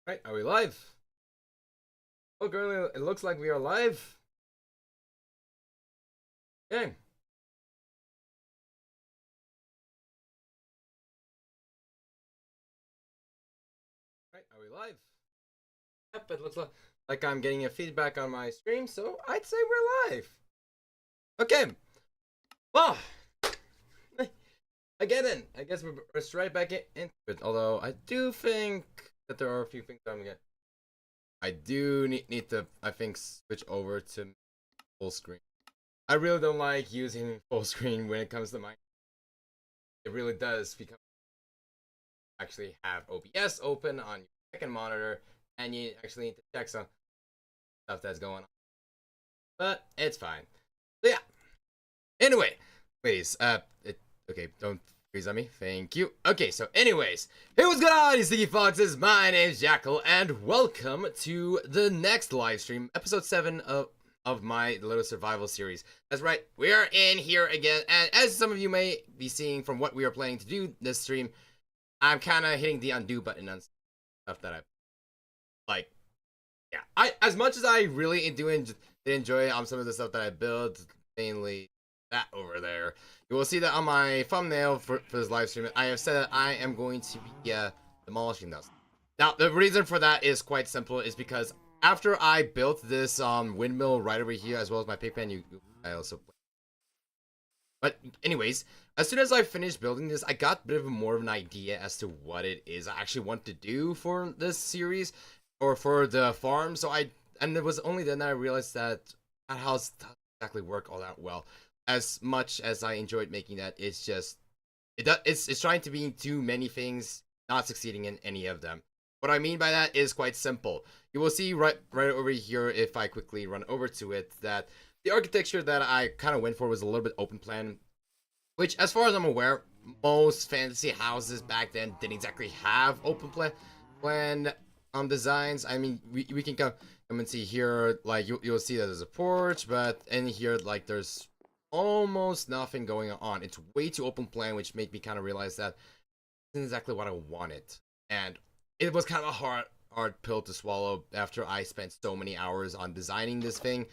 Right, are we live? Oh, girl, it looks like we are live. Okay. Right, are we live? Yep, it looks like I'm getting a feedback on my stream, so I'd say we're live. Okay. Well, again, I guess we're straight back into it. Although I do think that there are a few things I'm gonna. I do need to, I think, switch over to full screen. I really don't like using full screen when it comes to my. It really does become actually have OBS open on your second monitor, and you actually need to check some stuff that's going on. But it's fine. So yeah. Anyway, please, okay, don't freeze on me. Thank you. Okay, so anyways, hey, what's going on, you sticky foxes? My name's Jackal, and welcome to the next live stream, episode 7 of my little survival series. That's right, we are in here again, and as some of you may be seeing from what we are planning to do this stream, I'm kind of hitting the undo button on stuff that I like. Yeah, I as much as I really do enjoy some of the stuff that I built, mainly that over there. You will see that on my thumbnail for this live stream. I have said that I am going to be demolishing those. Now the reason for that is quite simple. Is because after I built this windmill right over here, as well as my pig pen, I also. But anyways, as soon as I finished building this, I got a bit of more of an idea as to what it is I actually want to do for this series, or for the farm. And it was only then that I realized that house doesn't exactly work all that well. As much as I enjoyed making that, it's just it's trying to be too many things, not succeeding in any of them. What I mean by that is quite simple. You will see right over here, if I quickly run over to it, that the architecture that I kind of went for was a little bit open plan, which, as far as I'm aware, most fantasy houses back then didn't exactly have open plan designs. I mean, we can come and see here, like you'll see that there's a porch, but in here, like, there's almost nothing going on. It's way too open plan, which made me kind of realize that isn't exactly what I wanted, and it was kind of a hard pill to swallow after I spent so many hours on designing this thing,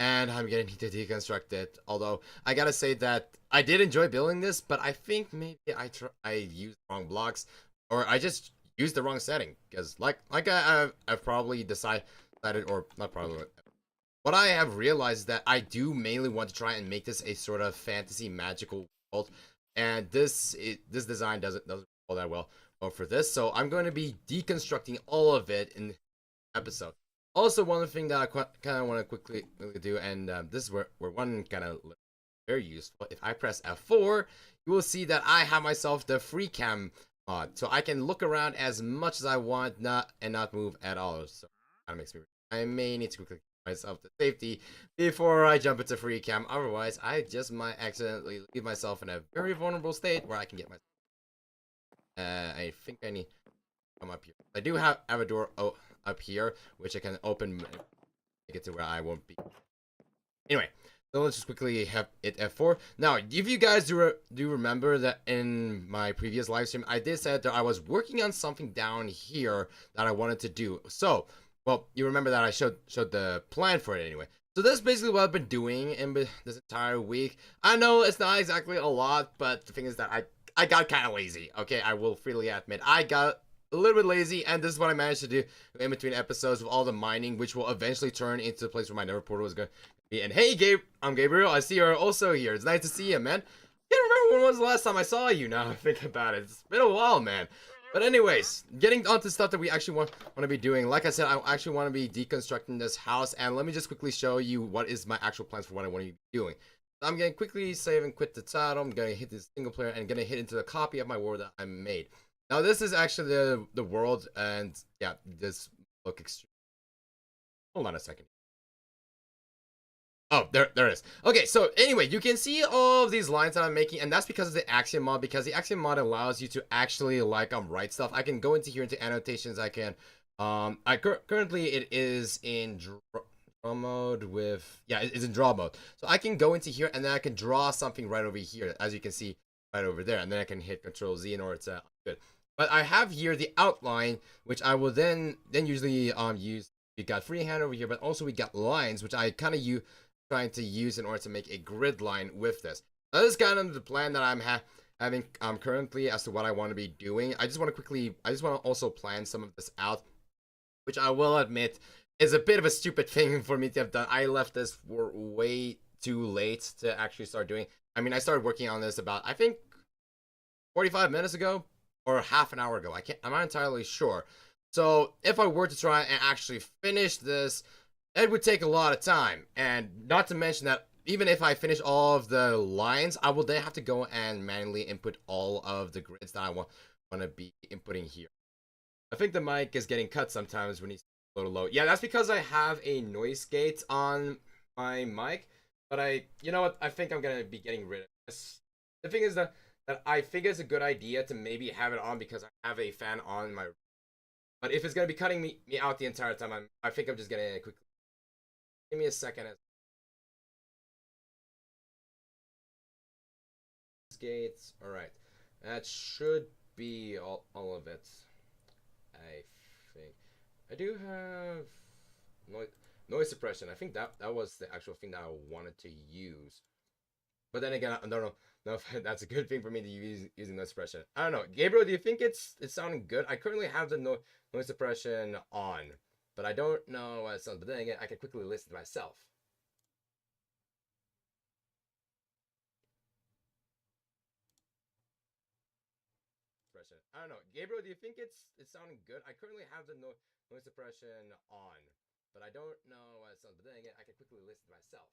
and I'm getting to deconstruct it. Although I gotta say that I did enjoy building this, but I think maybe I used the wrong blocks, or I just used the wrong setting, because I've probably decided, or not probably, what I have realized is that I do mainly want to try and make this a sort of fantasy magical world, and this design doesn't all that well for this. So I'm going to be deconstructing all of it in the episode. Also, one thing that I kind of want to quickly do, and this is where one kind of very useful. If I press F4, you will see that I have myself the free cam mod, so I can look around as much as I want, not move at all. So that makes me. I may need to quickly myself to safety before I jump into free cam. Otherwise, I just might accidentally leave myself in a very vulnerable state where I can get myself. I think I need to come up here. I do have a door up here, which I can open, make it to where I won't be. Anyway, so let's just quickly have it F4. Now, if you guys do remember that in my previous live stream, I did say that I was working on something down here that I wanted to do. So, well, you remember that I showed the plan for it anyway. So that's basically what I've been doing in this entire week. I know it's not exactly a lot, but the thing is that I got kind of lazy. Okay, I will freely admit I got a little bit lazy, and this is what I managed to do in between episodes of all the mining, which will eventually turn into the place where my nether portal is going to be. And hey, I'm Gabriel. I see you're also here. It's nice to see you, man. I can't remember when was the last time I saw you. Now I think about it, it's been a while, man. But anyways, getting on to stuff that we actually want to be doing. Like I said, I actually want to be deconstructing this house, and let me just quickly show you what is my actual plans for what I want to be doing. I'm going to quickly save and quit the title. I'm going to hit this single player and going to hit into the copy of my world that I made. Now, this is actually the world, and yeah, this look extreme. Hold on a second. Oh, there it is. Okay, so anyway, you can see all of these lines that I'm making, and that's because of the Axiom mod, because the Axiom mod allows you to actually, like, write stuff. I can go into here into annotations. I can, currently it is in draw mode with, yeah, it's in draw mode. So I can go into here, and then I can draw something right over here, as you can see right over there, and then I can hit Control Z in order to good. But I have here the outline, which I will then usually use. We got freehand over here, but also we got lines, which I kind of trying to use in order to make a grid line with this. That is kind of the plan that I'm having currently as to what I want to be doing. I just want to also plan some of this out, which I will admit is a bit of a stupid thing for me to have done. I left this for way too late to actually start doing. I mean, I started working on this about, I think, 45 minutes ago or half an hour ago. I'm not entirely sure. So if I were to try and actually finish this, it would take a lot of time. And not to mention that even if I finish all of the lines, I will then have to go and manually input all of the grids that I want to be inputting here. I think the mic is getting cut sometimes when he's a little low. Yeah, that's because I have a noise gate on my mic. But you know what? I think I'm gonna be getting rid of this. The thing is that I think it's a good idea to maybe have it on because I have a fan on my. But if it's gonna be cutting me out the entire time, I think I'm just gonna quickly. Give me a second. Gates. All right, that should be all of it. I think I do have noise suppression. I think that was the actual thing that I wanted to use. But then again, I don't know if that's a good thing for me to use using noise suppression. I don't know. Gabriel, do you think it's sounding good? I currently have the noise suppression on, but I don't know what it sounds. But then again, I can quickly listen to myself. I don't know. Gabriel, do you think it's sounding good? I currently have the noise suppression on, but I don't know what it sounds. But then again, I can quickly listen to myself.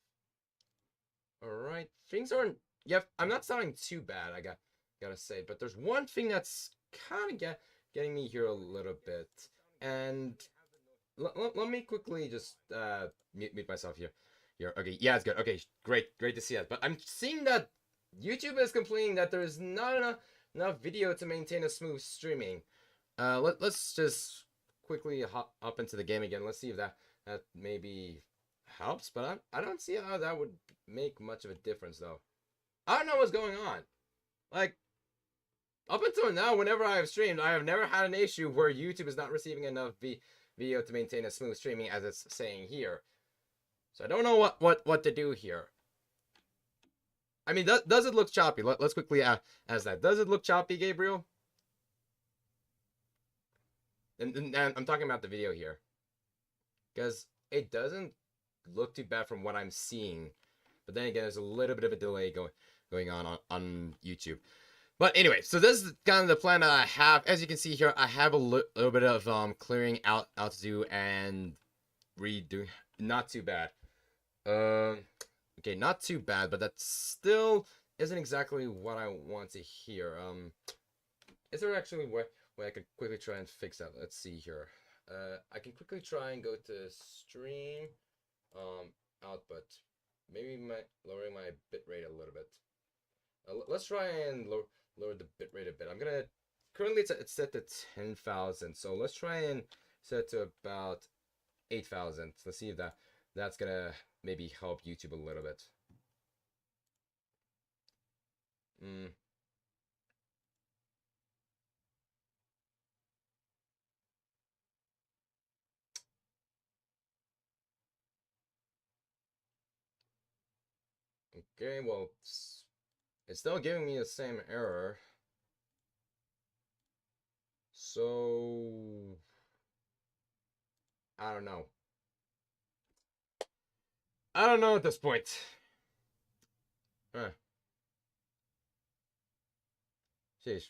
All right, things aren't. Yeah, I'm not sounding too bad. I gotta say, but there's one thing that's kind of getting me here a little bit, and let me quickly just mute myself here. Okay, yeah, it's good. Okay, great to see that. But I'm seeing that YouTube is complaining that there's not enough video to maintain a smooth streaming. Let's just quickly hop into the game again. Let's see if that maybe helps. But I don't see how that would make much of a difference though. I don't know what's going on. Like up until now, whenever I have streamed, I have never had an issue where YouTube is not receiving enough video to maintain a smooth streaming, as it's saying here. So I don't know what to do here. I mean, does it look choppy? Let's quickly ask that. Does it look choppy, Gabriel? And I'm talking about the video here. Because it doesn't look too bad from what I'm seeing. But then again, there's a little bit of a delay going on YouTube. But anyway, so this is kind of the plan that I have. As you can see here, I have a little bit of clearing out to do and redoing. Not too bad. Okay, not too bad, but that still isn't exactly what I want to hear. Is there actually a way I could quickly try and fix that? Let's see here. I can quickly try and go to stream, output. Maybe lowering my bitrate a little bit. Let's try and lower the bitrate a bit. I'm gonna currently it's set to 10,000, so let's try and set it to about 8,000. Let's see if that's gonna maybe help YouTube a little bit. Okay, well, it's still giving me the same error. So I don't know. I don't know at this point. Sheesh.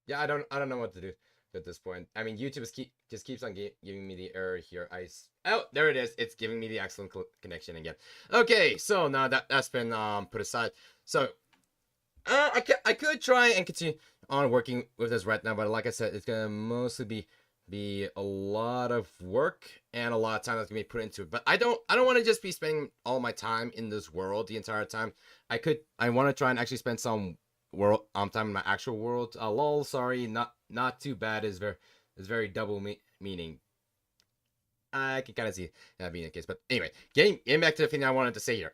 Yeah, I don't know what to do at this point. I mean, YouTube just keeps on giving me the error here. Oh, there it is. It's giving me the excellent connection again. Okay, so now that's been put aside. So I could try and continue on working with this right now, but like I said, it's gonna mostly be a lot of work and a lot of time that's gonna be put into it. But I don't want to just be spending all my time in this world the entire time. I want to try and actually spend some time in my actual world. Lol, sorry, not too bad is very double meaning. I can kind of see that being the case. But anyway, getting back to the thing I wanted to say here.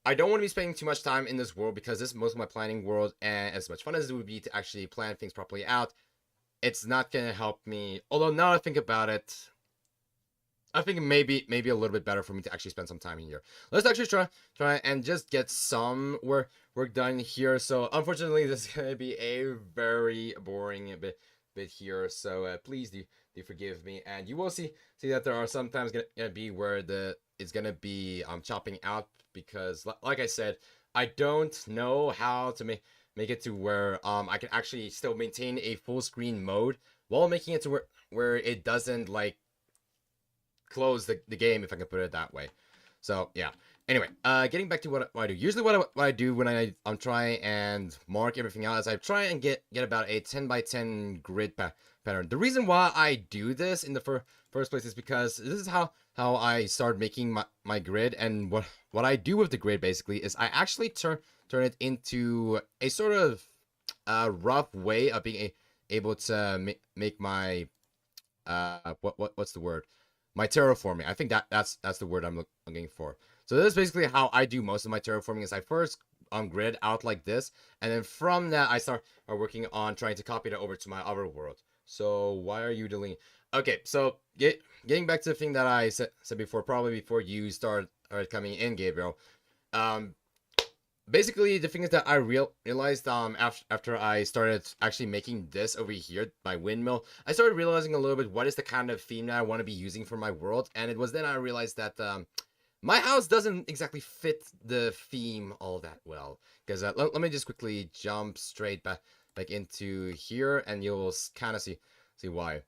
I don't want to be spending too much time in this world because this is most of my planning world, and as much fun as it would be to actually plan things properly out, it's not gonna help me. Although now I think about it, I think maybe a little bit better for me to actually spend some time in here. Let's actually try and just get some work done here. So unfortunately, this is gonna be a very boring bit here. So please do forgive me, and you will see that there are sometimes gonna be where it's gonna be chopping out because like I said, I don't know how to make it to where I can actually still maintain a full screen mode while making it to where it doesn't like close the game, if I can put it that way. So yeah. Anyway, getting back to what I do. Usually, what I do when I'm trying and mark everything out is I try and get about a 10 by 10 grid pattern. The reason why I do this in the first place is because this is how I started making my grid, and what I do with the grid basically is I actually turn it into a sort of rough way of being able to make my what's the word? My terraforming. I think that's the word I'm looking for. So this is basically how I do most of my terraforming. Is I first grid out like this, and then from that I start working on trying to copy that over to my other world. So why are you deleting? Okay, so getting back to the thing that I said before, probably before you started coming in, Gabriel. Um, Basically the thing is that I realized after I started actually making this over here, my windmill, I started realizing a little bit what is the kind of theme that I want to be using for my world, and it was then I realized that my house doesn't exactly fit the theme all that well. Because let me just quickly jump straight back into here, and you'll kind of see why.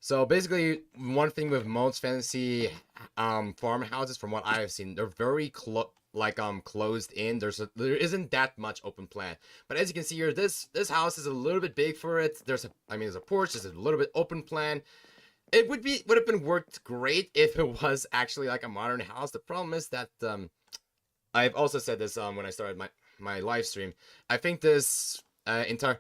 So basically, one thing with most fantasy farmhouses, from what I've seen, they're very closed in. There isn't that much open plan. But as you can see here, this house is a little bit big for it. There's a porch. There's a little bit open plan. It would have been worked great if it was actually like a modern house. The problem is that I've also said this when I started my live stream. I think this entire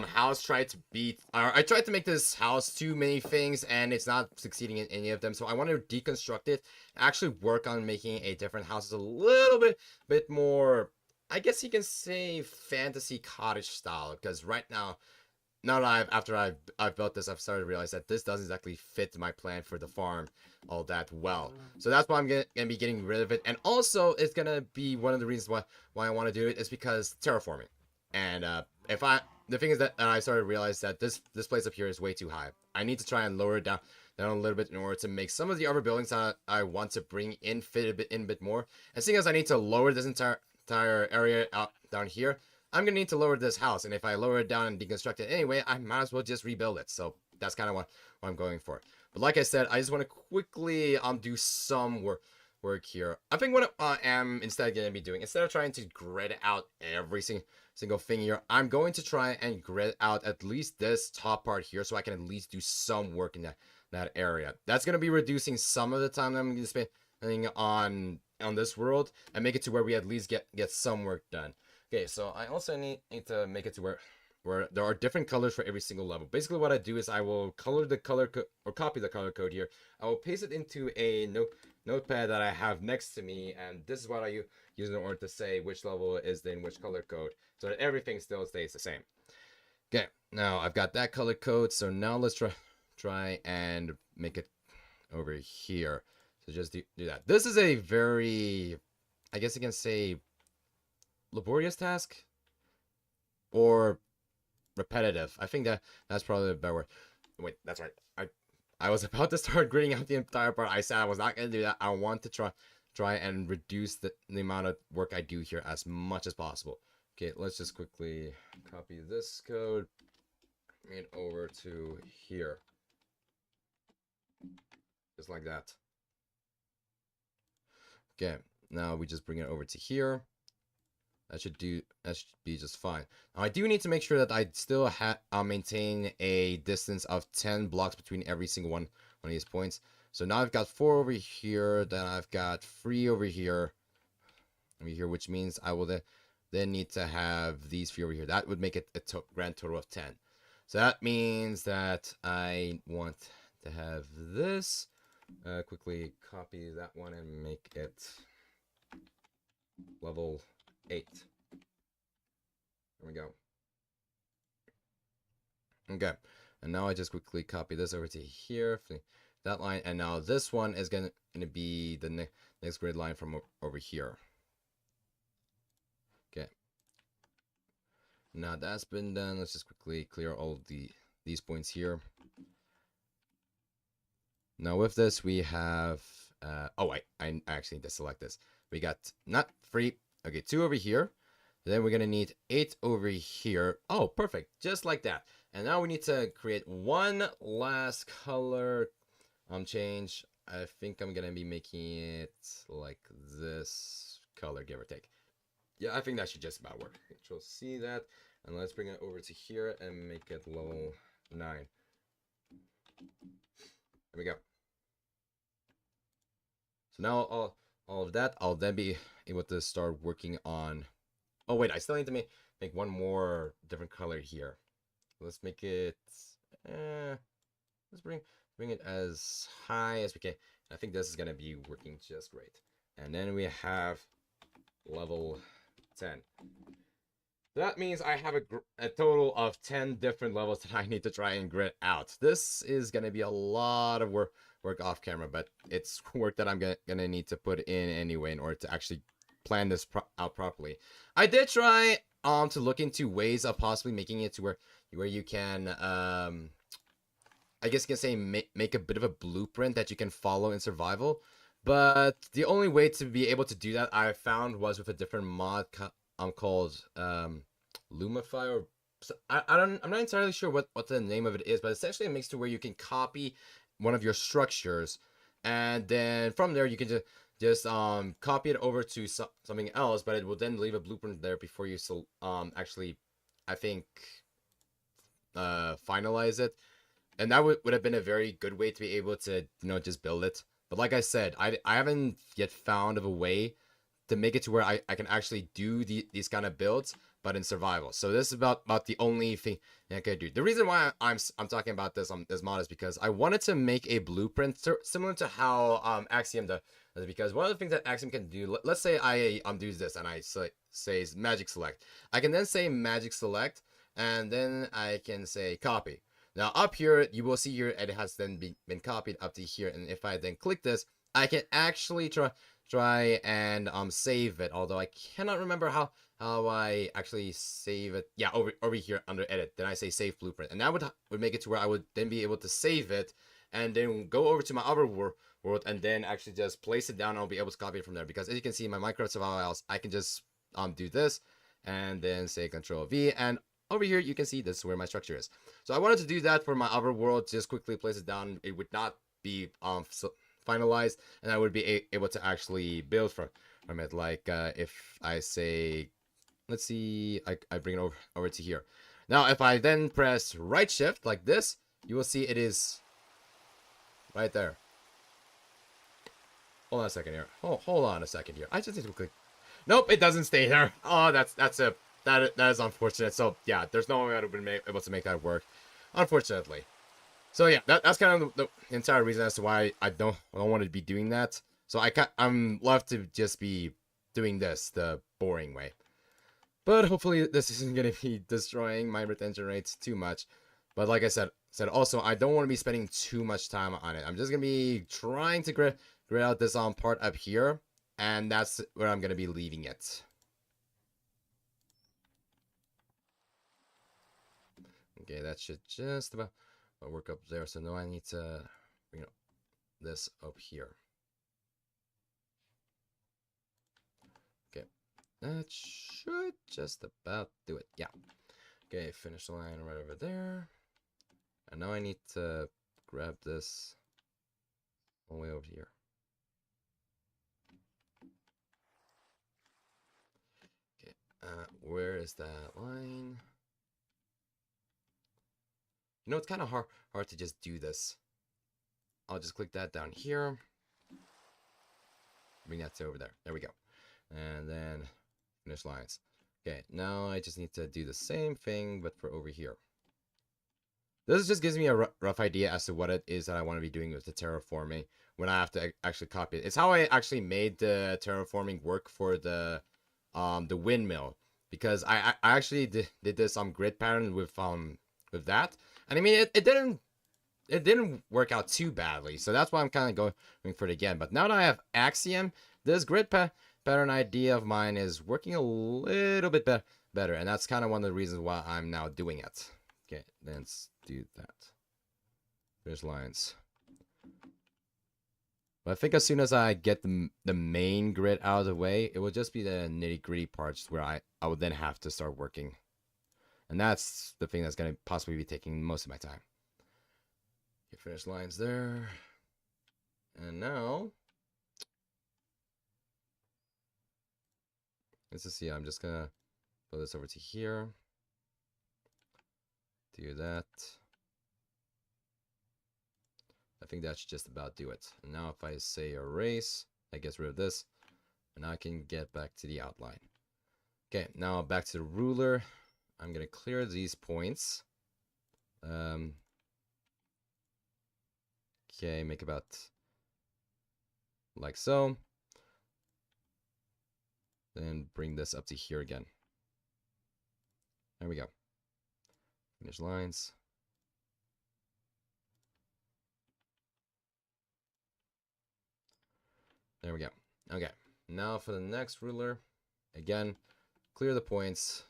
house tried to beat. I tried to make this house too many things, and it's not succeeding in any of them. So I want to deconstruct it, actually work on making a different house, a little bit more. I guess you can say fantasy cottage style, because right now that after I've built this, I've started to realize that this doesn't exactly fit my plan for the farm all that well. So that's why I'm gonna be getting rid of it. And also, it's gonna be one of the reasons why I want to do it is because terraforming. And the thing is that I started to realize that this place up here is way too high. I need to try and lower it down a little bit in order to make some of the other buildings that I want to bring in fit a bit more. And seeing as I need to lower this entire area out down here, I'm gonna need to lower this house, and if I lower it down and deconstruct it anyway, I might as well just rebuild it. So that's kind of what I'm going for. But like I said, I just want to quickly do some work here. I think what I am instead gonna be doing, instead of trying to grid out every single thing here, I'm going to try and grid out at least this top part here, so I can at least do some work in that area. That's gonna be reducing some of the time that I'm gonna be spending on this world, and make it to where we at least get some work done. Okay, so I also need to make it to where there are different colors for every single level. Basically, what I do is I will color the color or copy the color code here. I will paste it into a notepad that I have next to me, and this is what I use in order to say which level is in which color code, so that everything still stays the same. Okay, now I've got that color code, so now let's try and make it over here. So just do that. This is a very, I guess you can say, laborious task or repetitive. I think that's probably a better word. Wait, that's right. I was about to start gridding out the entire part. I said I was not gonna do that. I want to try and reduce the amount of work I do here as much as possible. Okay, let's just quickly copy this code, bring it over to here, just like that. Okay, now we just bring it over to here. That should be just fine. Now I do need to make sure that I still maintain a distance of 10 blocks between every single one of these points. So now I've got 4 over here, then I've got 3 over here, which means I will then need to have these 3 over here. That would make it a grand total of 10. So that means that I want to have this. Quickly copy that one and make it level 8. There we go. Okay, and now I just quickly copy this over to here, that line, and now this one is gonna be the next grid line from over here. Okay. Now that's been done. Let's just quickly clear all these points here. Now with this, we have oh, I actually need to select this. We got not 3, okay, 2 over here. Then we're gonna need 8 over here. Oh, perfect, just like that. And now we need to create one last color change. I think I'm gonna be making it like this color, give or take. Yeah, I think that should just about work. Control C that, and let's bring it over to here and make it level 9. There we go. So now all of that, I'll then be able to start working on. Oh wait, I still need to make one more different color here. Let's make it. Let's bring it as high as we can. I think this is gonna be working just great. And then we have level 10. That means I have a total of 10 different levels that I need to try and grid out. This is going to be a lot of work off camera, but it's work that I'm gonna need to put in anyway in order to actually plan this out properly. I did try to look into ways of possibly making it to where you can I guess you can say make a bit of a blueprint that you can follow in survival. But the only way to be able to do that I found was with a different mod called Lumify, or I'm not entirely sure what the name of it is, but essentially it makes to where you can copy one of your structures, and then from there you can just copy it over to something else, but it will then leave a blueprint there before you actually, I think, finalize it. And that would have been a very good way to be able to, just build it. But like I said, I haven't yet found of a way to make it to where I can actually do these kind of builds, but in survival. So this is about the only thing I can do. The reason why I'm talking about this this mod is because I wanted to make a blueprint similar to how Axiom does. Because one of the things that Axiom can do, let's say I do this and I say magic select. I can then say magic select, and then I can say copy. Now up here, you will see here it has then been copied up to here, and if I then click this, I can actually try and save it. Although I cannot remember how I actually save it. Yeah, over here under edit. Then I say save blueprint, and that would make it to where I would then be able to save it, and then go over to my other world, and then actually just place it down. And I'll be able to copy it from there. Because as you can see in my Minecraft survival house, I can just do this, and then say Control V, and over here you can see this is where my structure is. So I wanted to do that for my other world. Just quickly place it down. It would not be finalized, and I would be able to actually build from it. Like if I say, let's see, I bring it over to here. Now if I then press right shift like this, you will see it is right there. Hold on a second here. Hold on a second here. I just need to click. Nope, it doesn't stay there. Oh, that is unfortunate. So yeah, there's no way I would be able to make that work, unfortunately. So yeah, that's kind of the entire reason as to why I don't want to be doing that. So I'm left to just be doing this the boring way. But hopefully this isn't gonna be destroying my retention rates too much. But like I said also, I don't want to be spending too much time on it. I'm just gonna be trying to grid out this part up here, and that's where I'm gonna be leaving it. Okay, that should just about work up there. So now I need to bring this up here. Okay, that should just about do it. Yeah. Okay, finish the line right over there. And now I need to grab this all the way over here. Okay, where is that line? You know, it's kind of hard to just do this. I'll just click that down here. Bring that to over there. There we go. And then finish lines. Okay, now I just need to do the same thing, but for over here. This just gives me a rough idea as to what it is that I want to be doing with the terraforming when I have to actually copy it. It's how I actually made the terraforming work for the windmill, because I actually did this grid pattern with that, And I mean, it didn't work out too badly, so that's why I'm kind of going for it again. But now that I have Axiom, this grid pattern idea of mine is working a little bit better, and that's kind of one of the reasons why I'm now doing it. Okay, let's do that. There's lines. But I think as soon as I get the main grid out of the way, it will just be the nitty-gritty parts where I would then have to start working. And that's the thing that's going to possibly be taking most of my time. Okay, finish lines there. And now, let's just see, I'm just going to put this over to here. Do that. I think that should just about do it. And now if I say erase, that gets rid of this. And I can get back to the outline. Okay, now back to the ruler. I'm going to clear these points. Okay, make about like so. Then bring this up to here again. There we go. Finish lines. There we go. Okay, now for the next ruler. Again, clear the points.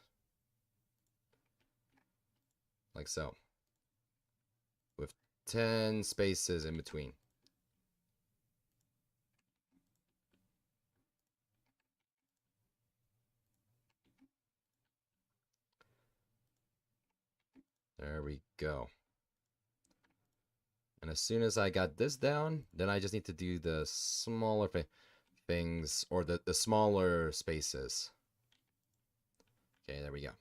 Like so. With 10 spaces in between. There we go. And as soon as I got this down, then I just need to do the smaller things, or the smaller spaces. Okay, there we go.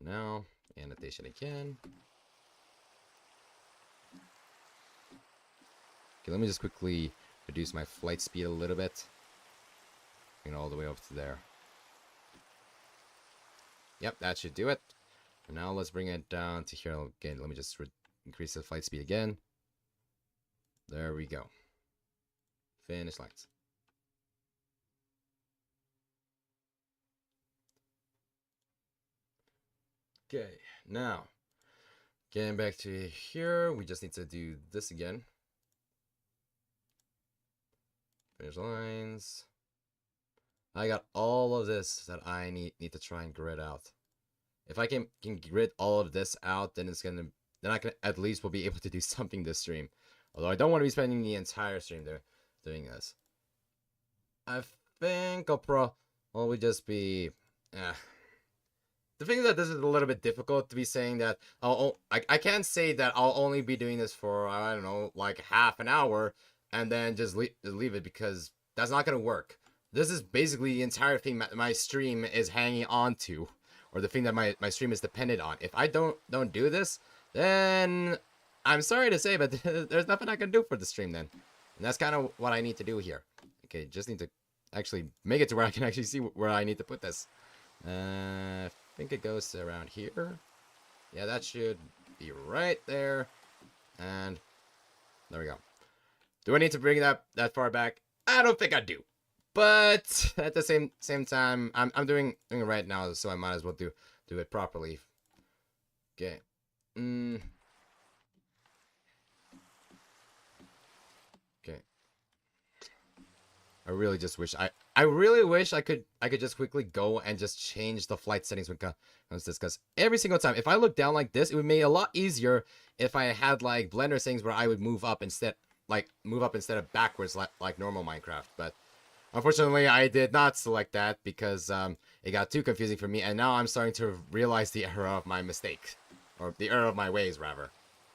Now, annotation again. Okay, let me just quickly reduce my flight speed a little bit. Bring it all the way up to there. Yep, that should do it. And now let's bring it down to here again. Let me just increase the flight speed again. There we go. Finish lines. Okay, now getting back to here, we just need to do this again. Finish lines. I got all of this that I need to try and grid out. If I can grid all of this out, then then I can at least will be able to do something this stream. Although I don't want to be spending the entire stream doing this. I think I'll probably just be. The thing is that this is a little bit difficult to be saying that I can't say that I'll only be doing this for, I don't know, like half an hour and then just leave it, because that's not gonna work. This is basically the entire thing my stream is hanging on to, or the thing that my stream is dependent on. If I don't do this, then I'm sorry to say, but there's nothing I can do for the stream then. And that's kind of what I need to do here. Okay, just need to actually make it to where I can actually see where I need to put this. I think it goes around here. Yeah, that should be right there. And there we go. Do I need to bring that far back? I don't think I do. But at the same time, I'm doing it right now, so I might as well do it properly. Okay. Okay. I really just wish I really wish I could just quickly go and just change the flight settings when it comes to this, because every single time if I look down like this, it would make it a lot easier if I had like blender settings where I would move up instead of backwards like normal Minecraft. But unfortunately I did not select that because it got too confusing for me, and now I'm starting to realize the error of my mistake, or the error of my ways rather.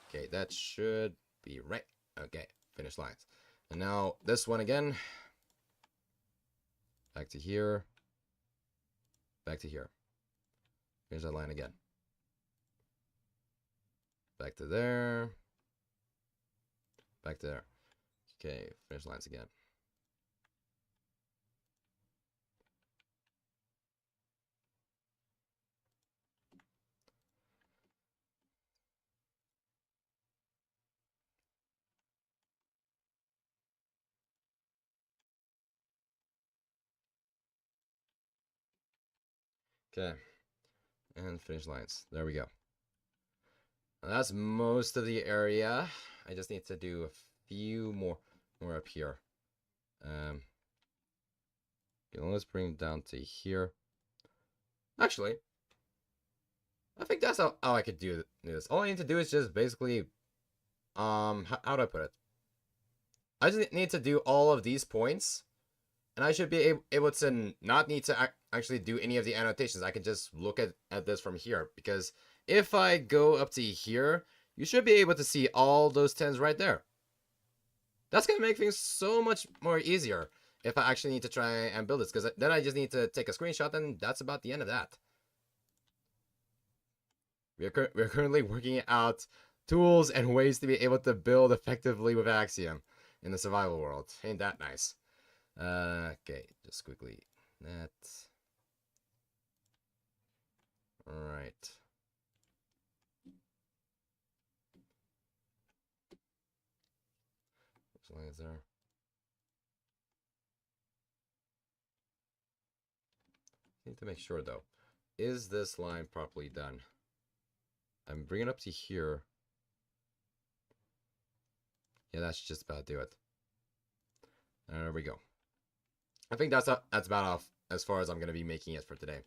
Okay, that should be right. Okay, finish lines. And now this one again. Back to here. Back to here. Here's that line again. Back to there. Back to there. Okay, finish lines again. Okay. And finish lines. There we go. That's most of the area. I just need to do a few more up here. Let's bring it down to here. Actually, I think that's how I could do this. All I need to do is just basically, how do I put it? I just need to do all of these points, and I should be able to not need to actually do any of the annotations. I can just look at this from here, because if I go up to here, you should be able to see all those 10s right there. That's going to make things so much more easier if I actually need to try and build this, because then I just need to take a screenshot, and that's about the end of that. We're currently working out tools and ways to be able to build effectively with Axiom in the survival world. Ain't that nice? Okay, just quickly. That. Alright. Which line is there? Need to make sure though. Is this line properly done? I'm bringing it up to here. Yeah, that should just about do it. There we go. I think that's about as far as I'm going to be making it for today.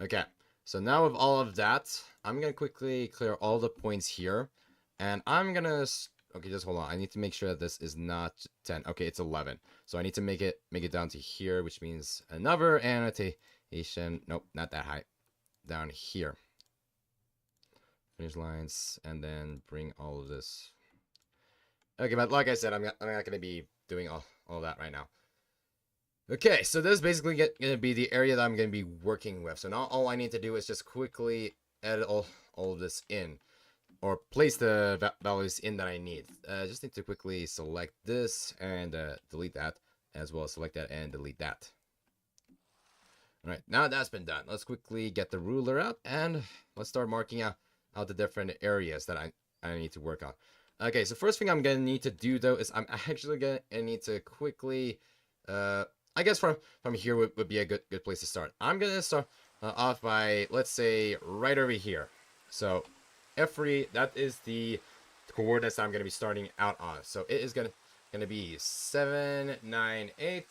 Okay, so now with all of that, I'm going to quickly clear all the points here. And I'm going to... Okay, just hold on. I need to make sure that this is not 10. Okay, it's 11. So I need to make it down to here, which means another annotation. Nope, not that high. Down here. Finish lines, and then bring all of this. Okay, but like I said, I'm not going to be doing all that right now. Okay, so this is basically going to be the area that I'm going to be working with. So now all I need to do is just quickly edit all of this in, or place the values in that I need. Just need to quickly select this and delete that, as well as select that and delete that. Alright, now that's been done, let's quickly get the ruler out and let's start marking out the different areas that I need to work on. Okay, so first thing I'm going to need to do though is I'm actually going to need to quickly, I guess from here would be a good place to start. I'm going to start off by, let's say, right over here. So F3, that is the coordinates I'm going to be starting out on. So it is going to be 7, 9, 8.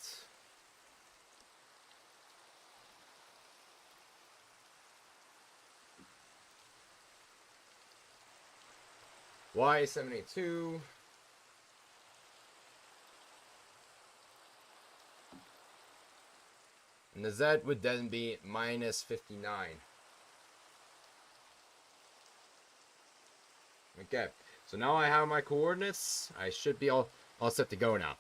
Y72. And the Z would then be minus 59. Okay, so now I have my coordinates. I should be all set to go now.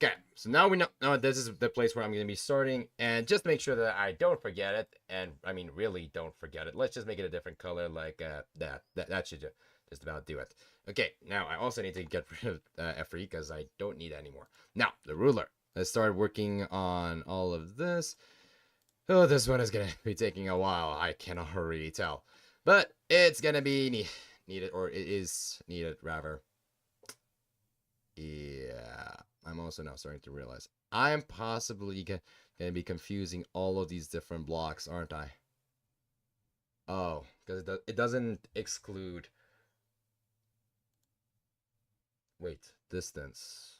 Okay, so now we know this is the place where I'm going to be starting. And just to make sure that I don't forget it, and I mean really don't forget it, let's just make it a different color like that should just about do it. Okay, now I also need to get rid of F3 because I don't need it anymore. Now, the ruler. Let's start working on all of this. Oh, this one is going to be taking a while. I can already tell. But it's going to be needed, or it is needed, rather. Yeah. I'm also now starting to realize I'm possibly going to be confusing all of these different blocks, aren't I? Oh, because it doesn't exclude... Wait, distance.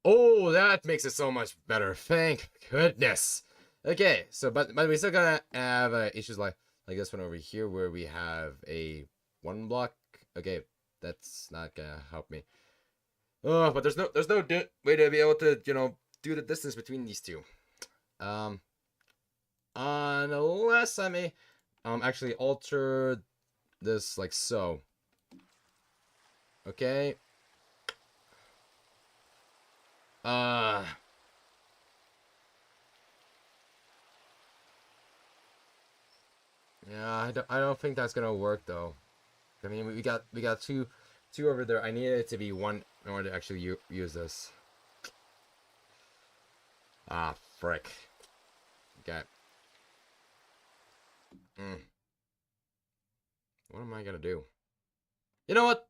Oh, that makes it so much better. Thank goodness. Okay, so but we still gonna have issues like this one over here where we have a 1 block. Okay, that's not gonna help me. Oh, but there's no way to be able to do the distance between these two. Unless I may actually alter this like so. Okay. Yeah, I don't think that's gonna work though. I mean, we got two over there. I needed it to be 1 in order to actually use this. Ah, frick. Okay. What am I gonna do? You know what?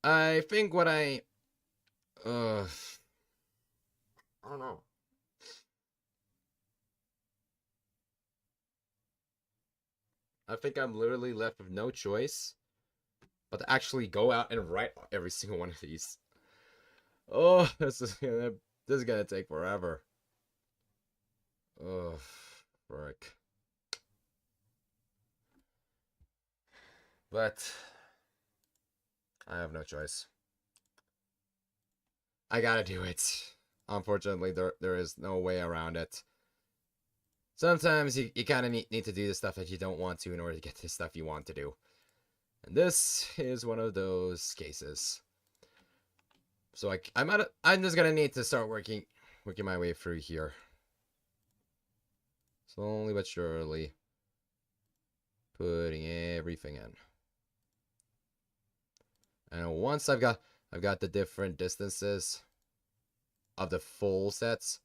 I think what I don't know. I think I'm literally left with no choice but to actually go out and write every single one of these. Oh, this is gonna take forever. Oh, frick. But I have no choice. I gotta do it. Unfortunately, there is no way around it. Sometimes you kind of need to do the stuff that you don't want to in order to get the stuff you want to do. And this is one of those cases. So I'm just gonna need to start working my way through here. Slowly but surely. Putting everything in. And once I've got the different distances of the full sets,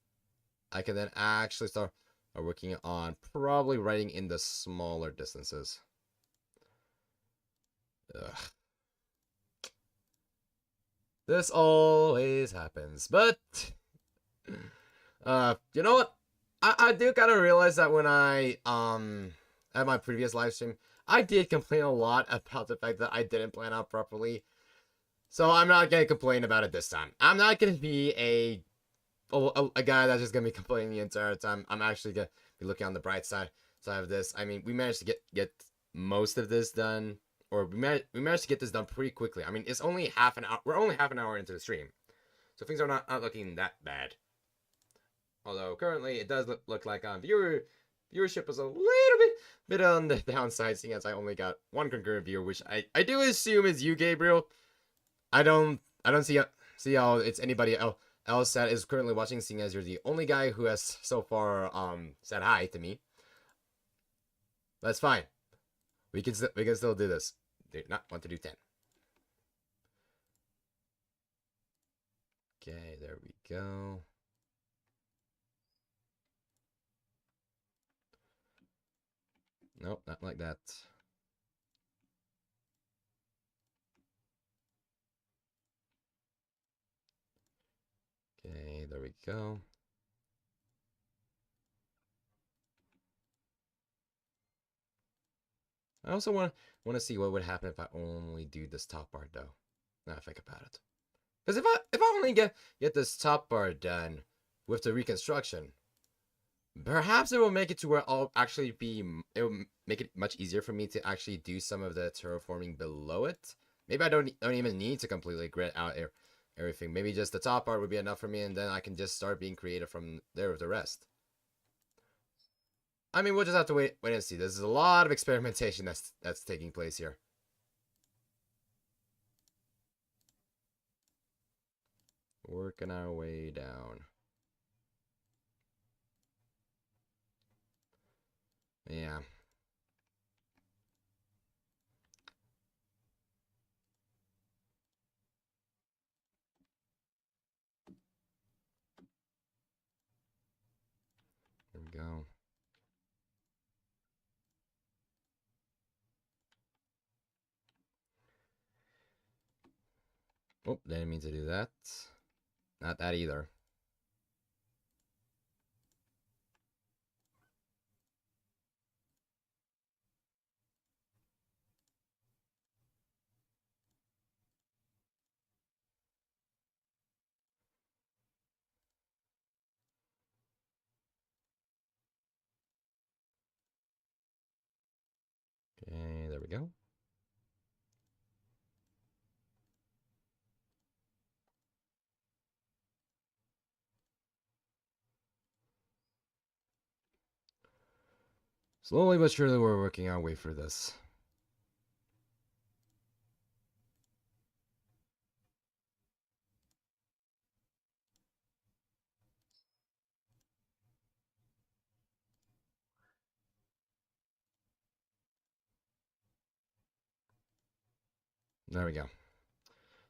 I can then actually start working on probably writing in the smaller distances. Ugh. This always happens, but you know what? I do kind of realize that when I at my previous live stream, I did complain a lot about the fact that I didn't plan out properly. So I'm not gonna complain about it this time. I'm not gonna be a guy that's just gonna be complaining the entire time. I'm actually gonna be looking on the bright side of this. I mean, we managed to get most of this done, or we managed to get this done pretty quickly. I mean, it's only half an hour. We're only half an hour into the stream, so things are not looking that bad. Although currently it does look like viewership is a little bit on the downside, seeing as I only got one concurrent viewer, which I do assume is you, Gabriel. I don't see how it's anybody else that is currently watching, seeing as you're the only guy who has so far said hi to me. That's fine. We can still do this. Do not want to do 10. Okay, there we go. Nope, not like that. Okay, there we go. I also want to see what would happen if I only do this top part though. Now I think about it. Because if I only get this top part done with the reconstruction, perhaps it will make it to where I'll actually it will make it much easier for me to actually do some of the terraforming below it. Maybe I don't even need to completely grid out everything. Maybe just the top part would be enough for me, and then I can just start being creative from there with the rest. I mean, we'll just have to wait and see. There's a lot of experimentation that's taking place here. Working our way down. Yeah. There we go. Oh, didn't mean to do that. Not that either. Okay, there we go. Slowly but surely we're working our way through this. There we go.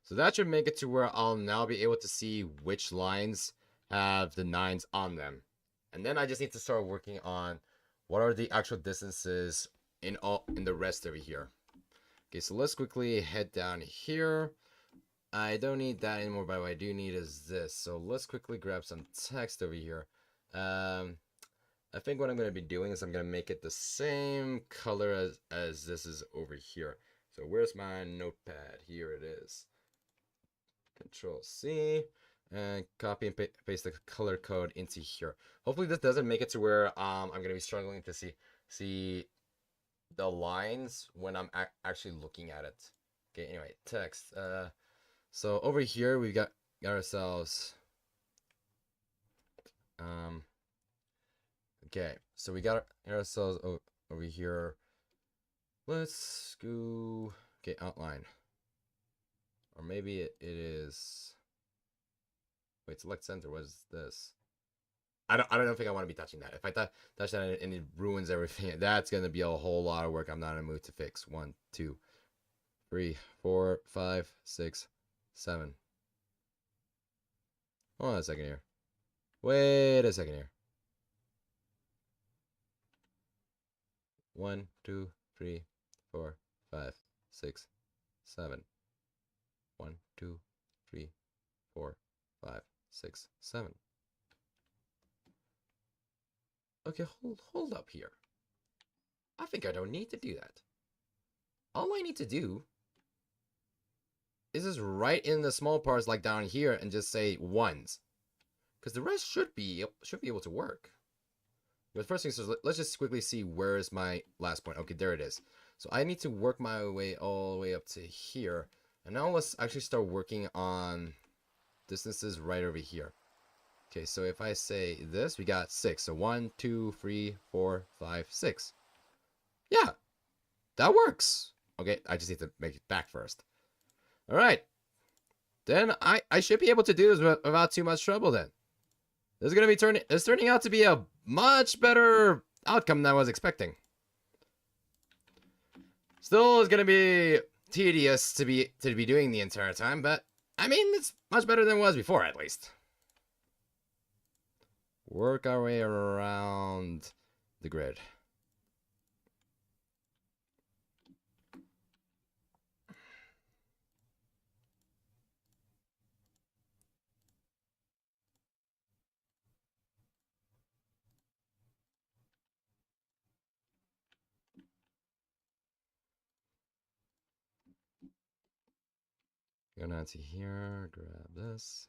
So that should make it to where I'll now be able to see which lines have the 9s on them. And then I just need to start working on what are the actual distances in the rest over here. Okay, so let's quickly head down here. I don't need that anymore, but what I do need is this. So let's quickly grab some text over here. I think what I'm going to be doing is I'm going to make it the same color as this is over here. So where's my notepad? Here it is. Control C and copy and paste the color code into here. Hopefully this doesn't make it to where I'm gonna be struggling to see the lines when I'm actually looking at it. Okay, anyway, text. So over here we got ourselves. Okay, so we got ourselves over here. Let's go. Okay, outline. Or maybe it is. Wait, select center. What is this? I don't think I want to be touching that. If I touch that and it ruins everything, that's gonna be a whole lot of work. I'm not in a mood to fix. 1, 2, 3, 4, 5, 6, 7. Hold on a second here. Wait a second here. 1, 2, 3, 4, 5, 6, 7. 1, 2, 3, 4, 5, 6, 7. Okay, hold up here. I think I don't need to do that. All I need to do is just write in the small parts like down here and just say ones, because the rest should be able to work. But first things first, let's just quickly see where is my last point. Okay, there it is. So I need to work my way all the way up to here, and now let's actually start working on distances right over here. Okay, so if I say this, we got 6. So 1, 2, 3, 4, 5, 6. Yeah, that works. Okay, I just need to make it back first. All right. Then I should be able to do this without too much trouble then. This is going to be turning out to be a much better outcome than I was expecting. Still is going to be tedious to be doing the entire time, but I mean, it's much better than it was before at least. Work our way around the grid. Go down to here, grab this.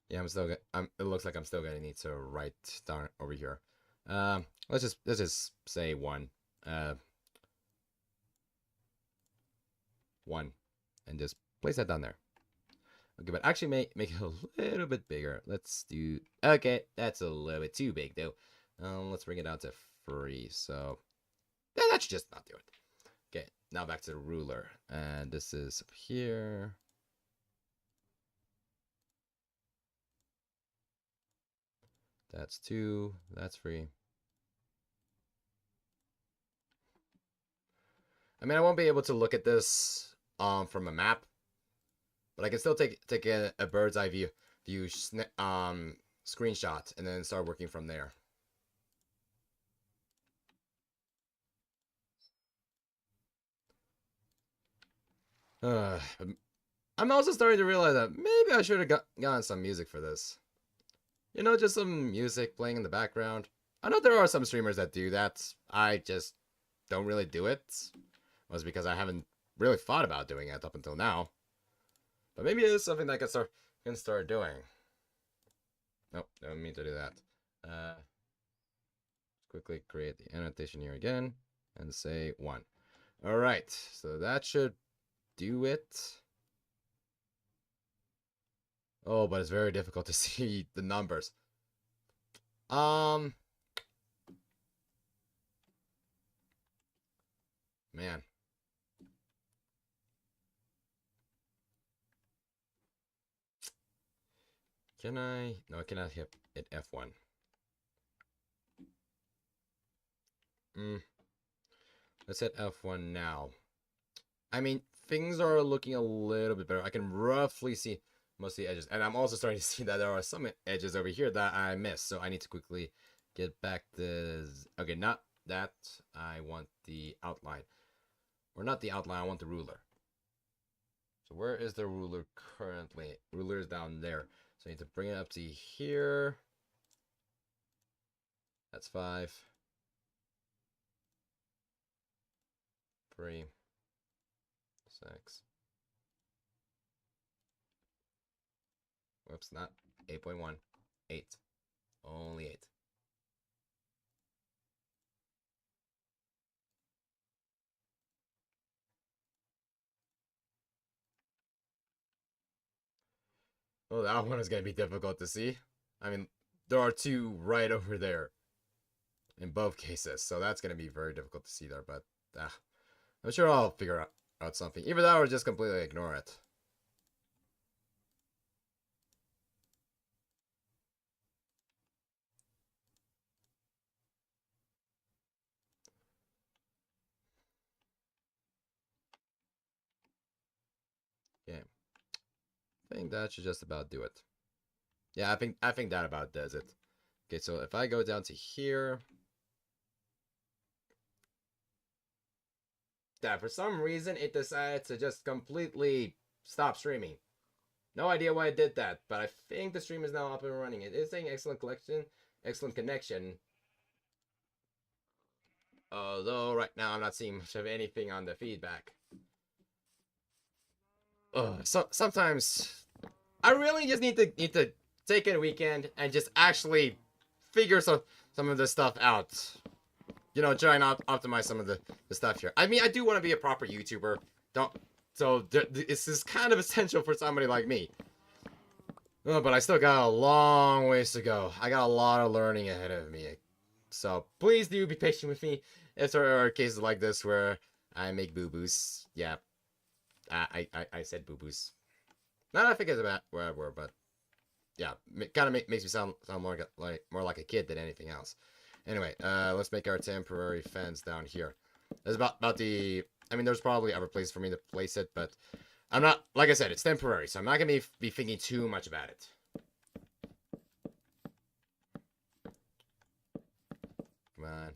Yeah, it looks like I'm still gonna need to write down over here. Let's just say 1. 1, and just place that down there. Okay, but actually make it a little bit bigger. Let's do. Okay, that's a little bit too big though. Let's bring it down to 3. So yeah, that should just not do it. Okay, now back to the ruler, and this is up here. That's 2. That's 3. I mean, I won't be able to look at this from a map, but I can still take a bird's eye view screenshot and then start working from there. I'm also starting to realize that maybe I should have gotten some music for this. You know, just some music playing in the background. I know there are some streamers that do that. I just don't really do it. Well, it's because I haven't really thought about doing it up until now. But maybe it is something that I can start doing. Nope, don't mean to do that. Quickly create the annotation here again and say 1. All right, so that should do it. Oh, but it's very difficult to see the numbers. Man. Can I? No, I cannot hit F1. Let's hit F1 now. I mean, things are looking a little bit better. I can roughly see most of the edges. And I'm also starting to see that there are some edges over here that I missed. So I need to quickly get back this. Okay, not that. I want the outline. Or not the outline, I want the ruler. So where is the ruler currently? Ruler is down there. So I need to bring it up to here. That's 5. 3. 6. Whoops, not 8.1. 8. Only 8. Well, that one is going to be difficult to see. I mean, there are 2 right over there in both cases, so that's going to be very difficult to see there, but I'm sure I'll figure out something. Either that or just completely ignore it. Okay. I think that should just about do it. Yeah, I think that about does it. Okay, so if I go down to here, that for some reason it decided to just completely stop streaming. No idea why it did that, but I think the stream is now up and running. It is saying excellent connection. Although right now I'm not seeing much of anything on the feedback. So sometimes I really just need to take a weekend and just actually figure some of this stuff out. You know, try and optimize some of the stuff here. I mean, I do want to be a proper YouTuber. So this is kind of essential for somebody like me. But I still got a long ways to go. I got a lot of learning ahead of me. So please do be patient with me. If there are cases like this where I make boo-boos. Yeah. I said boo-boos. Not I think it's about whatever, but yeah, it kind of makes me sound more like a kid than anything else. Anyway, let's make our temporary fence down here. That's about the. I mean, there's probably other places for me to place it, but I'm not. Like I said, it's temporary, so I'm not gonna be thinking too much about it. Come on.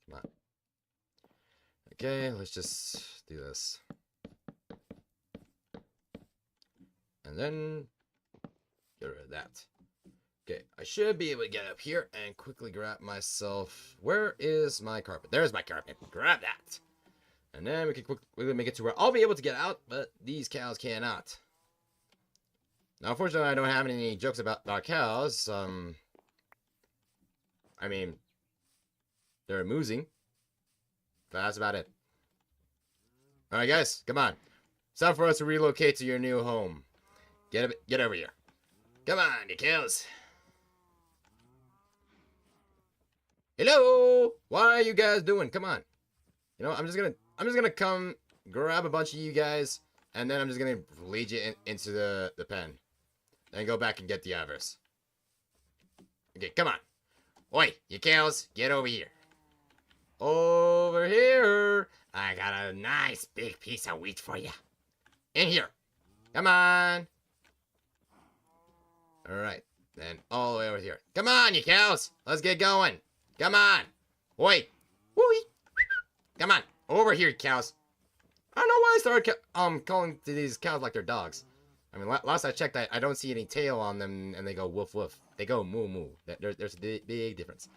Come on. Okay, let's just do this. And then get rid of that. Okay, I should be able to get up here and quickly grab myself. Where is my carpet? There's my carpet. Grab that. And then we can quickly make it to where I'll be able to get out, but these cows cannot. Now, unfortunately, I don't have any jokes about cows. I mean, they're amusing. But that's about it. Alright, guys, come on. It's time for us to relocate to your new home. Get over here. Come on, you kills. Hello! What are you guys doing? Come on. You know, I'm just gonna come grab a bunch of you guys, and then I'm just gonna lead you into the pen. Then go back and get the others. Okay, come on. Oi, you cows, get over here. Over here. I got a nice big piece of wheat for you. In here. Come on. Alright, then all the way over here. Come on, you cows. Let's get going. Come on. Oi. Wooey. Come on. Over here, cows. I don't know why I started calling to these cows like they're dogs. I mean, last I checked, I don't see any tail on them, and they go woof woof. They go moo moo. There's a big difference.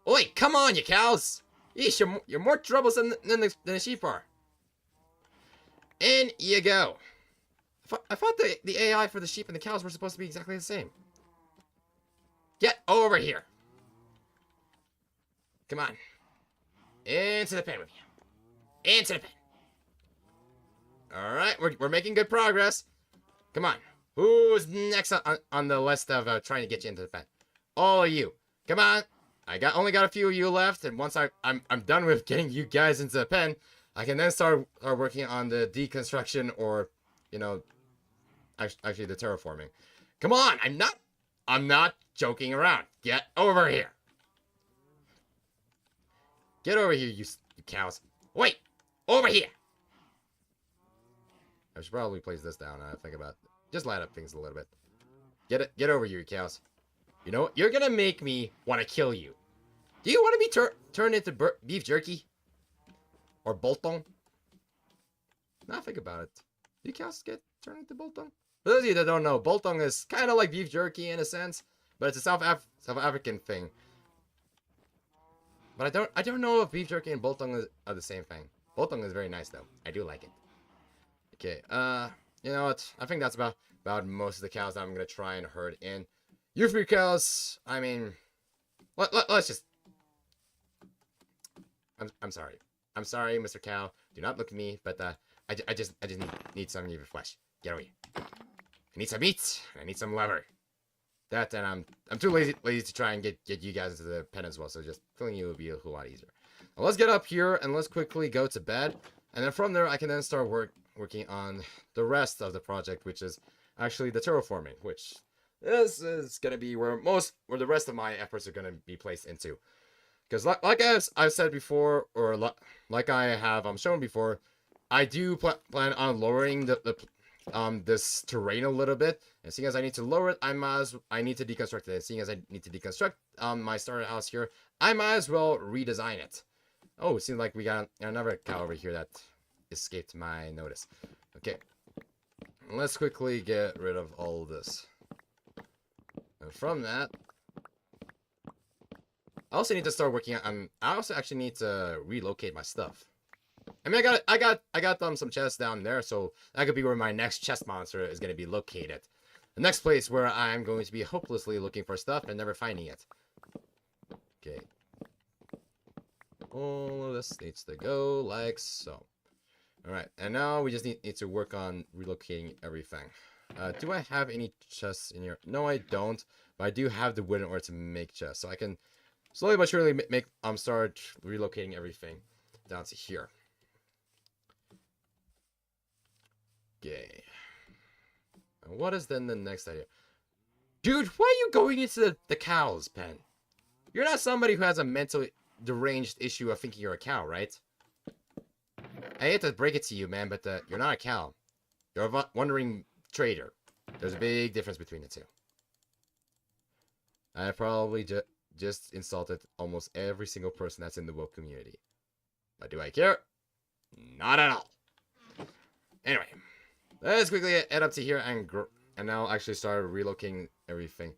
Oi, come on, you cows. Yeesh, you're more troublesome than the sheep are. In you go. I thought the AI for the sheep and the cows were supposed to be exactly the same. Get over here. Come on. Into the pen with you. Into the pen. Alright, we're making good progress. Come on. Who's next on the list of trying to get you into the pen? All of you. Come on. I only got a few of you left, and once I'm done with getting you guys into the pen, I can then start working on the deconstruction or, you know, actually the terraforming. Come on, I'm not joking around. Get over here. Get over here, you cows. Wait, over here. I should probably place this down. I think about just light up things a little bit. Get over here, you cows. You know what? You're gonna make me want to kill you. Do you want to be turned into beef jerky? Or biltong. Now think about it. Do cows get turned into biltong? For those of you that don't know, biltong is kind of like beef jerky in a sense, but it's a South African thing. But I don't know if beef jerky and biltong are the same thing. Biltong is very nice though. I do like it. Okay, you know what? I think that's about most of the cows that I'm gonna try and herd in. You three cows, I mean, let's just. I'm sorry. I'm sorry, Mr. Cow. Do not look at me, but I just need some of your flesh. Get away. I need some meat. I need some leather. That and I'm too lazy to try and get you guys into the pen as well. So just killing you would be a whole lot easier. Now let's get up here and let's quickly go to bed. And then from there, I can then start working on the rest of the project, which is actually the terraforming, which this is gonna be where the rest of my efforts are gonna be placed into. Because like I've said before, or like I have shown before, I do plan on lowering this terrain a little bit. And seeing as I need to lower it, I need to deconstruct it. And seeing as I need to deconstruct my starter house here, I might as well redesign it. Oh, it seems like we got another cow over here that escaped my notice. Okay, let's quickly get rid of all of this. And from that, I also need to start working on. I also actually need to relocate my stuff. I mean, I got some chests down there, so that could be where my next chest monster is going to be located. The next place where I'm going to be hopelessly looking for stuff and never finding it. Okay. All of this needs to go like so. Alright, and now we just need to work on relocating everything. Do I have any chests in here? No, I don't. But I do have the wood in order to make chests. So I can slowly but surely start relocating everything down to here. Okay. And what is then the next idea? Dude, why are you going into the cow's pen? You're not somebody who has a mentally deranged issue of thinking you're a cow, right? I hate to break it to you, man, but you're not a cow. You're a wandering trader. There's a big difference between the two. I probably just insulted almost every single person that's in the woke community. But do I care? Not at all. Anyway, let's quickly head up to here and now actually start relocating everything.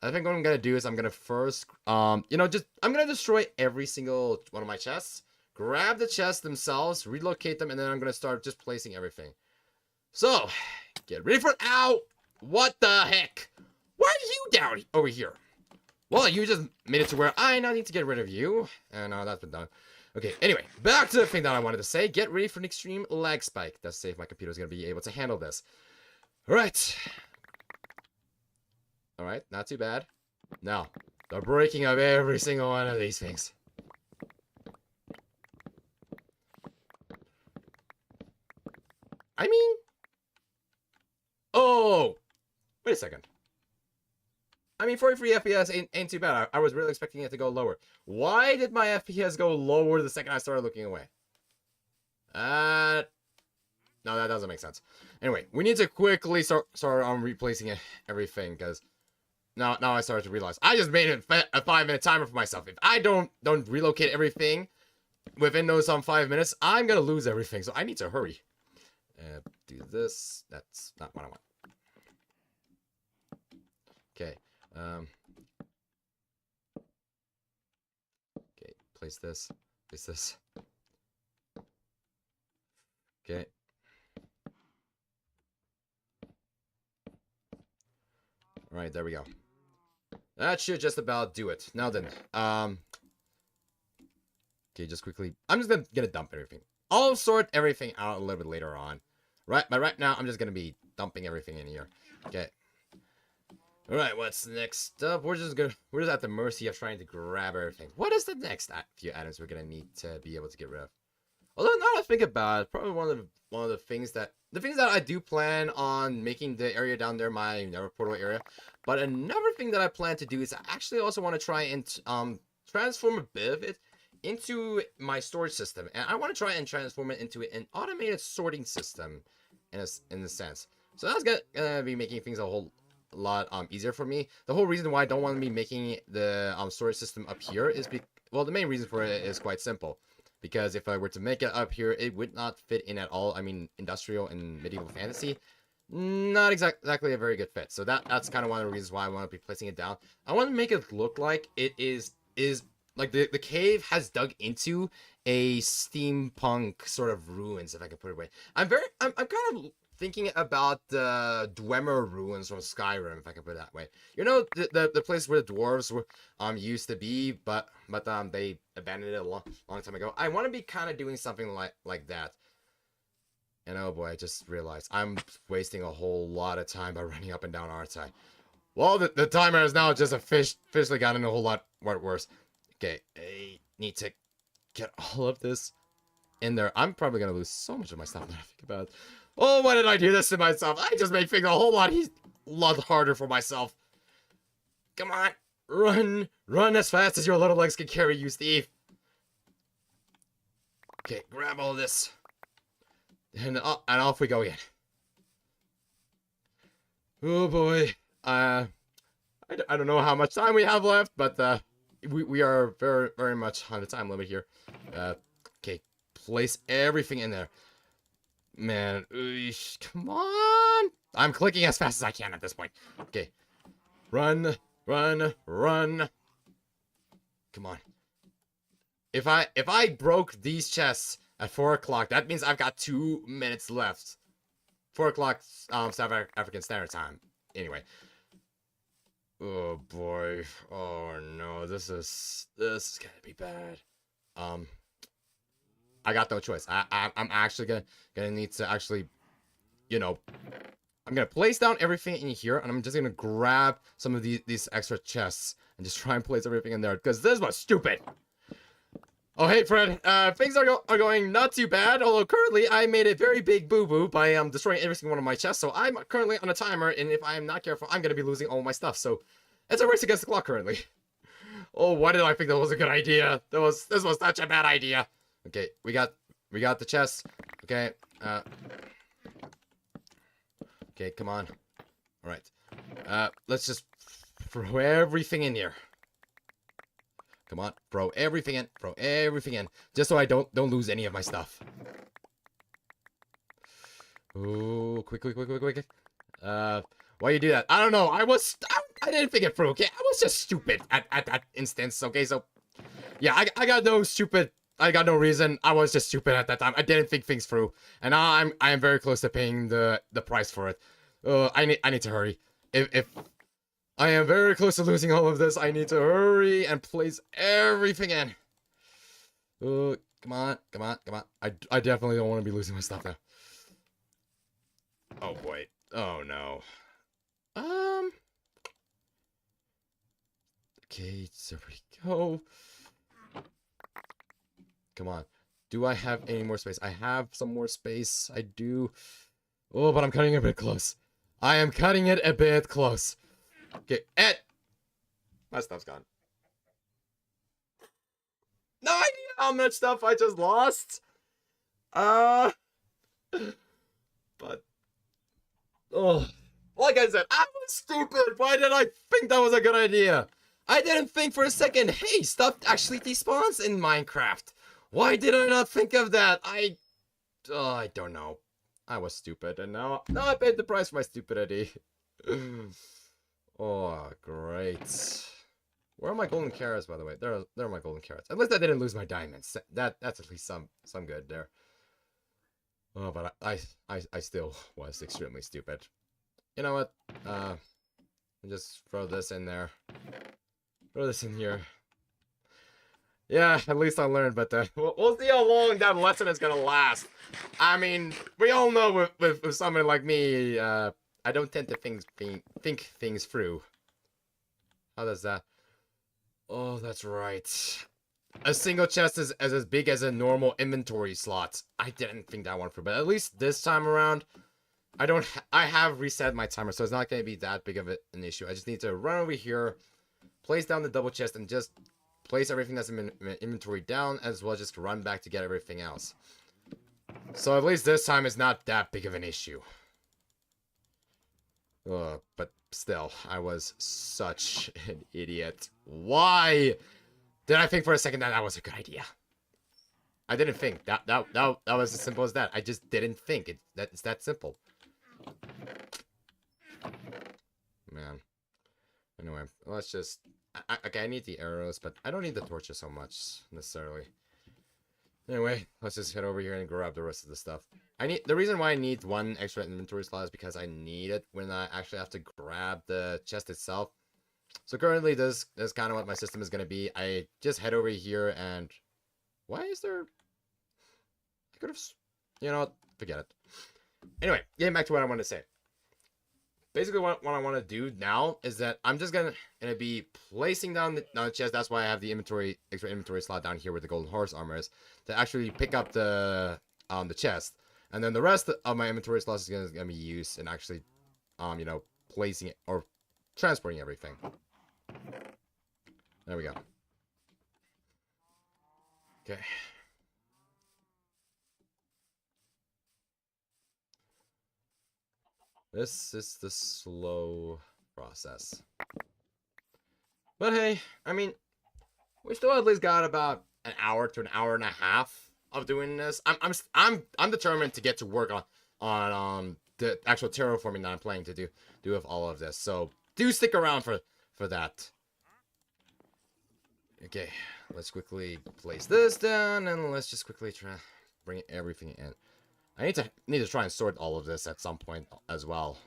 I think what I'm gonna do is I'm gonna first, I'm gonna destroy every single one of my chests, grab the chests themselves, relocate them, and then I'm gonna start just placing everything. So, get ready for ow! What the heck? Why are you down over here? Well, you just made it to where I now need to get rid of you, and that's been done. Okay, anyway, back to the thing that I wanted to say. Get ready for an extreme lag spike. That's safe. My computer's gonna be able to handle this. Alright. Alright, not too bad. Now, the breaking of every single one of these things. I mean... Oh! Wait a second. I mean, 43 FPS ain't too bad. I was really expecting it to go lower. Why did my FPS go lower the second I started looking away? No, that doesn't make sense. Anyway, we need to quickly start on replacing everything, because now I started to realize I just made a 5-minute timer for myself. If I don't relocate everything within those 5 minutes, I'm gonna lose everything. So I need to hurry. Do this. That's not what I want. Okay. Okay. Place this. Place this. Okay. Alright, there we go. That should just about do it. Now then, okay, just quickly, I'm just gonna dump everything. I'll sort everything out a little bit later on. Right, but right now, I'm just gonna be dumping everything in here. Okay. Alright, what's next up? We're just at the mercy of trying to grab everything. What is the next few items we're gonna need to be able to get rid of? Although now that I think about it, probably one of the things that I do plan on making the area down there my Nether portal area. But another thing that I plan to do is I actually also want to try and transform a bit of it into my storage system, and I want to try and transform it into an automated sorting system in a sense. So that's gonna be making things a whole lot easier for me. The whole reason why I don't want to be making the storage system up here is well, the main reason for it is quite simple. because if I were to make it up here, it would not fit in at all. I mean, industrial and medieval fantasy, not exactly a very good fit. So that's kind of one of the reasons why I want to be placing it down. I want to make it look like it is like the cave has dug into a steampunk sort of ruins, if I can put it away. I'm kind of thinking about the Dwemer ruins from Skyrim, if I can put it that way. You know, the place where the dwarves were used to be, but they abandoned it a long time ago. I want to be kind of doing something like that. And oh boy, I just realized I'm wasting a whole lot of time by running up and down, aren't I? Well, the timer has now just officially gotten a whole lot worse. Okay, I need to get all of this in there. I'm probably gonna lose so much of my stuff now I think about it. Oh, why did I do this to myself? I just made things a whole lot harder for myself. Come on, run as fast as your little legs can carry you, Steve. Okay, grab all this, and off we go again. Oh boy, I don't know how much time we have left, but we are very much on the time limit here. Okay, place everything in there. Man, come on! I'm clicking as fast as I can at this point. Okay, run. Come on. If I broke these chests at 4 o'clock, that means I've got 2 minutes left. 4 o'clock South African Standard Time. Anyway. Oh boy. Oh no. This is gonna be bad. I got no choice. I'm actually gonna need to actually, you know, I'm gonna place down everything in here, and I'm just gonna grab some of these extra chests and just try and place everything in there, because this was stupid. Oh hey Fred, things are going not too bad, although currently I made a very big boo-boo by destroying every single one of my chests, so I'm currently on a timer, and if I am not careful, I'm gonna be losing all my stuff, so it's a race against the clock currently. Oh, why did I think that was a good idea? This was such a bad idea. Okay, we got the chest. Okay, okay, come on. All right, let's just throw everything in here. Come on, throw everything in, just so I don't lose any of my stuff. Ooh, quick. Why you do that? I don't know. I didn't think it through. Okay, I was just stupid at that instance. Okay, so yeah, I got no reason. I was just stupid at that time. I didn't think things through, and now I am very close to paying the price for it. I need to hurry. If I am very close to losing all of this, I need to hurry and place everything in. Come on. I definitely don't want to be losing my stuff now. Oh boy. Oh no. Okay, so there we go. Come on. Do I have any more space? I have some more space. I do. Oh, but I'm cutting it a bit close. I am cutting it a bit close. Okay, my stuff's gone. No idea how much stuff I just lost. But oh, like I said, I was stupid. Why did I think that was a good idea? I didn't think for a second, hey, stuff actually despawns in Minecraft. Why did I not think of that? I don't know. I was stupid, and now I paid the price for my stupidity. Oh, great. Where are my golden carrots, by the way? There are my golden carrots. At least I didn't lose my diamonds. That's at least some good there. Oh, but I still was extremely stupid. You know what? Just throw this in there. Throw this in here. Yeah, at least I learned, but we'll see how long that lesson is gonna last. I mean, we all know with someone like me, I don't tend to think things through. How does that? Oh, that's right. A single chest is as big as a normal inventory slot. I didn't think that one through, but at least this time around, I have reset my timer, so it's not gonna be that big of an issue. I just need to run over here, place down the double chest, and just place everything that's in inventory down, as well as just run back to get everything else. So at least this time it's not that big of an issue. But still, I was such an idiot. Why did I think for a second that was a good idea? I didn't think. That was as simple as that. I just didn't think. It's that simple. Man. Anyway, let's just... okay, I need the arrows, but I don't need the torches so much, necessarily. Anyway, let's just head over here and grab the rest of the stuff. The reason why I need one extra inventory slot is because I need it when I actually have to grab the chest itself. So currently, this is kind of what my system is going to be. I just head over here and... why is there... I could have... you know, forget it. Anyway, getting back to what I want to say. Basically, what I want to do now is that I'm just gonna be placing down the chest. That's why I have the extra inventory slot down here where the golden horse armor is, to actually pick up the chest, and then the rest of my inventory slots is gonna be used in actually, you know, placing it or transporting everything. There we go. Okay. This is the slow process. But hey, I mean, we still at least got about an hour to an hour and a half of doing this. I'm determined to get to work on the actual terraforming that I'm planning to do with all of this. So do stick around for that. Okay, let's quickly place this down and let's just quickly try bring everything in. I need to try and sort all of this at some point as well.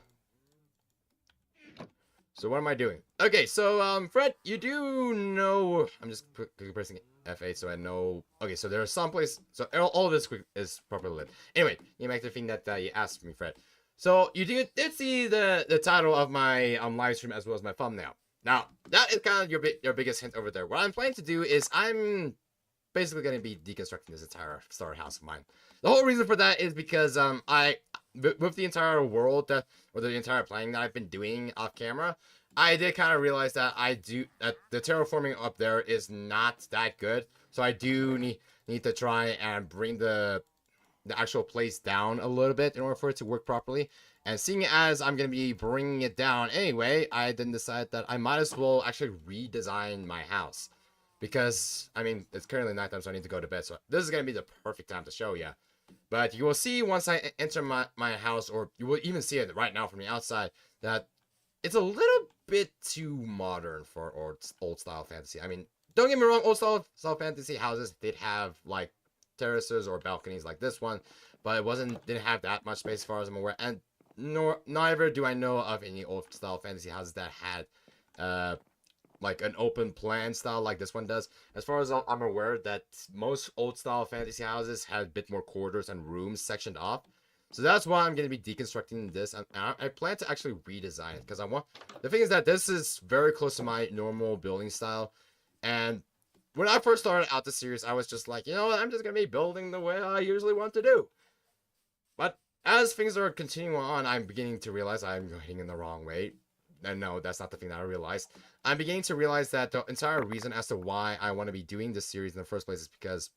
So what am I doing? Okay, so Fred, you do know... I'm just quickly pressing F8 so I know... okay, so there are some places... so all of this is properly lit. Anyway, you make the thing that you asked me, Fred. So you did see the title of my live stream as well as my thumbnail. Now, that is kind of your biggest hint over there. What I'm planning to do is I'm basically going to be deconstructing this entire starter house of mine. The whole reason for that is because with the entire world or the entire planning that I've been doing off camera, I did kind of realize that the terraforming up there is not that good. So I do need to try and bring the actual place down a little bit in order for it to work properly. And seeing as I'm going to be bringing it down anyway, I then decided that I might as well actually redesign my house. Because, I mean, it's currently nighttime, so I need to go to bed. So this is going to be the perfect time to show you. But you will see once I enter my house, or you will even see it right now from the outside, that it's a little bit too modern for old style fantasy. I mean, don't get me wrong, old style fantasy houses did have like terraces or balconies like this one, but it didn't have that much space as far as I'm aware. And neither do I know of any old style fantasy houses that had like an open plan style like this one does. As far as I'm aware, that most old style fantasy houses had a bit more corridors and rooms sectioned off. So that's why I'm going to be deconstructing this. And I plan to actually redesign it because the thing is that this is very close to my normal building style. And when I first started out the series, I was just like, you know what, I'm just going to be building the way I usually want to do. But as things are continuing on, I'm beginning to realize I'm going in the wrong way. And no, that's not the thing that I realized. I'm beginning to realize that the entire reason as to why I want to be doing this series in the first place is because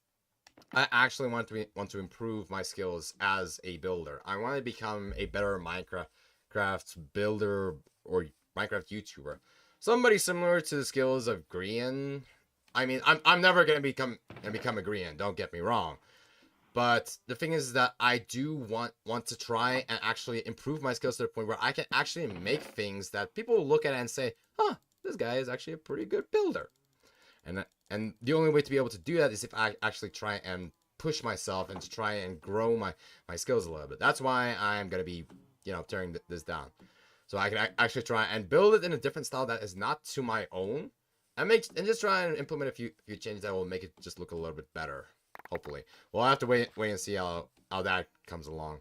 I actually want to improve my skills as a builder. I want to become a better Minecraft builder or Minecraft YouTuber. Somebody similar to the skills of Grian. I mean, I'm never gonna become a Grian, don't get me wrong. But the thing is that I do want to try and actually improve my skills to the point where I can actually make things that people will look at and say, huh, this guy is actually a pretty good builder. And the only way to be able to do that is if I actually try and push myself and to try and grow my skills a little bit. That's why I'm going to be, you know, tearing this down. So I can actually try and build it in a different style that is not to my own. And just try and implement a few changes that will make it just look a little bit better. Hopefully. We'll have to wait and see how that comes along.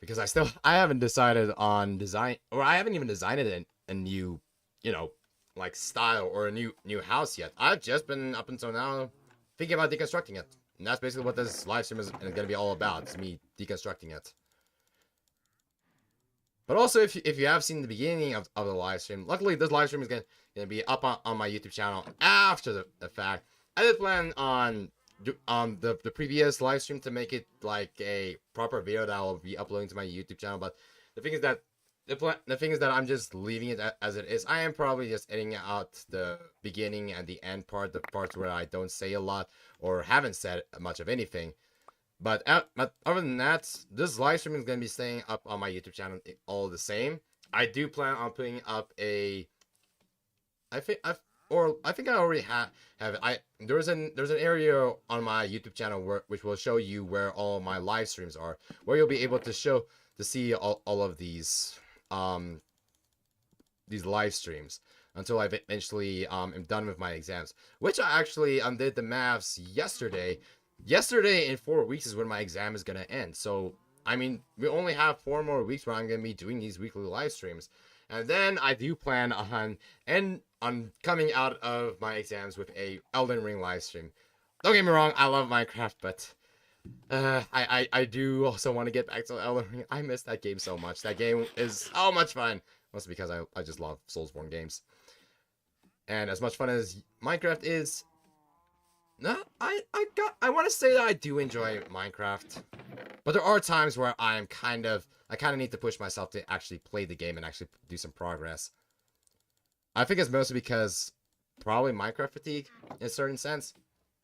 Because I haven't decided on design, or I haven't even designed it in a new, you know, like style or a new house yet. I've just been up until now thinking about deconstructing it. And that's basically what this live stream is going to be all about. It's me deconstructing it. But also, if you have seen the beginning of the live stream, luckily this live stream is going to be up on my YouTube channel after the fact. I did plan on the previous live stream to make it like a proper video that I'll be uploading to my YouTube channel, but the thing is that the thing is that I'm just leaving it as it is. I am probably just editing out the beginning and the end part, the parts where I don't say a lot or haven't said much of anything. But other than that, this live stream is going to be staying up on my YouTube channel all the same. I do plan on putting up a... I think I already have it. There's an area on my YouTube channel which will show you where all my live streams are, where you'll be able to see all of these live streams until I eventually am done with my exams, which I actually did the maths yesterday. Yesterday in 4 weeks is when my exam is gonna end. So I mean, we only have 4 more weeks where I'm gonna be doing these weekly live streams, and then I do plan on coming out of my exams with a Elden Ring live stream. Don't get me wrong, I love Minecraft, but I do also want to get back to Elden Ring. I miss that game so much. That game is so much fun. Mostly because I just love Soulsborne games. And as much fun as Minecraft is, no, I want to say that I do enjoy Minecraft. But there are times where I kind of need to push myself to actually play the game and actually do some progress. I think it's mostly because probably Minecraft fatigue in a certain sense.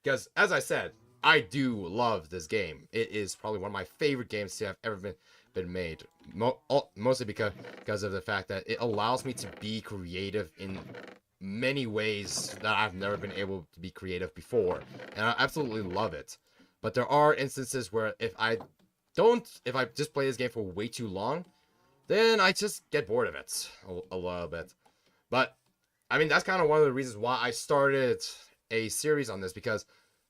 Because, as I said, I do love this game. It is probably one of my favorite games to have ever been made. Mostly because of the fact that it allows me to be creative in many ways that I've never been able to be creative before. And I absolutely love it. But there are instances where if I just play this game for way too long, then I just get bored of it a little bit. But, I mean, that's kind of one of the reasons why I started a series on this, because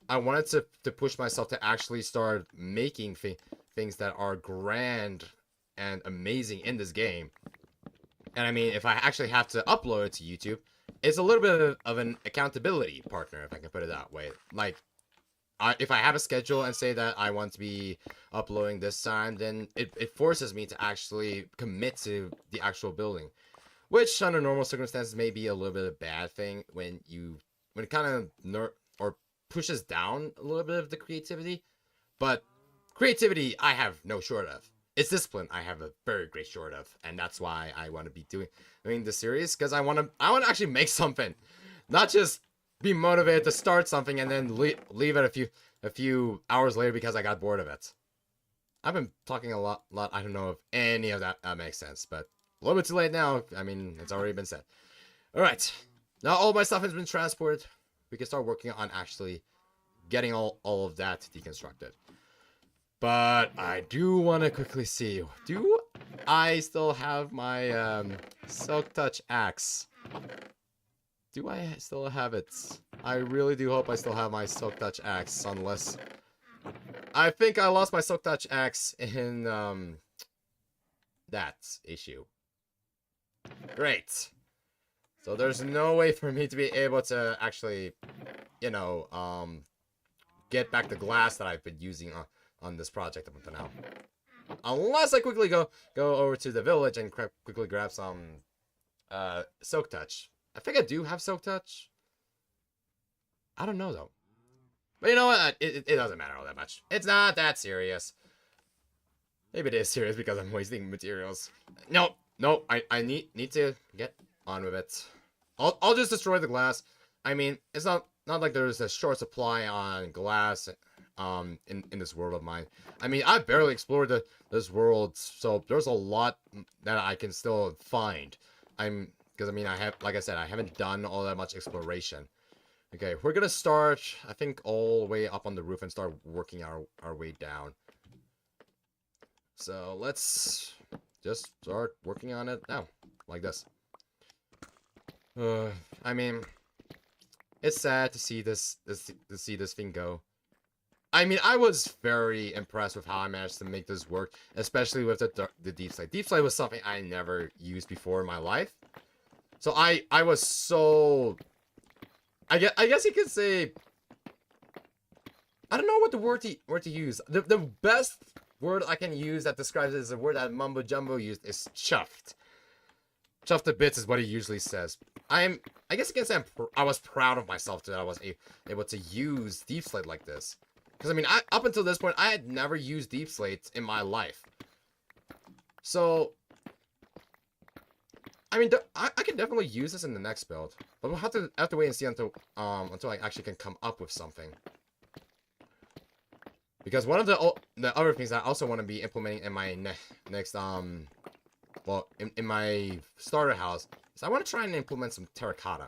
I wanted to push myself to actually start making things that are grand and amazing in this game. And I mean, if I actually have to upload it to YouTube, it's a little bit of an accountability partner, if I can put it that way. Like, if I have a schedule and say that I want to be uploading this time, then it forces me to actually commit to the actual building. Which, under normal circumstances, may be a little bit of a bad thing when it kind of pushes down a little bit of the creativity. But creativity, I have no short of. It's discipline I have a very great short of, and that's why I want to be doing this series, because I want to actually make something, not just be motivated to start something and then leave it a few hours later because I got bored of it. I've been talking a lot. I don't know if any of that makes sense, but a little bit too late now. I mean, it's already been said. All right, now all my stuff has been transported. We can start working on actually getting all of that deconstructed. But I do want to quickly see, do I still have my Silk Touch axe? Do I still have it? I really do hope I still have my Silk Touch axe, unless... I think I lost my Silk Touch axe in that issue. Great. So there's no way for me to be able to actually, you know, get back the glass that I've been using on this project up until now. Unless I quickly go over to the village and quickly grab some Silk Touch. I think I do have Silk Touch. I don't know, though. But you know what? It doesn't matter all that much. It's not that serious. Maybe it is serious because I'm wasting materials. No, I need to get on with it. I'll just destroy the glass. I mean, it's not like there's a short supply on glass in this world of mine. I mean, I barely explored this world, so there's a lot that I can still find. Because I mean, like I said, I haven't done all that much exploration. Okay, we're gonna start, I think, all the way up on the roof and start working our way down. So let's just start working on it now, like this. I mean, it's sad to see this thing go. I mean, I was very impressed with how I managed to make this work, especially with the deep slate. Deep slate was something I never used before in my life, so I was so. I guess you could say. I don't know what the word to use. The best word I can use that describes it is a word that Mumbo Jumbo used is chuffed. Chuffed to bits is what he usually says. I guess you can say I was proud of myself that I was able to use Deep Slate like this. Because, I mean, up until this point, I had never used Deep Slate in my life. So, I mean, I can definitely use this in the next build, but we'll have to wait and see until I actually can come up with something. Because one of the other things I also want to be implementing in my next well, in my starter house is I want to try and implement some terracotta.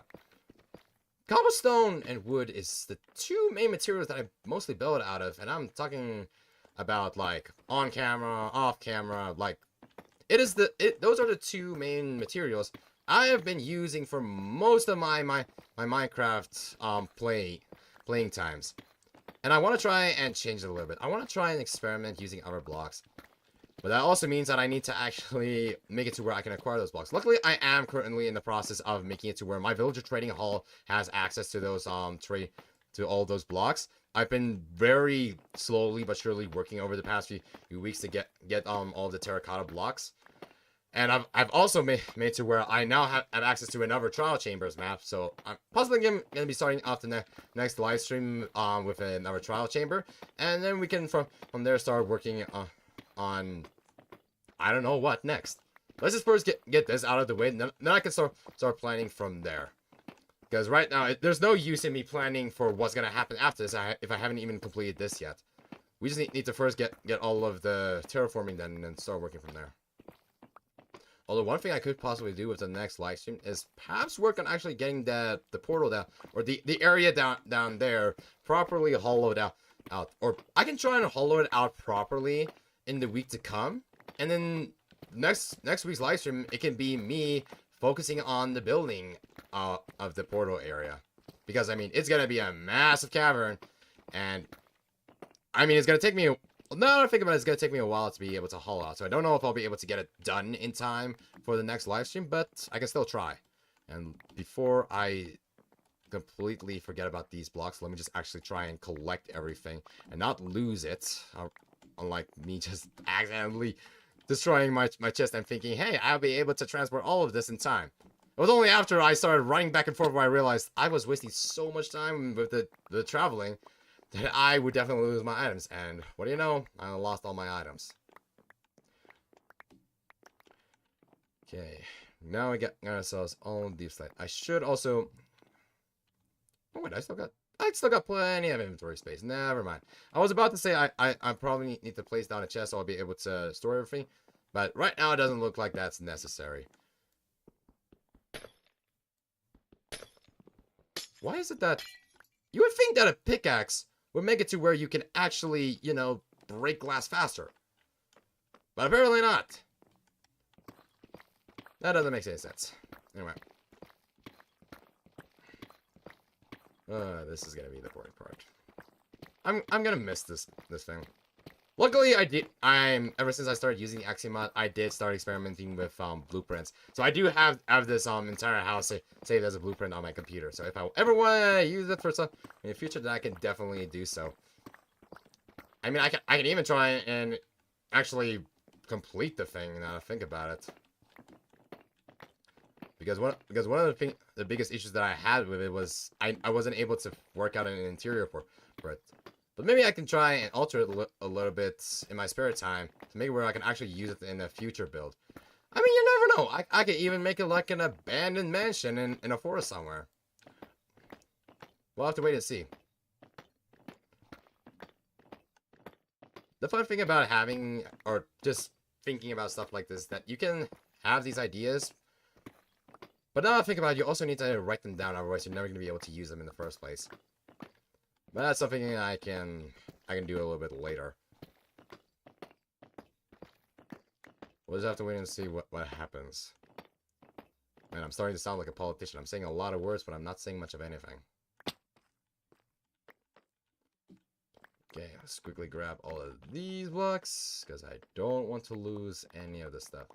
Cobblestone and wood is the two main materials that I mostly build out of, and I'm talking about like on camera, off camera, like those are the two main materials I have been using for most of my Minecraft playing times. And I want to try and change it a little bit. I want to try and experiment using other blocks. But that also means that I need to actually make it to where I can acquire those blocks. Luckily, I am currently in the process of making it to where my villager trading hall has access to those to all those blocks. I've been very slowly but surely working over the past few weeks to get all the terracotta blocks. And I've also made to where I now have access to another trial chambers map. So I'm possibly going to be starting off the next live stream with another trial chamber. And then we can from there start working on I don't know what next. Let's just first get this out of the way, and then I can start planning from there. Because right now, there's no use in me planning for what's going to happen after this if I haven't even completed this yet. We just need to first get all of the terraforming done and then start working from there. Although one thing I could possibly do with the next live stream is perhaps work on actually getting the portal down, or the area down there properly hollowed out. Or I can try and hollow it out properly in the week to come, and then next week's live stream, it can be me focusing on the building of the portal area. Because I mean, it's gonna be a massive cavern, and I mean, it's gonna take me now that I think about it, it's gonna take me a while to be able to haul out. So I don't know if I'll be able to get it done in time for the next live stream, but I can still try. And before I completely forget about these blocks, let me just actually try and collect everything and not lose it. Unlike me just accidentally destroying my chest and thinking, hey, I'll be able to transport all of this in time. It was only after I started running back and forth where I realized I was wasting so much time with the traveling that I would definitely lose my items. And what do you know? I lost all my items. Okay. Now we got ourselves all deep slate. I should also... Oh wait, I still got plenty of inventory space. Never mind. I was about to say I probably need to place down a chest so I'll be able to store everything. But right now it doesn't look like that's necessary. Why is it that... You would think that a pickaxe would make it to where you can actually, you know, break glass faster. But apparently not. That doesn't make any sense. Anyway. This is gonna be the boring part. I'm gonna miss this thing. Luckily, ever since I started using the Axiomod, I did start experimenting with blueprints. So I do have this entire house saved as a blueprint on my computer. So if I ever want to use it for some in the future, then I can definitely do so. I mean, I can even try and actually complete the thing now that I think about it. Because one of the biggest issues that I had with it was I wasn't able to work out an interior for it. But maybe I can try and alter it a little bit in my spare time to make it where I can actually use it in a future build. I mean, you never know. I could even make it like an abandoned mansion in a forest somewhere. We'll have to wait and see. The fun thing about having, or just thinking about stuff like this, that you can have these ideas, but now that I think about it, you also need to write them down, otherwise you're never going to be able to use them in the first place. But that's something I can do a little bit later. We'll just have to wait and see what happens. Man, I'm starting to sound like a politician. I'm saying a lot of words, but I'm not saying much of anything. Okay, let's quickly grab all of these blocks, because I don't want to lose any of this stuff.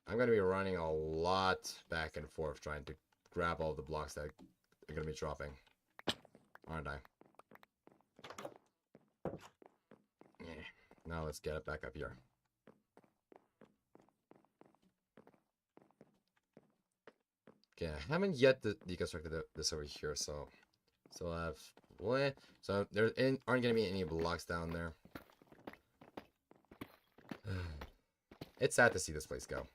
I'm going to be running a lot back and forth trying to grab all the blocks that are going to be dropping. Aren't I? Yeah. Now let's get it back up here. Okay, I haven't yet deconstructed this over here, so still have what? So there aren't gonna be any blocks down there. It's sad to see this place go.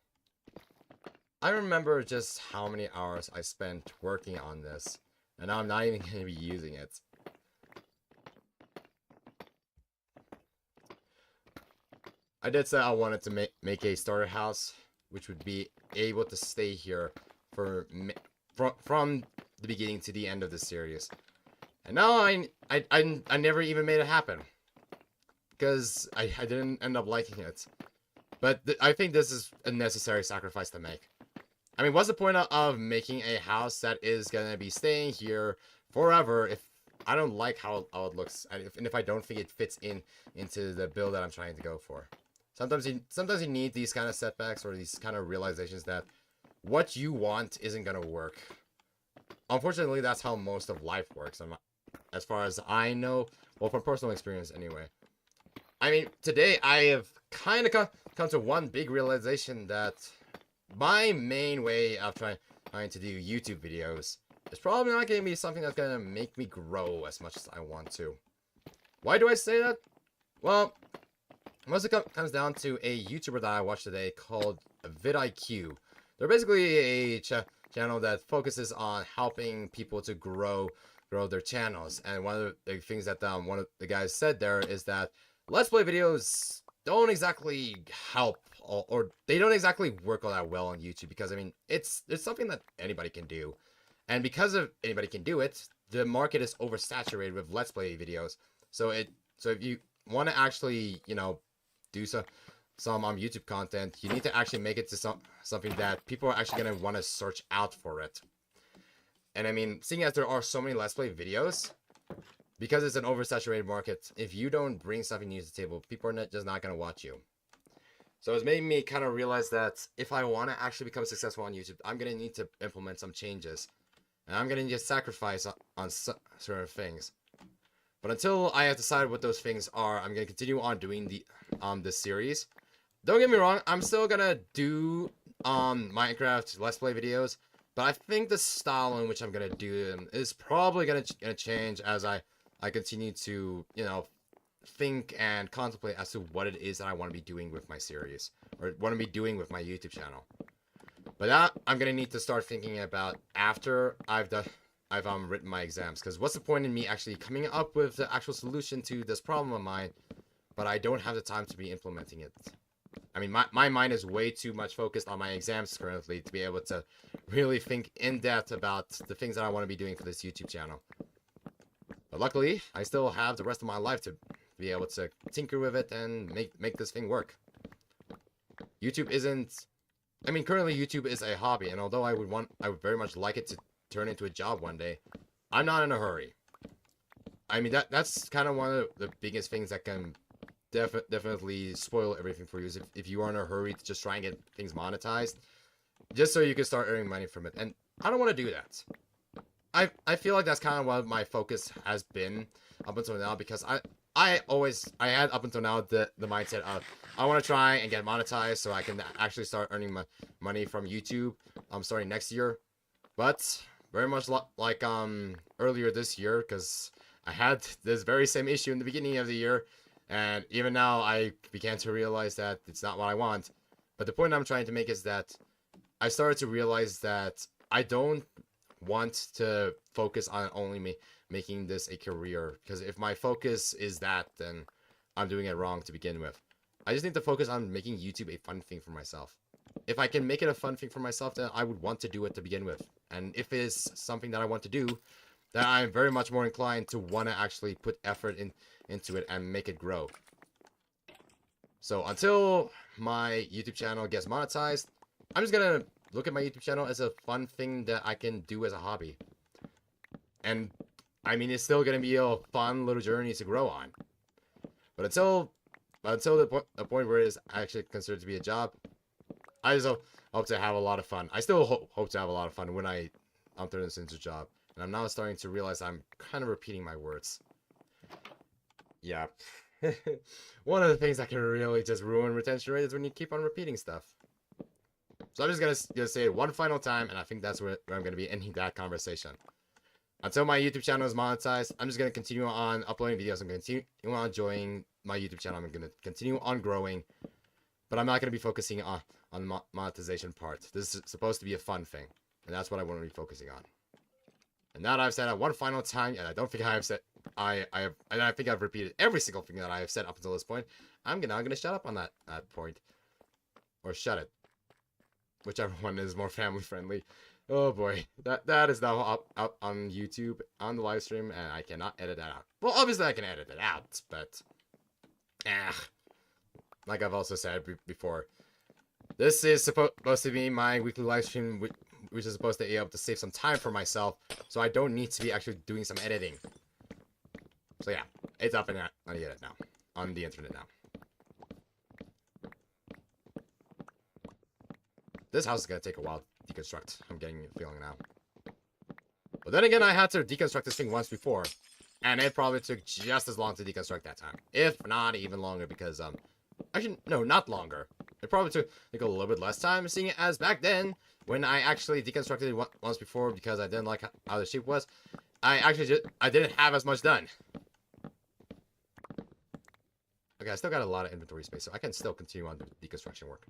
I remember just how many hours I spent working on this, and now I'm not even going to be using it. I did say I wanted to make a starter house, which would be able to stay here for from the beginning to the end of the series. And now I never even made it happen because I didn't end up liking it. But I think this is a necessary sacrifice to make. I mean, what's the point of making a house that is gonna be staying here forever if I don't like how it looks, and if I don't think it fits into the build that I'm trying to go for? Sometimes you need these kind of setbacks or these kind of realizations that what you want isn't gonna work. Unfortunately, that's how most of life works. As far as I know, well, from personal experience anyway. I mean, today I have kind of come to one big realization that my main way of trying to do YouTube videos is probably not going to be something that's going to make me grow as much as I want to. Why do I say that? Well, most of it comes down to a YouTuber that I watched today called vidIQ. They're basically a channel that focuses on helping people to grow their channels. And one of the things that one of the guys said there is that Let's Play videos don't exactly help, or they don't exactly work all that well on YouTube, because I mean it's something that anybody can do, and because of anybody can do it, the market is oversaturated with Let's Play videos. So if you want to actually, you know, do some YouTube content, you need to actually make it to something that people are actually going to want to search out for it. And I mean, seeing as there are so many Let's Play videos, because it's an oversaturated market, if you don't bring something new to the table, people are just not going to watch you. So it's made me kind of realize that if I want to actually become successful on YouTube, I'm going to need to implement some changes. And I'm going to need to sacrifice on certain things. But until I have decided what those things are, I'm going to continue on doing this series. Don't get me wrong, I'm still going to do Minecraft Let's Play videos. But I think the style in which I'm going to do them is probably going to change as I continue to, you know, think and contemplate as to what it is that I want to be doing with my series, or want to be doing with my YouTube channel. But that I'm gonna need to start thinking about after I've written my exams, because what's the point in me actually coming up with the actual solution to this problem of mine, but I don't have the time to be implementing it. I mean, my mind is way too much focused on my exams currently to be able to really think in depth about the things that I want to be doing for this YouTube channel. But luckily, I still have the rest of my life to be able to tinker with it and make this thing work. YouTube isn't... I mean, currently YouTube is a hobby, and although I would very much like it to turn into a job one day, I'm not in a hurry. I mean, that's kind of one of the biggest things that can definitely spoil everything for you, is if you are in a hurry to just try and get things monetized, just so you can start earning money from it. And I don't want to do that. I feel like that's kind of what my focus has been up until now, because I had up until now the mindset of I want to try and get monetized so I can actually start earning my money from YouTube starting next year. But very much like earlier this year, because I had this very same issue in the beginning of the year, and even now I began to realize that it's not what I want. But the point I'm trying to make is that I started to realize that I don't want to focus on only making this a career, because if my focus is that, then I'm doing it wrong to begin with. I just need to focus on making YouTube a fun thing for myself. If I can make it a fun thing for myself, then I would want to do it to begin with. And if it's something that I want to do, then I'm very much more inclined to want to actually put effort into it and make it grow. So until my YouTube channel gets monetized, I'm just gonna look at my YouTube channel as a fun thing that I can do as a hobby. And I mean, it's still gonna be a fun little journey to grow on. But until the point where it is actually considered to be a job, I just hope to have a lot of fun. I still hope to have a lot of fun when I turn this into a job. And I'm now starting to realize I'm kind of repeating my words. Yeah. One of the things that can really just ruin retention rate is when you keep on repeating stuff. So I'm just gonna say it one final time, and I think that's where I'm gonna be ending that conversation. Until my YouTube channel is monetized, I'm just gonna continue on uploading videos. I'm gonna continue on enjoying my YouTube channel. I'm gonna continue on growing. but I'm not going to be focusing on the monetization part. This is supposed to be a fun thing, and that's what I want to be focusing on. And now that I've said it one final time, and I don't think I have said, I think I've repeated every single thing that I have said up until this point, I'm gonna shut up on that point. Or shut it. Whichever one is more family friendly. Oh boy. That is now up on YouTube, on the live stream, and I cannot edit that out. Well, obviously I can edit it out, but... like I've also said before, this is supposed to be my weekly live stream, which is supposed to be able to save some time for myself, so I don't need to be actually doing some editing. So yeah, it's up and on the internet now. On the internet now. This house is gonna take a while to deconstruct. I'm getting a feeling now. But then again, I had to deconstruct this thing once before, and it probably took just as long to deconstruct that time, if not even longer. Because actually, no, not longer. It probably took like a little bit less time, seeing it as back then when I actually deconstructed it once before because I didn't like how the shape was. I didn't have as much done. Okay, I still got a lot of inventory space, so I can still continue on the deconstruction work.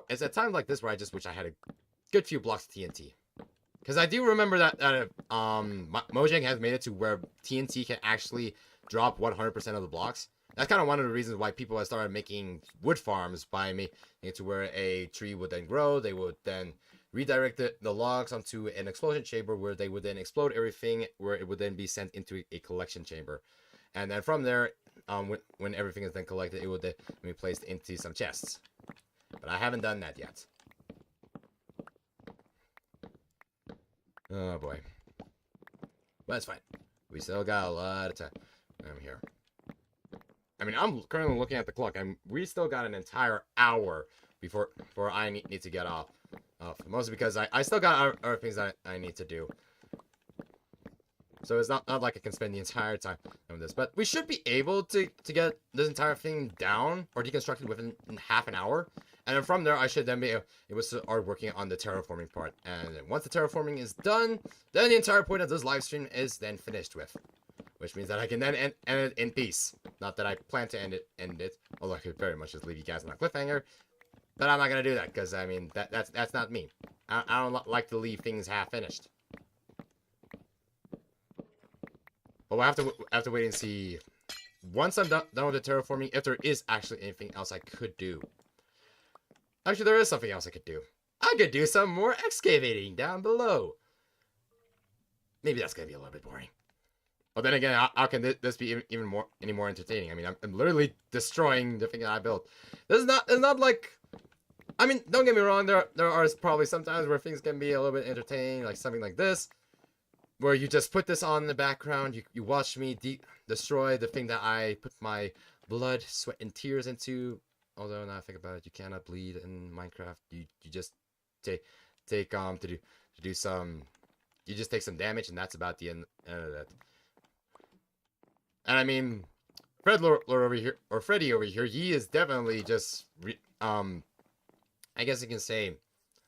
It's at times like this where I just wish I had a good few blocks of TNT. Because I do remember that Mojang has made it to where TNT can actually drop 100% of the blocks. That's kind of one of the reasons why people have started making wood farms by making it to where a tree would then grow. They would then redirect the logs onto an explosion chamber where they would then explode everything, where it would then be sent into a collection chamber. And then from there, when everything is then collected, it would then be placed into some chests. But I haven't done that yet. Oh boy. But it's fine. We still got a lot of time. I'm here. I mean, I'm currently looking at the clock, and we still got an entire hour before I need to get off. Mostly because I still got other things that I need to do. So it's not like I can spend the entire time on this. But we should be able to get this entire thing down or deconstructed within half an hour. And then from there, I should then be able to start working on the terraforming part. And once the terraforming is done, then the entire point of this live stream is then finished with. Which means that I can then end it in peace. Not that I plan to end it. Although I could very much just leave you guys on a cliffhanger. But I'm not going to do that, because, I mean, that's not me. I don't like to leave things half-finished. But we'll have to wait and see, once I'm done with the terraforming, if there is actually anything else I could do. Actually, there is something else I could do. I could do some more excavating down below. Maybe that's going to be a little bit boring. But then again, how can this be any more entertaining? I mean, I'm literally destroying the thing that I built. It's not like... I mean, don't get me wrong, there are probably some times where things can be a little bit entertaining, like something like this, where you just put this on in the background, you watch me destroy the thing that I put my blood, sweat, and tears into. Although, now I think about it, you cannot bleed in Minecraft. You just take some damage, and that's about the end of that. And I mean, Freddy over here, he is definitely just I guess you can say,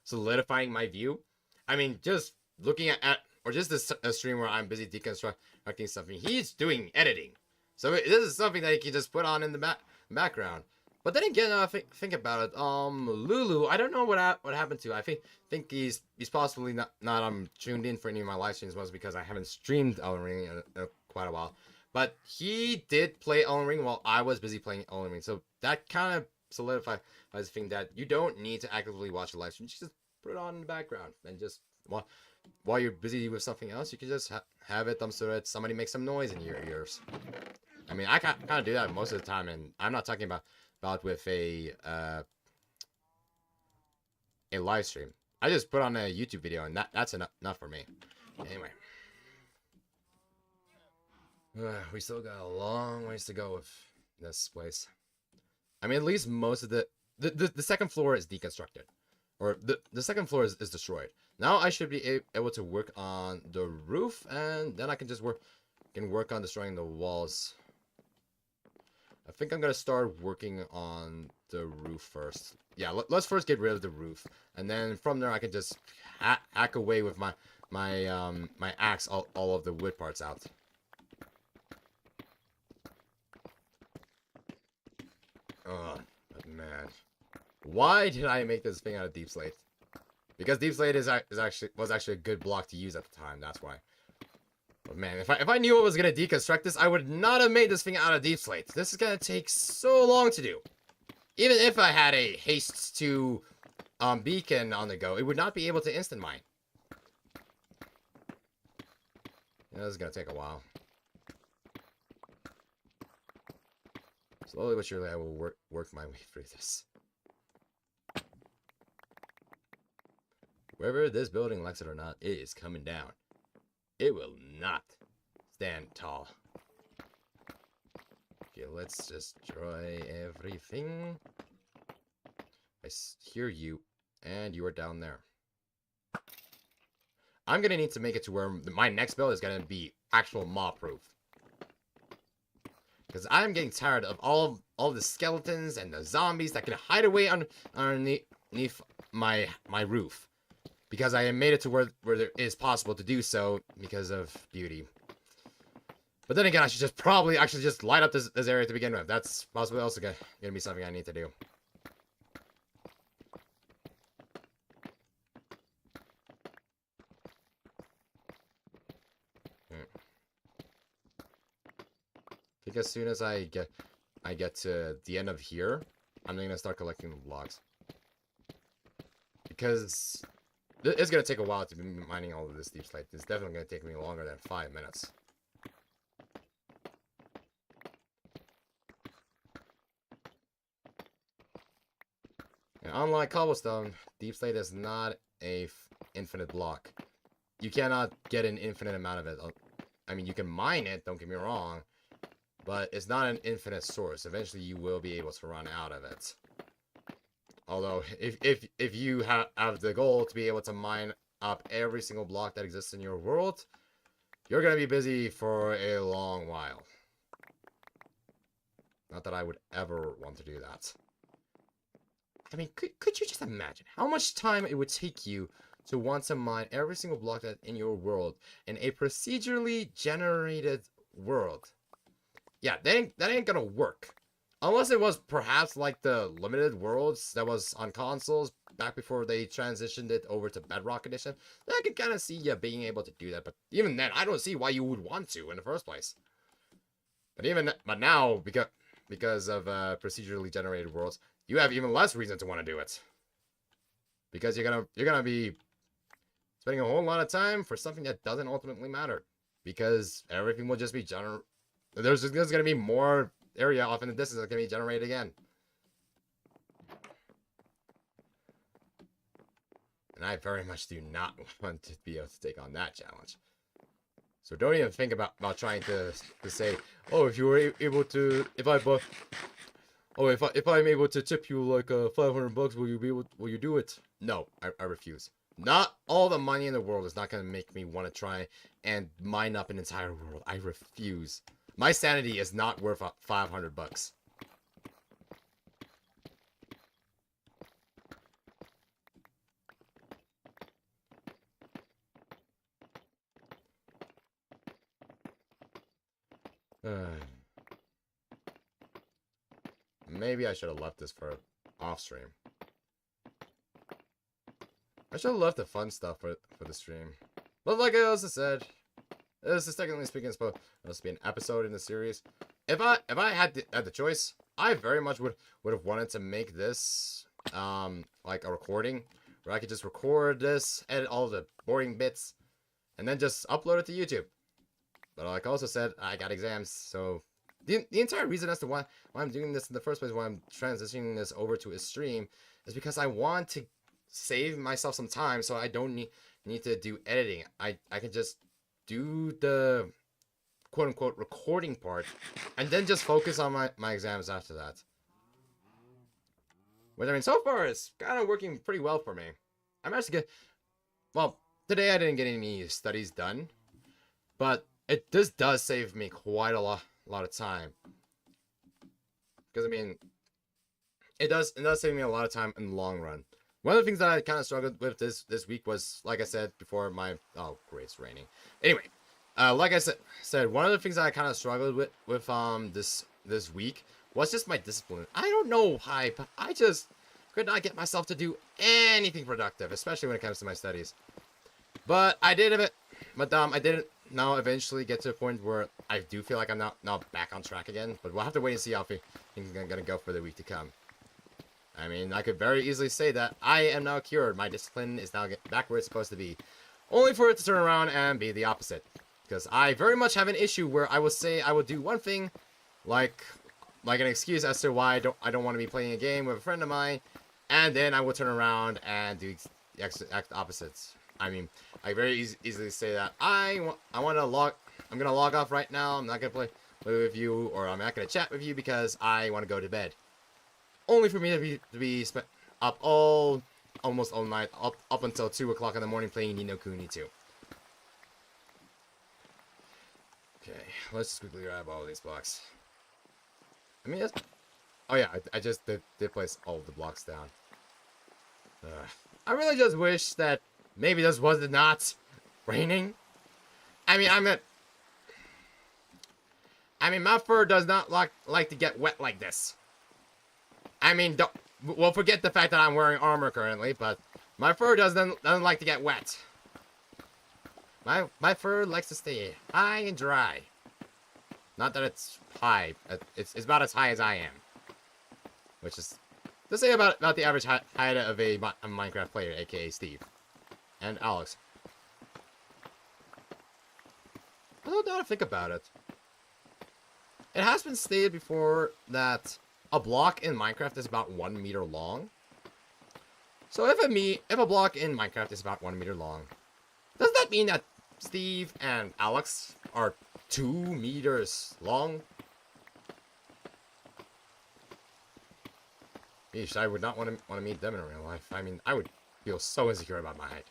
solidifying my view. I mean, just looking at or just a stream where I'm busy deconstructing something, he's doing editing. So this is something that you can just put on in the background. But then again, think about it. Lulu, I don't know what happened to. I think he's possibly not tuned in for any of my live streams, mostly because I haven't streamed Elden Ring in quite a while. But he did play Elden Ring while I was busy playing Elden Ring, so that kind of solidifies the thing that you don't need to actively watch a live stream. Just put it on in the background, and just while you're busy with something else, you can just have it so that somebody makes some noise in your ears. I mean, I kind of do that most of the time, and I'm not talking about with a live stream. I just put on a YouTube video, and that's enough for me. Anyway. We still got a long ways to go with this place. I mean, at least most of the second floor is deconstructed. Or the second floor is destroyed. Now I should be able to work on the roof, and then I can just work on destroying the walls. I think I'm going to start working on the roof first. Yeah, let's first get rid of the roof. And then from there I can just hack away with my axe all of the wood parts out. Oh, man. Why did I make this thing out of deep slate? Because deep slate was actually a good block to use at the time. That's why. But man, if I knew what was gonna deconstruct this, I would not have made this thing out of deep slate. This is gonna take so long to do. Even if I had a haste to beacon on the go, it would not be able to instant mine. Yeah, this is gonna take a while. Slowly but surely, I will work my way through this. Wherever this building, likes it or not, it is coming down. It will not stand tall. Okay, let's destroy everything. I hear you, and you are down there. I'm gonna need to make it to where my next build is gonna be actual mob proof. Because I'm getting tired of all the skeletons and the zombies that can hide away underneath my roof. Because I made it to where it is possible to do so because of beauty. But then again, I should just probably actually just light up this area to begin with. That's possibly also gonna be something I need to do. I think as soon as I get to the end of here, I'm gonna start collecting the blocks. Because it's gonna take a while to be mining all of this deep slate. It's definitely gonna take me longer than 5 minutes. And unlike cobblestone, deep slate is not a infinite block. You cannot get an infinite amount of it. I mean, you can mine it, don't get me wrong, but it's not an infinite source. Eventually, you will be able to run out of it. Although, if you have the goal to be able to mine up every single block that exists in your world, you're going to be busy for a long while. Not that I would ever want to do that. I mean, could you just imagine how much time it would take you to want to mine every single block that in your world in a procedurally generated world? Yeah, that ain't gonna work. Unless it was perhaps like the limited worlds that was on consoles back before they transitioned it over to Bedrock Edition. I could kind of see you being able to do that, but even then, I don't see why you would want to in the first place. But now, because of procedurally generated worlds, you have even less reason to want to do it. Because you're gonna be spending a whole lot of time for something that doesn't ultimately matter. Because everything will just be there's gonna be more area off in the distance that's gonna be generated again. And I very much do not want to be able to take on that challenge. So don't even think about trying to say, oh, if you were able to, if I'm able to tip you like $500, will you do it? No, I refuse. Not all the money in the world is not gonna make me want to try and mine up an entire world. I refuse. My sanity is not worth $500. Maybe I should have left this for off stream. I should have left the fun stuff for the stream. But like I also said, this is technically speaking supposed to be an episode in the series. If I had the choice, I very much would have wanted to make this like a recording where I could just record this, edit all the boring bits, and then just upload it to YouTube. But like I also said, I got exams, so the entire reason as to why I'm doing this in the first place, why I'm transitioning this over to a stream, is because I want to save myself some time, so I don't need to do editing. I can just do the quote-unquote recording part, and then just focus on my exams after that. Which, I mean, so far it's kind of working pretty well for me. I managed to get, well, today I didn't get any studies done, but this does save me quite a lot of time. Because, I mean, it does save me a lot of time in the long run. One of the things that I kind of struggled with this week was, like I said before, oh great, it's raining. Anyway, like I said, one of the things that I kind of struggled with this week was just my discipline. I don't know why, but I just could not get myself to do anything productive, especially when it comes to my studies. But I did it. But I didn't now eventually get to a point where I do feel like I'm now back on track again. But we'll have to wait and see how things are gonna go for the week to come. I mean, I could very easily say that I am now cured. My discipline is now back where it's supposed to be. Only for it to turn around and be the opposite. Because I very much have an issue where I will say I will do one thing, like an excuse as to why I don't want to be playing a game with a friend of mine, and then I will turn around and do the exact opposites. I mean, I very easily say that I'm gonna log off right now. I'm not gonna play with you, or I'm not gonna chat with you because I want to go to bed. Only for me to be up almost all night, up until 2 o'clock in the morning playing Ni no Kuni 2. Okay, let's just quickly grab all these blocks. I mean, oh yeah, I just did place all of the blocks down. I really just wish that maybe this was not raining. I mean, my fur does not like to get wet like this. I mean, well, forget the fact that I'm wearing armor currently, but my fur doesn't like to get wet. My fur likes to stay high and dry. Not that it's high. It's about as high as I am. Which is to say about the average height of a Minecraft player, aka Steve. And Alex. I don't know how to think about it. It has been stated before that a block in Minecraft is about 1 meter long. So if a block in Minecraft is about 1 meter long, does that mean that Steve and Alex are 2 meters long? Yeesh, I would not want to meet them in real life. I mean, I would feel so insecure about my height.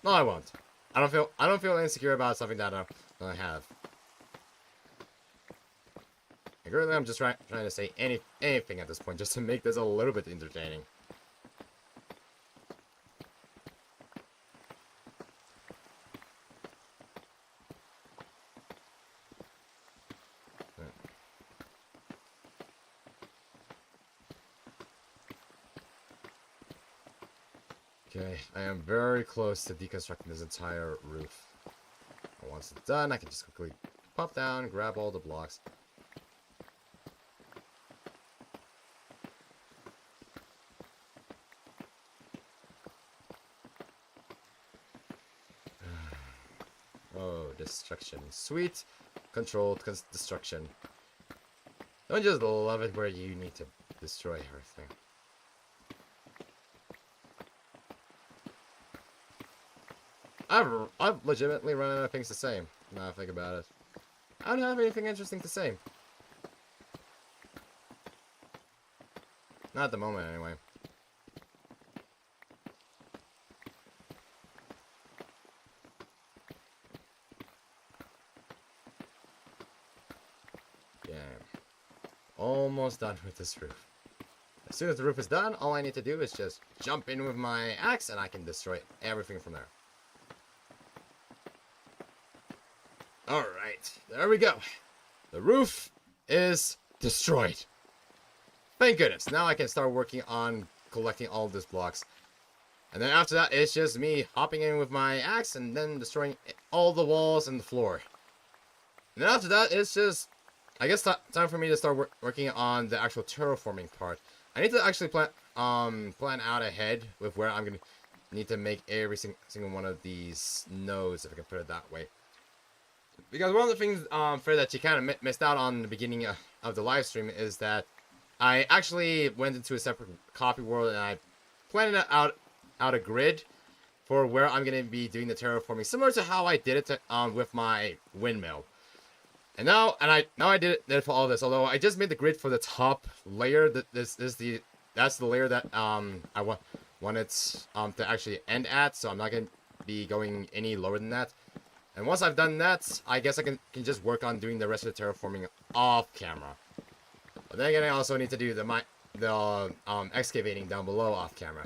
No, I won't. I don't feel insecure about something that I have. Like, really, I'm just trying to say anything at this point just to make this a little bit entertaining. Okay, I am very close to deconstructing this entire roof. And once it's done, I can just quickly pop down, grab all the blocks. Oh, destruction. Sweet. Controlled destruction. Don't just love it where you need to destroy everything. I've legitimately run out of things to say. Now I think about it. I don't have anything interesting to say. Not at the moment, anyway. Yeah. Almost done with this roof. As soon as the roof is done, all I need to do is just jump in with my axe and I can destroy everything from there. Alright, there we go. The roof is destroyed. Thank goodness. Now I can start working on collecting all of these blocks. And then after that, it's just me hopping in with my axe and then destroying all the walls and the floor. And then after that, it's just, I guess, time for me to start working on the actual terraforming part. I need to actually plan out ahead with where I'm going to need to make every single one of these nodes, if I can put it that way. Because one of the things, that you kind of missed out on the beginning of the live stream is that I actually went into a separate copy world and I planned out a grid for where I'm going to be doing the terraforming, similar to how I did it with my windmill. And now I did it for all this. Although I just made the grid for the top layer. That's the layer that I want it to actually end at. So I'm not going to be going any lower than that. And once I've done that, I guess I can just work on doing the rest of the terraforming off camera. But then again, I also need to do the excavating down below off camera.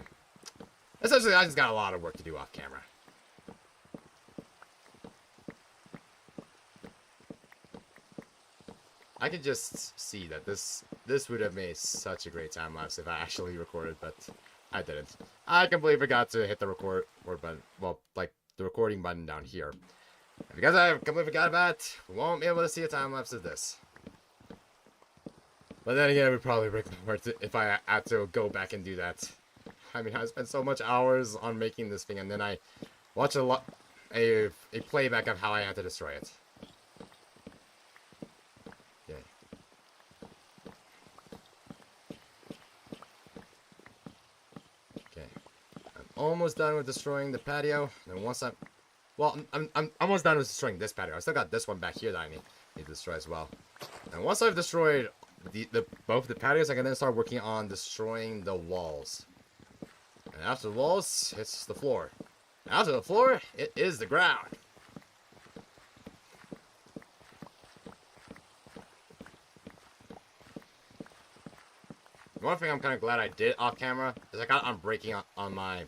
Essentially, I just got a lot of work to do off camera. I could just see that this would have made such a great time lapse if I actually recorded, but I didn't. I completely forgot to hit the record button. Well, like the recording button down here. And because I completely forgot about it, we won't be able to see a time lapse of this. But then again, it would probably break my heart if I had to go back and do that. I mean, I spent so much hours on making this thing, and then I watch a playback of how I had to destroy it. Okay. Okay. I'm almost done with destroying the patio. And once I'm almost done with destroying this patio. I still got this one back here that I need to destroy as well. And once I've destroyed both the patios, I can then start working on destroying the walls. And after the walls, it's the floor. And after the floor, it is the ground. One thing I'm kind of glad I did off camera is I got on breaking on my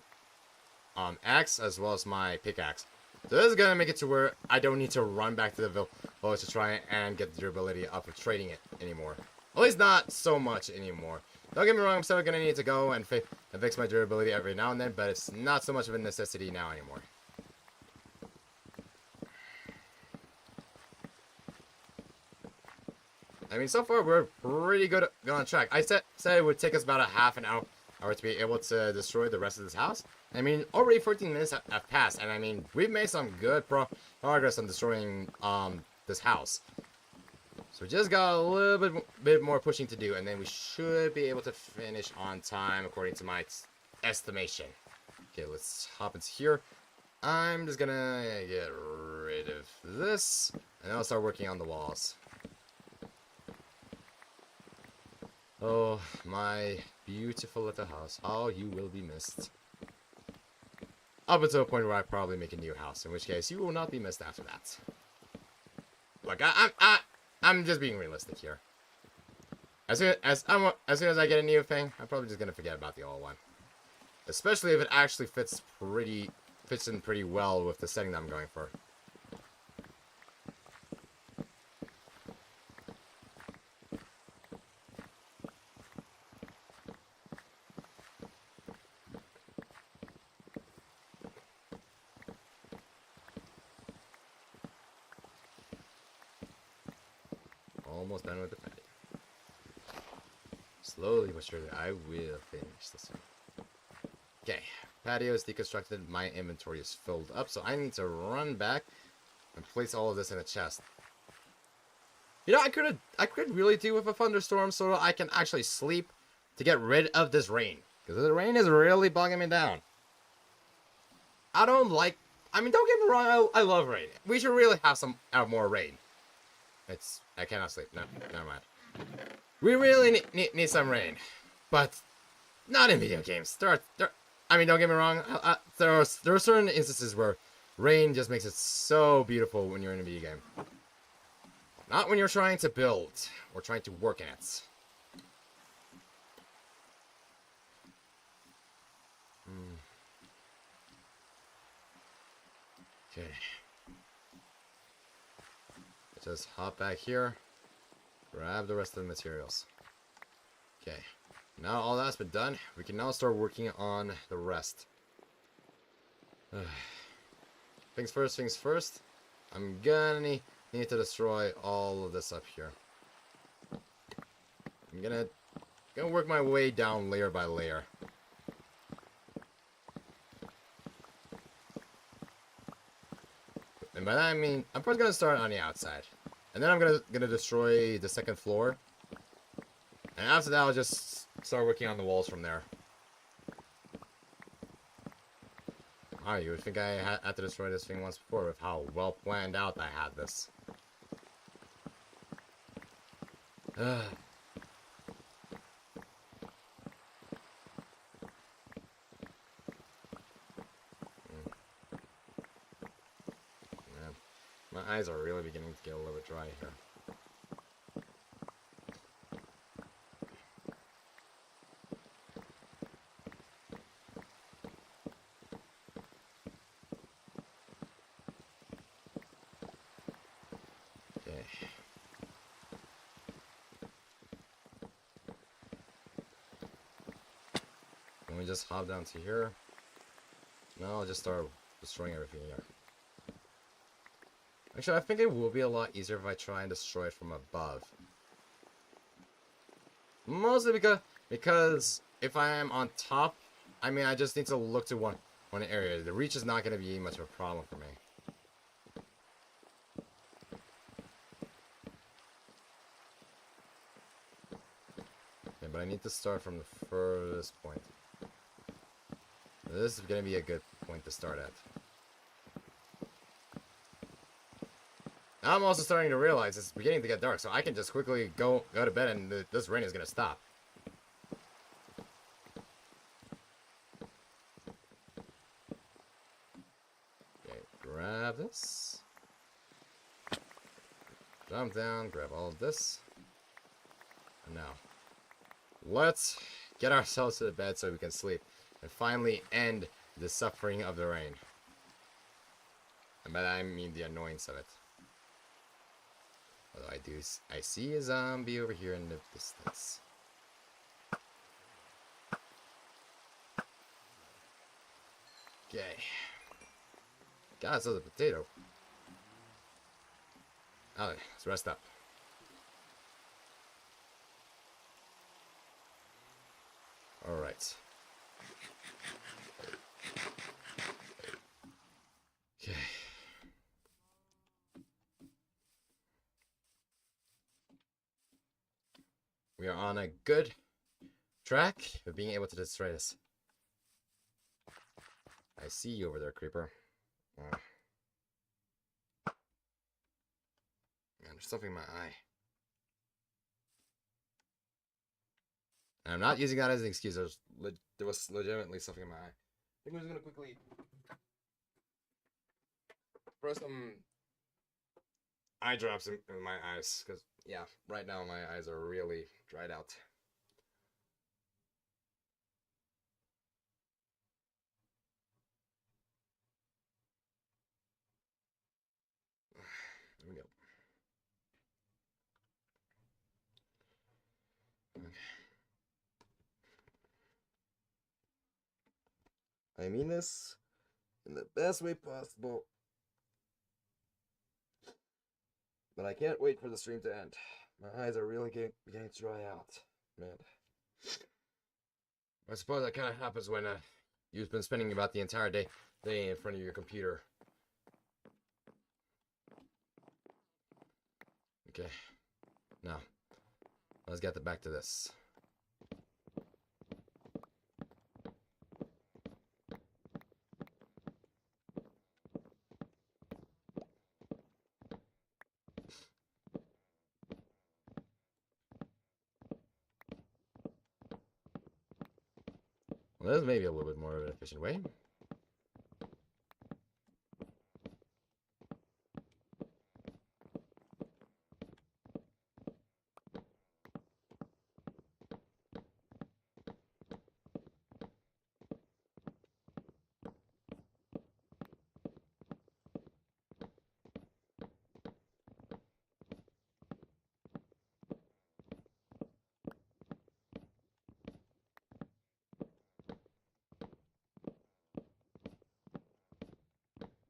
axe as well as my pickaxe. So this is gonna make it to where I don't need to run back to the village to try and get the durability up of trading it anymore. At least not so much anymore. Don't get me wrong, I'm still gonna need to go and fix my durability every now and then, but it's not so much of a necessity now anymore. I mean, so far we're pretty good on track. I said it would take us about a half an hour to be able to destroy the rest of this house. I mean, already 14 minutes have passed, and I mean, we've made some good progress on destroying this house. So we just got a little bit more pushing to do, and then we should be able to finish on time according to my estimation. Okay, let's hop into here. I'm just gonna get rid of this, and then I'll start working on the walls. Oh, my beautiful little house. How you will be missed. Up until a point where I probably make a new house, in which case you will not be missed after that. Look, I'm just being realistic here. As soon as I get a new thing, I'm probably just gonna forget about the old one. Especially if it actually fits in pretty well with the setting that I'm going for. Almost done with the patio. Slowly but surely, I will finish this one. Okay, patio is deconstructed. My inventory is filled up, so I need to run back and place all of this in a chest. You know, I could really do with a thunderstorm so that I can actually sleep to get rid of this rain, because the rain is really bugging me down. I don't like. I mean, don't get me wrong. I love rain. We should really have more rain. I cannot sleep. No, never mind. We really need some rain, but not in video games. I mean, don't get me wrong. There are certain instances where rain just makes it so beautiful when you're in a video game. Not when you're trying to build or trying to work in it. Okay. Just hop back here. Grab the rest of the materials. Okay. Now all that's been done, we can now start working on the rest. Things first. I'm gonna need to destroy all of this up here. I'm gonna work my way down layer by layer. And by that I mean, I'm first gonna start on the outside. And then I'm gonna destroy the second floor. And after that, I'll just start working on the walls from there. Oh, you would think I had to destroy this thing once before with how well planned out I had this. My eyes are really beginning to get a little bit dry here. Okay. me just hop down to here. No, I'll just start destroying everything here. Actually, I think it will be a lot easier if I try and destroy it from above. Mostly because if I am on top, I mean, I just need to look to one area. The reach is not going to be much of a problem for me. Okay, but I need to start from the furthest point. This is going to be a good point to start at. Now I'm also starting to realize it's beginning to get dark, so I can just quickly go to bed and this rain is going to stop. Okay, grab this. Jump down, grab all of this. And now, let's get ourselves to the bed so we can sleep and finally end the suffering of the rain. And by that I mean the annoyance of it. Although I see a zombie over here in the distance. Okay. God, so the potato. Alright, let's rest up. Alright. Okay. We are on a good track of being able to destroy this. I see you over there, creeper. Man, there's something in my eye. And I'm not using that as an excuse. There was legitimately something in my eye. I think I'm just gonna quickly throw some eye drops in my eyes, because yeah, right now my eyes are really dried out. There we go. Okay. I mean this in the best way possible. But I can't wait for the stream to end. My eyes are really beginning to dry out, man. I suppose that kind of happens when you've been spending about the entire day in front of your computer. Okay, now let's get back to this. Well, there's maybe a little bit more of an efficient way.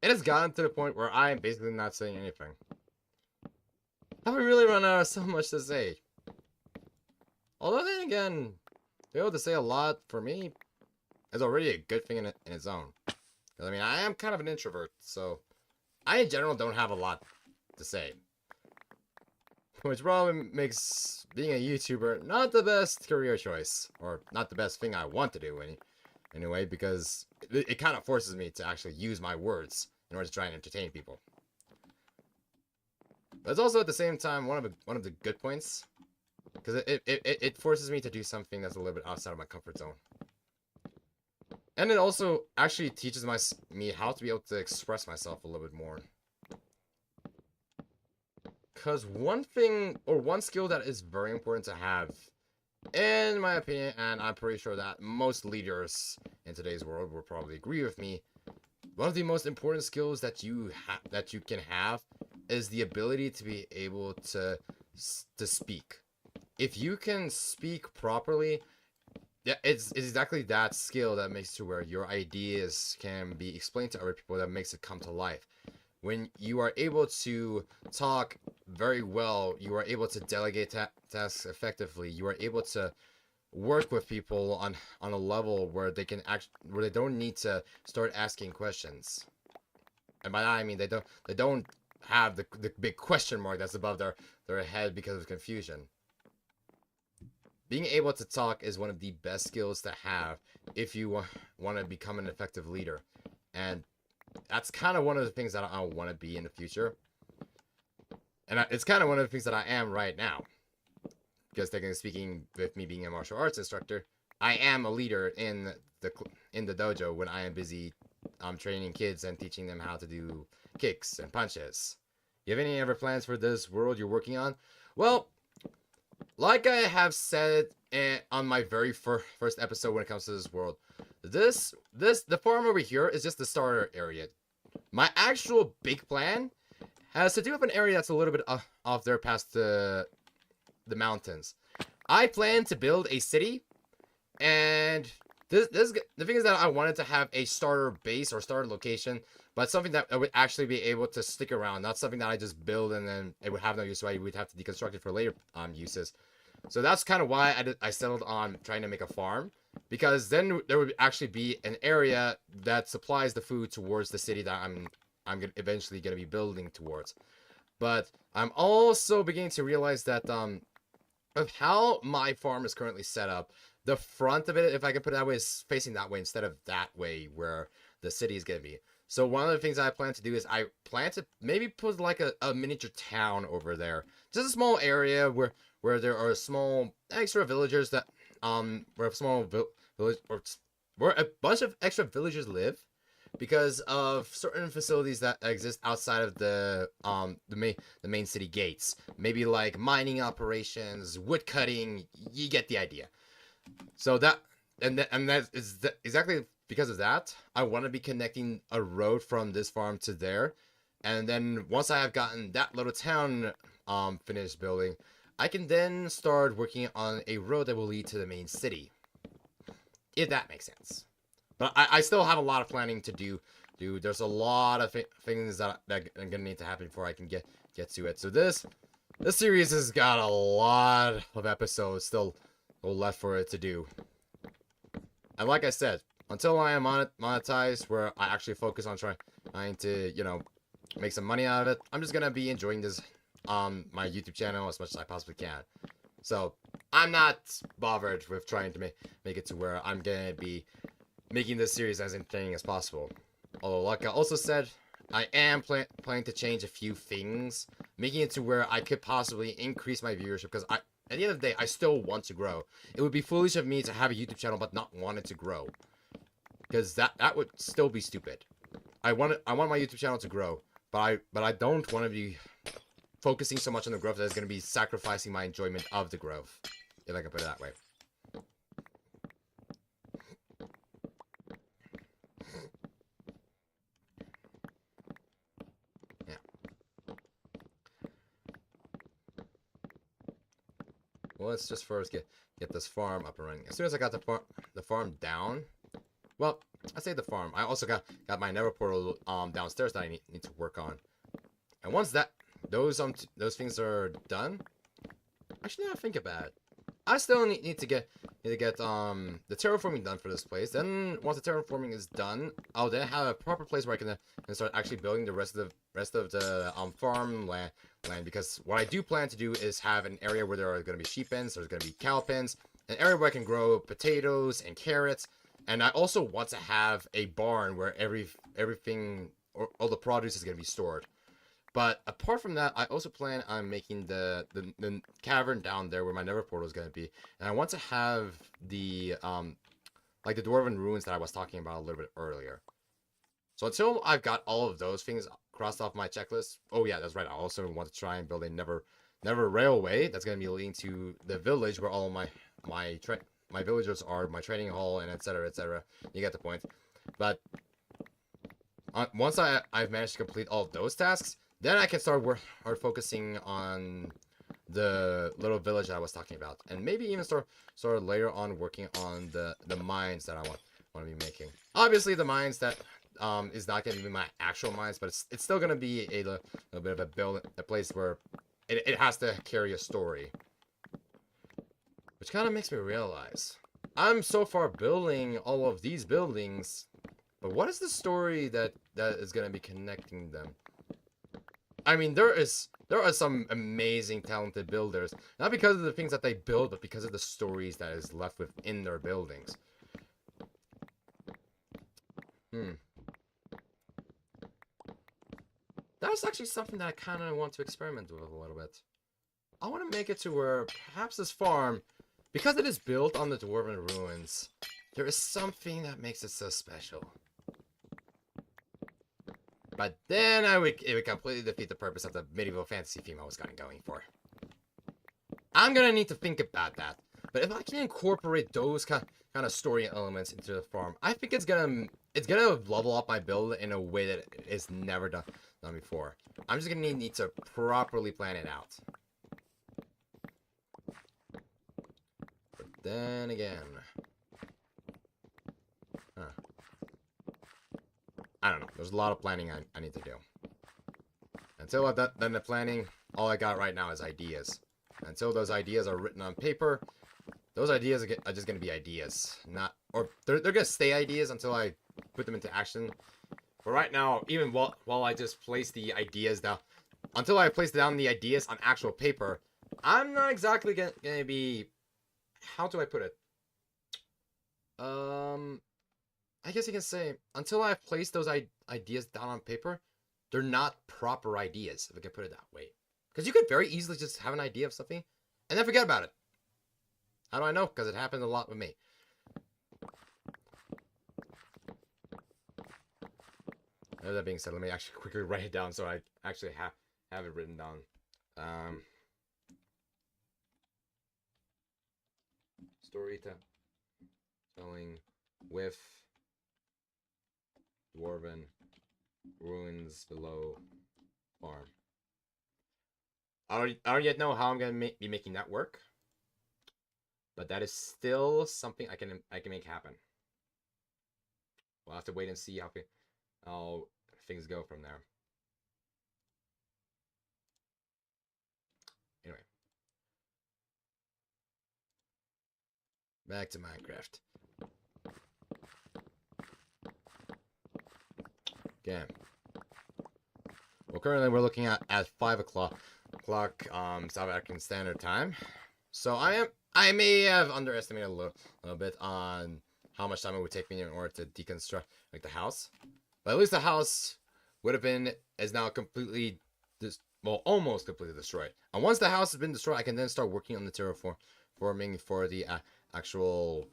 It has gotten to the point where I am basically not saying anything. Have we really run out of so much to say? Although then again, to be able to say a lot for me is already a good thing in its own. Because I mean, I am kind of an introvert, so I in general don't have a lot to say. Which probably makes being a YouTuber not the best career choice. Or not the best thing I want to do anyway, because it kind of forces me to actually use my words in order to try and entertain people. But it's also at the same time one of the good points, because it forces me to do something that's a little bit outside of my comfort zone. And it also actually teaches me how to be able to express myself a little bit more. Because one thing, or one skill that is very important to have, in my opinion, and I'm pretty sure that most leaders in today's world will probably agree with me, one of the most important skills that you can have is the ability to be able to speak. If you can speak properly, Yeah, it's exactly that skill that makes to where your ideas can be explained to other people that makes it come to life. When you are able to talk very well, you are able to delegate tasks effectively. You are able to work with people on a level where they can act where they don't need to start asking questions. And by that I mean they don't have the big question mark that's above their head because of confusion. Being able to talk is one of the best skills to have if you want to become an effective leader. And that's kind of one of the things that I want to be in the future. And it's kind of one of the things that I am right now. Because technically speaking, with me being a martial arts instructor, I am a leader in the dojo when I am busy training kids and teaching them how to do kicks and punches. You have any other plans for this world you're working on? Well, like I have said on my very first episode when it comes to this world, the farm over here is just the starter area. My actual big plan has to do with an area that's a little bit off there past the mountains. I plan to build a city, and the thing is that I wanted to have a starter base or starter location, but something that I would actually be able to stick around, not something that I just build and then it would have no use, so I would have to deconstruct it for later uses. So that's kind of why I settled on trying to make a farm, because then there would actually be an area that supplies the food towards the city that I'm eventually gonna be building towards. But I'm also beginning to realize that of how my farm is currently set up, the front of it, if I can put it that way, is facing that way instead of that way where the city is gonna be. So one of the things I plan to do is I plan to maybe put like a miniature town over there, just a small area where there are small extra villagers that where a small village or where a bunch of extra villagers live, because of certain facilities that exist outside of the main city gates. Maybe like mining operations, wood cutting. You get the idea. So that and that is exactly because of that. I want to be connecting a road from this farm to there, and then once I have gotten that little town finished building, I can then start working on a road that will lead to the main city. If that makes sense. But I still have a lot of planning to do. There's a lot of things that are gonna need to happen before I can get to it. So this series has got a lot of episodes still left for it to do. And like I said, until I am monetized, where I actually focus on trying to make some money out of it, I'm just gonna be enjoying this my YouTube channel as much as I possibly can. So I'm not bothered with trying to make it to where I'm gonna be making this series as entertaining as possible. Although, like I also said, I am planning to change a few things, making it to where I could possibly increase my viewership, because at the end of the day, I still want to grow. It would be foolish of me to have a YouTube channel but not want it to grow, because that would still be stupid. I want my YouTube channel to grow, but I don't want to be focusing so much on the growth that is going to be sacrificing my enjoyment of the growth, if I can put it that way. Yeah. Well, let's just first get this farm up and running. As soon as I got the farm down, well, I say the farm. I also got my nether portal downstairs that I need to work on. And once those things are done, actually, now I think about it, I still need to get the terraforming done for this place. Then once the terraforming is done, I'll then have a proper place where I can start actually building the rest of the farm land. Because what I do plan to do is have an area where there are going to be sheep pens, there's going to be cow pens, an area where I can grow potatoes and carrots, and I also want to have a barn where everything or all the produce is going to be stored. But apart from that, I also plan on making the cavern down there where my nether portal is going to be. And I want to have the, like the dwarven ruins that I was talking about a little bit earlier. So until I've got all of those things crossed off my checklist, oh yeah, that's right, I also want to try and build a nether railway that's going to be leading to the village where all my villagers are, my training hall, and etc, etc. You get the point. But once I've managed to complete all of those tasks, then I can start focusing on the little village I was talking about, and maybe even start later on working on the mines that I want to be making. Obviously, the mines that is not going to be my actual mines, but it's still going to be a little bit of a place where it has to carry a story, which kind of makes me realize I'm so far building all of these buildings, but what is the story that is going to be connecting them? I mean, there are some amazing, talented builders. Not because of the things that they build, but because of the stories that is left within their buildings. That's actually something that I kind of want to experiment with a little bit. I want to make it to where perhaps this farm, because it is built on the Dwarven ruins, there is something that makes it so special. But then it would completely defeat the purpose of the medieval fantasy theme I was going for. I'm gonna need to think about that. But if I can incorporate those kind of story elements into the farm, I think it's gonna level up my build in a way that is never done before. I'm just gonna need to properly plan it out. But then again, I don't know. There's a lot of planning I need to do. Until I've done the planning, all I got right now is ideas. Until those ideas are written on paper, those ideas are just going to be ideas. Or they're going to stay ideas until I put them into action. But right now, even while I just place the ideas down, until I place down the ideas on actual paper, I'm not exactly going to be... How do I put it? I guess you can say, until I've placed those ideas down on paper, they're not proper ideas, if I can put it that way. Because you could very easily just have an idea of something, and then forget about it. How do I know? Because it happened a lot with me. That being said, let me actually quickly write it down so I actually have it written down. Storytelling with Dwarven ruins below farm. I don't yet know how I'm gonna be making that work, but that is still something I can make happen. We'll have to wait and see how things go from there. Anyway, back to Minecraft. Okay. Well, currently we're looking at 5 o'clock South African Standard Time. So I may have underestimated a little bit on how much time it would take me in order to deconstruct the house. But at least the house is now completely almost completely destroyed. And once the house has been destroyed, I can then start working on the terraforming for the actual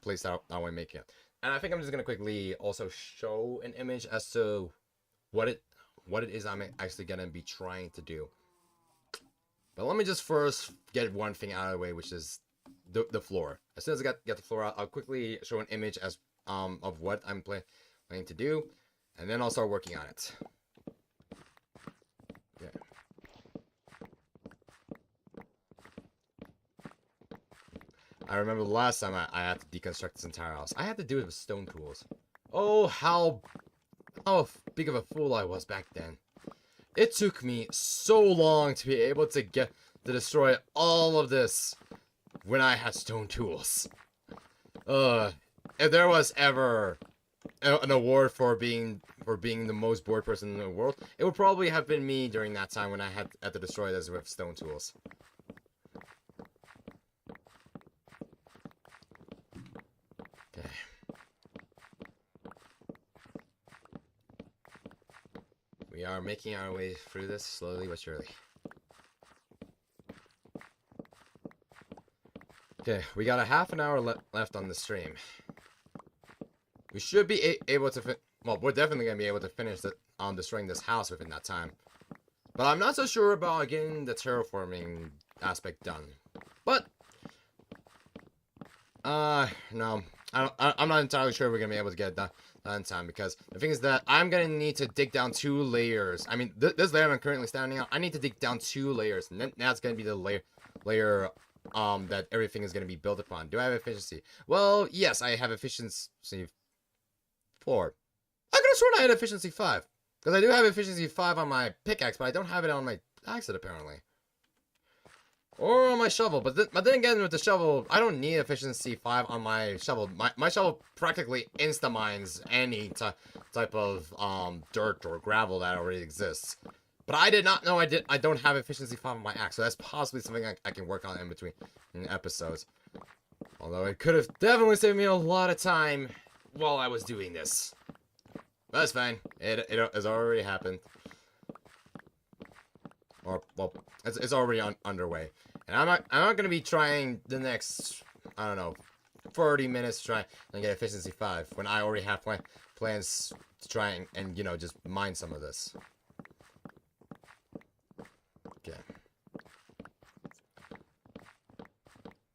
place that I want to make it. And I think I'm just gonna quickly also show an image as to what it is I'm actually gonna be trying to do. But let me just first get one thing out of the way, which is the floor. As soon as I get the floor out, I'll quickly show an image of what I'm planning to do, and then I'll start working on it. Okay. I remember the last time I had to deconstruct this entire house. I had to do it with stone tools. Oh, how big of a fool I was back then. It took me so long to be able to destroy all of this when I had stone tools. If there was ever an award for being the most bored person in the world, it would probably have been me during that time when I had to destroy this with stone tools. Okay. We are making our way through this slowly but surely. Okay, we got a half an hour left on the stream. We should be able to well, we're definitely going to be able to finish destroying this house within that time. But I'm not so sure about getting the terraforming aspect done. But, no. I'm not entirely sure we're gonna be able to get it done in time, because the thing is that I'm gonna need to dig down 2 layers. I mean, this layer I'm currently standing on, I need to dig down 2 layers, and then that's gonna be the layer that everything is gonna be built upon. Do I have efficiency? Well, yes, I have efficiency 4. I could have sworn I had efficiency 5, because I do have efficiency 5 on my pickaxe, but I don't have it on my axe apparently. Or on my shovel, but then again, with the shovel, I don't need efficiency 5 on my shovel. My shovel practically insta-mines any type of dirt or gravel that already exists. But I did not know I don't have efficiency 5 on my axe, so that's possibly something I can work on in between episodes. Although it could have definitely saved me a lot of time while I was doing this. But that's fine. It has already happened. Or, well, it's already underway. And I'm not gonna be trying the next, I don't know, 30 minutes to try and get efficiency 5 when I already have plans to try and you know, just mine some of this. Okay.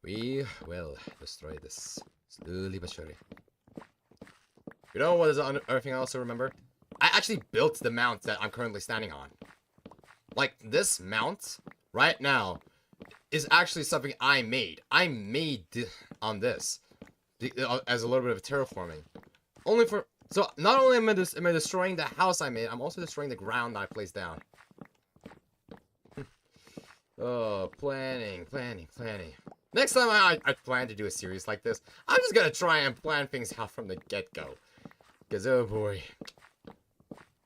We will destroy this slowly but surely. You know what is the other thing I also remember? I actually built the mount that I'm currently standing on. Like, this mount, right now, is actually something I made. I made on this as a little bit of terraforming. So not only am I destroying the house I made, I'm also destroying the ground I placed down. Oh, planning. Next time I plan to do a series like this, I'm just gonna try and plan things out from the get-go. Because, oh boy.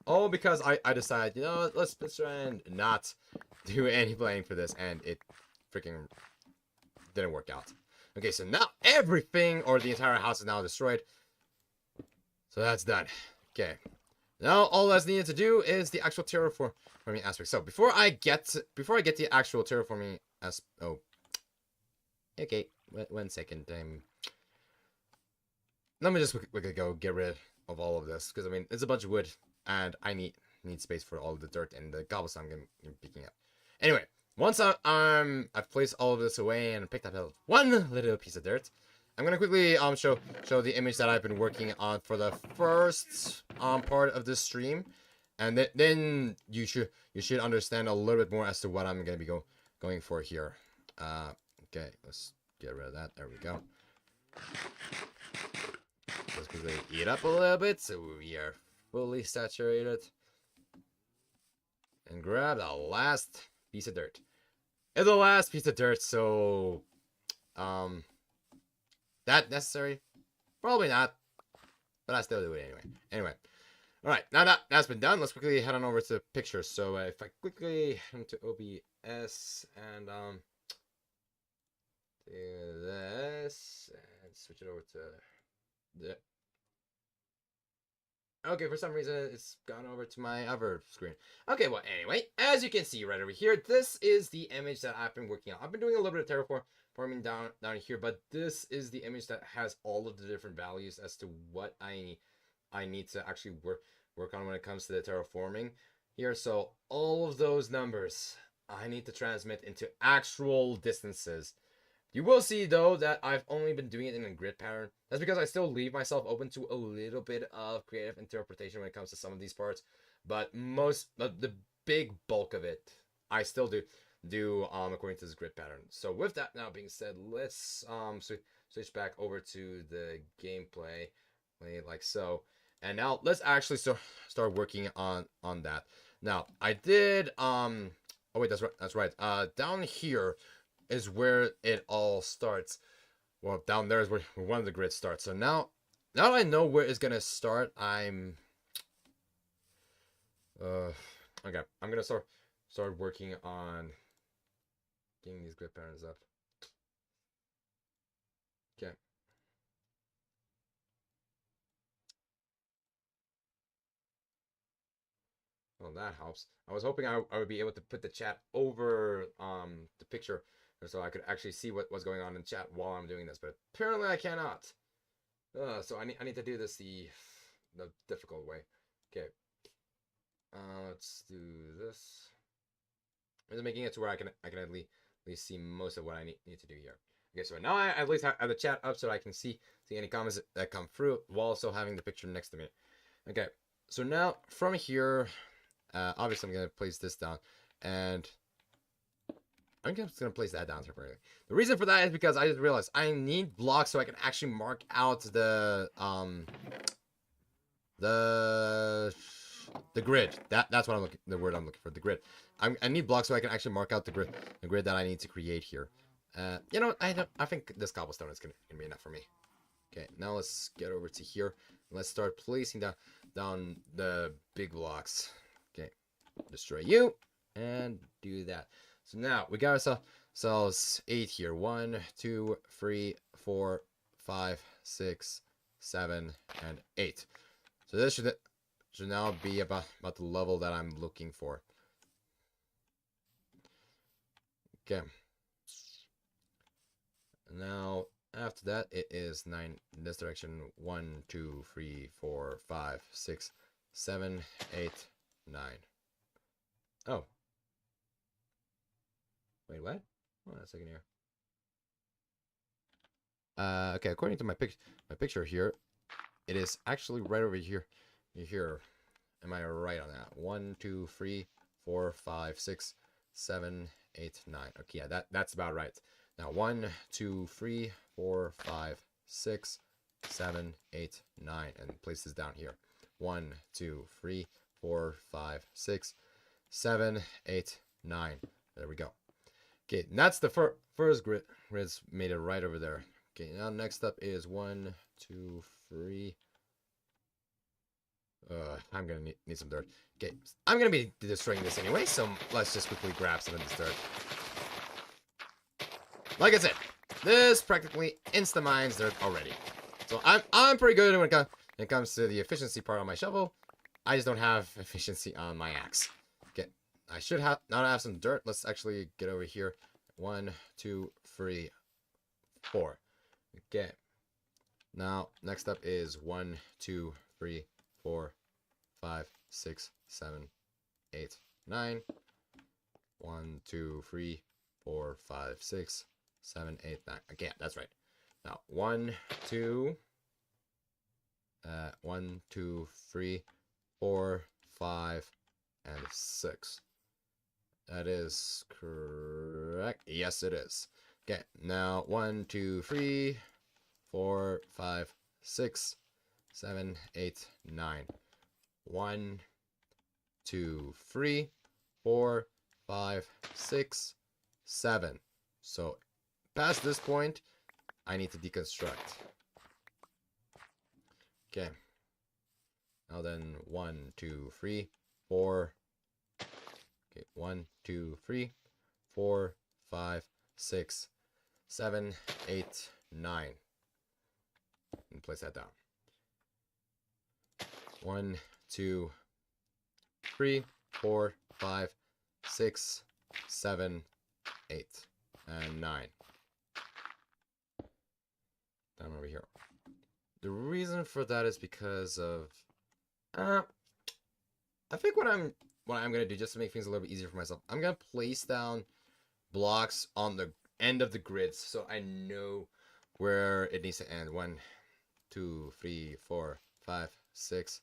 All because I decided, you know, let's try and not do any planning for this, and it freaking didn't work out. Okay, so now everything, or the entire house, is now destroyed. So that's done. Okay. Now all that's needed to do is the actual terraforming aspect. So before I get the actual terraforming okay, 1 second. Let me just quickly go get rid of all of this, because I mean it's a bunch of wood, and I need space for all the dirt and the cobblestone I'm gonna be picking up. Anyway, once I've placed all of this away and picked up one little piece of dirt, I'm gonna quickly show the image that I've been working on for the first part of this stream, and then you should understand a little bit more as to what I'm gonna be going for here. Okay, let's get rid of that. There we go. Let's quickly eat up a little bit so we are fully saturated, and grab the last piece of dirt. It's the last piece of dirt, so that necessary? Probably not, but I still do it anyway. Anyway, all right, now that's been done, let's quickly head on over to pictures. So if I quickly head into OBS and do this and switch it over to the. Okay, for some reason it's gone over to my other screen. Okay, well, anyway, as you can see right over here, this is the image that I've been working on. I've been doing a little bit of terraforming down here, but this is the image that has all of the different values as to what I need to actually work on when it comes to the terraforming here. So all of those numbers I need to transmit into actual distances. You will see, though, that I've only been doing it in a grid pattern. That's because I still leave myself open to a little bit of creative interpretation when it comes to some of these parts. But the big bulk of it, I still do according to this grid pattern. So with that now being said, let's switch back over to the gameplay, like so. And now let's actually start working on that. Now I did oh wait, that's right. Down here is where it all starts. Well, down there is where one of the grids starts. So now that I know where it's gonna start, I'm okay. I'm gonna start working on getting these grid patterns up. Okay. Well, that helps. I was hoping I would be able to put the chat over the picture, so I could actually see what's going on in chat while I'm doing this, but apparently I cannot. So I need to do this the difficult way. Okay. Let's do this. I'm just making it to where I can at least see most of what I need to do here. Okay, so now I at least have the chat up so I can see any comments that come through while also having the picture next to me. Okay, so now from here, obviously I'm gonna place this down, and I'm just gonna place that down temporarily. The reason for that is because I just realized I need blocks so I can actually mark out the grid. That's what I'm looking. The word I'm looking for. The grid. I need blocks so I can actually mark out the grid that I need to create here. You know, I think this cobblestone is gonna be enough for me. Okay, now let's get over to here. Let's start placing down the big blocks. Okay, destroy you and do that. So now we got ourselves 8 here. 1, 2, 3, 4, 5, 6, 7, and 8. So this should now be about the level that I'm looking for. Okay. Now after that it is 9 in this direction. 1, 2, 3, 4, 5, 6, 7, 8, 9. Oh. Wait, what? Hold on a second here. Okay, according to my picture here, it is actually right over here. Here. Am I right on that? 1, 2, 3, 4, 5, 6, 7, 8, 9. Okay, yeah, that's about right. Now 1, 2, 3, 4, 5, 6, 7, 8, 9, and place this down here. 1, 2, 3, 4, 5, 6, 7, 8, 9. There we go. Okay, and that's the first grid's made it right over there. Okay, now next up is 1, 2, 3. I'm gonna need some dirt. Okay, I'm gonna be destroying this anyway, so let's just quickly grab some of this dirt. Like I said, this practically insta-mines dirt already. So I'm pretty good when it comes to the efficiency part on my shovel. I just don't have efficiency on my axe. Okay, I should have now have some dirt. Let's actually get over here. 1, 2, 3, 4. Okay. Now next up is 1, 2, 3, 4, 5, 6, 7, 8, 9. 1, 2, 3, 4, 5, 6, 7, 8, 9. Okay, that's right. Now 1, 2, 1, 2, 3, 4, 5, and 6. That is correct. Yes, it is. Okay, now 1, 2, 3, 4, 5, 6, 7, 8, 9. 1, 2, 3, 4, 5, 6, 7. So past this point, I need to deconstruct. Okay. Now then 1, 2, 3, 4. Okay, 1, 2, 3, 4, 5, 6, 7, 8, 9. And place that down. 1, 2, 3, 4, 5, 6, 7, 8, and 9. Down over here. The reason for that is because of I think what I'm gonna do just to make things a little bit easier for myself, I'm gonna place down blocks on the end of the grids so I know where it needs to end. 1, 2, 3, 4, 5, 6.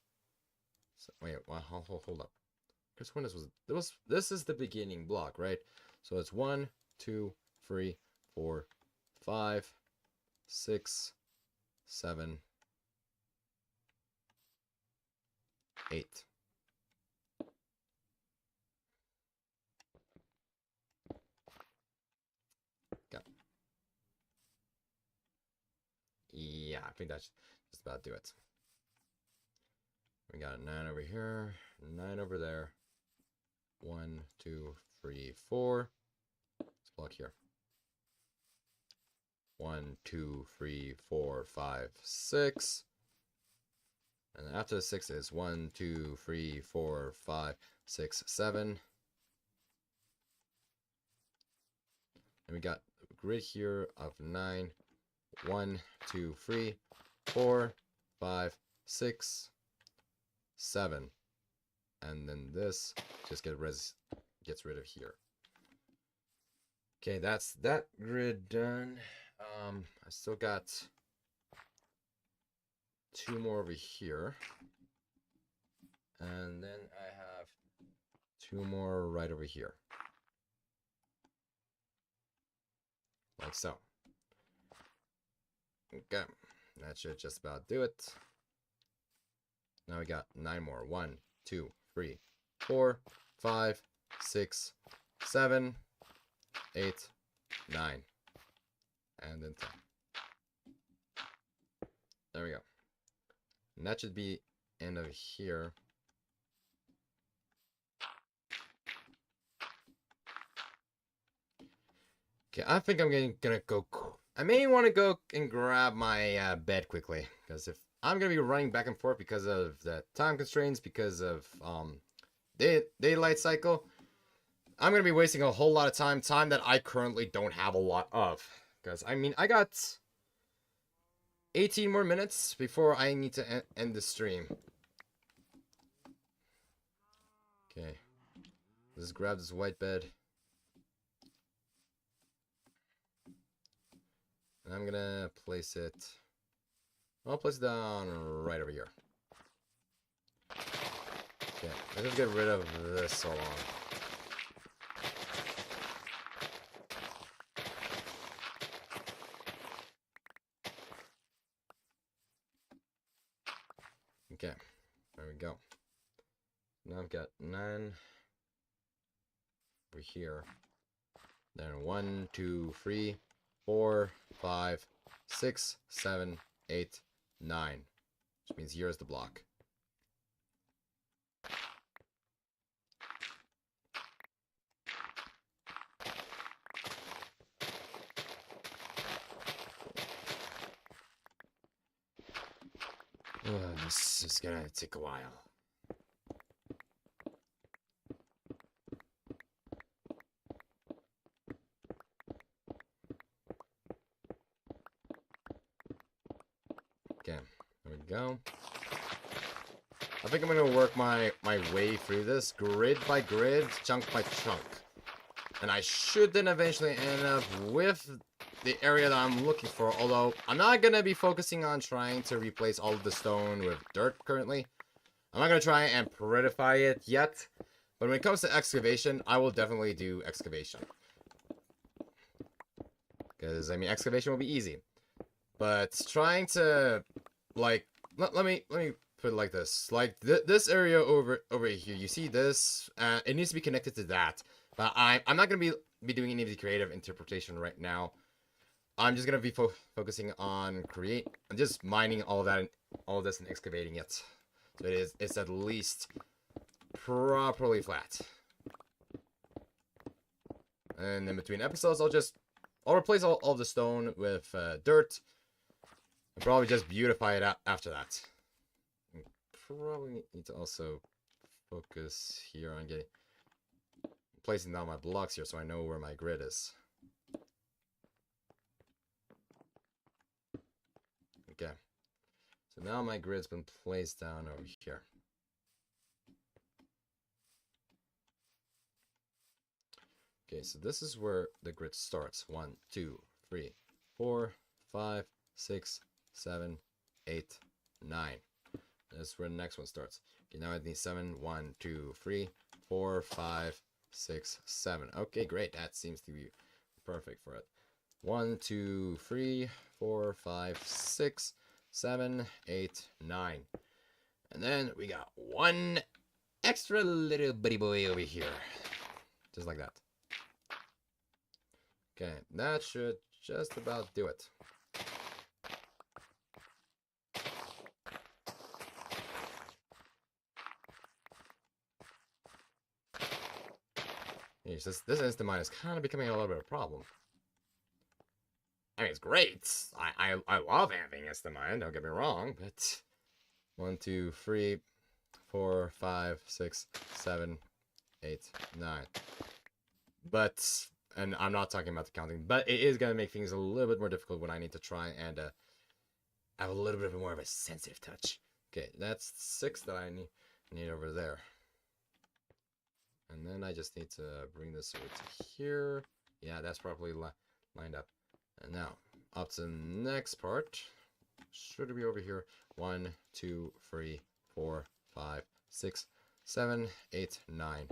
So, wait, well, hold up. Because when this is the beginning block, right? So it's 1, 2, 3, 4, 5, 6, 7, 8. Got it. Yeah, I think that's just about do it. We got a 9 over here, 9 over there. 1, 2, 3, 4. Let's block here. 1, 2, 3, 4, 5, 6. And after the 6 is 1, 2, 3, 4, 5, 6, 7. And we got a grid here of 9. 1, 2, 3, 4, 5, 6, 7. And then this just gets rid of here. Okay, that's that grid done. I still got 2 more over here. And then I have 2 more right over here. Like so. Okay. That should just about do it. Now we got 9 more. 1, 2, 3, 4, 5, 6, 7, 8, 9. And then 10. There we go. And that should be end of here. Okay, I think I'm gonna go. I may want to go and grab my bed quickly, because if I'm gonna be running back and forth because of the time constraints, because of daylight cycle, I'm gonna be wasting a whole lot of time that I currently don't have a lot of. Because I mean, I got 18 more minutes before I need to end the stream. Okay, let's grab this white bed. And I'm gonna place it. I'll place it down right over here. Okay, let's just get rid of this so long. Okay, there we go. Now I've got 9 over here. Then 1, 2, 3, 4, 5, 6, 7, 8, 9. Which means here's the block. This is gonna take a while. Okay, there we go. I think I'm gonna work my way through this grid by grid, chunk by chunk. And I should then eventually end up with the area that I'm looking for, although I'm not gonna be focusing on trying to replace all of the stone with dirt currently. I'm not gonna try and prettify it yet, but when it comes to excavation, I will definitely do excavation. Because, I mean, excavation will be easy. But trying to, like, let me put it like this. Like, this area over here, you see this? It needs to be connected to that. But I'm not going to be doing any of the creative interpretation right now. I'm just going to be focusing on just mining all of this and excavating it. So it's at least properly flat. And in between episodes, I'll replace all the stone with dirt. And probably just beautify it out after that. Probably need to also focus here on placing down my blocks here so I know where my grid is. Okay. So now my grid's been placed down over here. Okay, so this is where the grid starts. 1, 2, 3, 4, 5, 6, 7, 8, 9. That's where the next one starts. Okay, now I need 7. 1, 2, 3, 4, 5, 6, 7. Okay, great. That seems to be perfect for it. 1, 2, 3, 4, 5, 6, 7, 8, 9. And then we got one extra little bitty boy over here. Just like that. Okay, that should just about do it. This instant mine is kind of becoming a little bit of a problem. I mean, it's great. I love having instant mine, don't get me wrong, but 1, 2, 3, 4, 5, 6, 7, 8, 9. But, and I'm not talking about the counting, but it is going to make things a little bit more difficult when I need to try and have a little bit more of a sensitive touch. Okay, that's 6 that I need over there. And then I just need to bring this over to here. Yeah, that's properly lined up. And now, up to the next part. Should be over here. 1, 2, 3, 4, 5, 6, 7, 8, 9.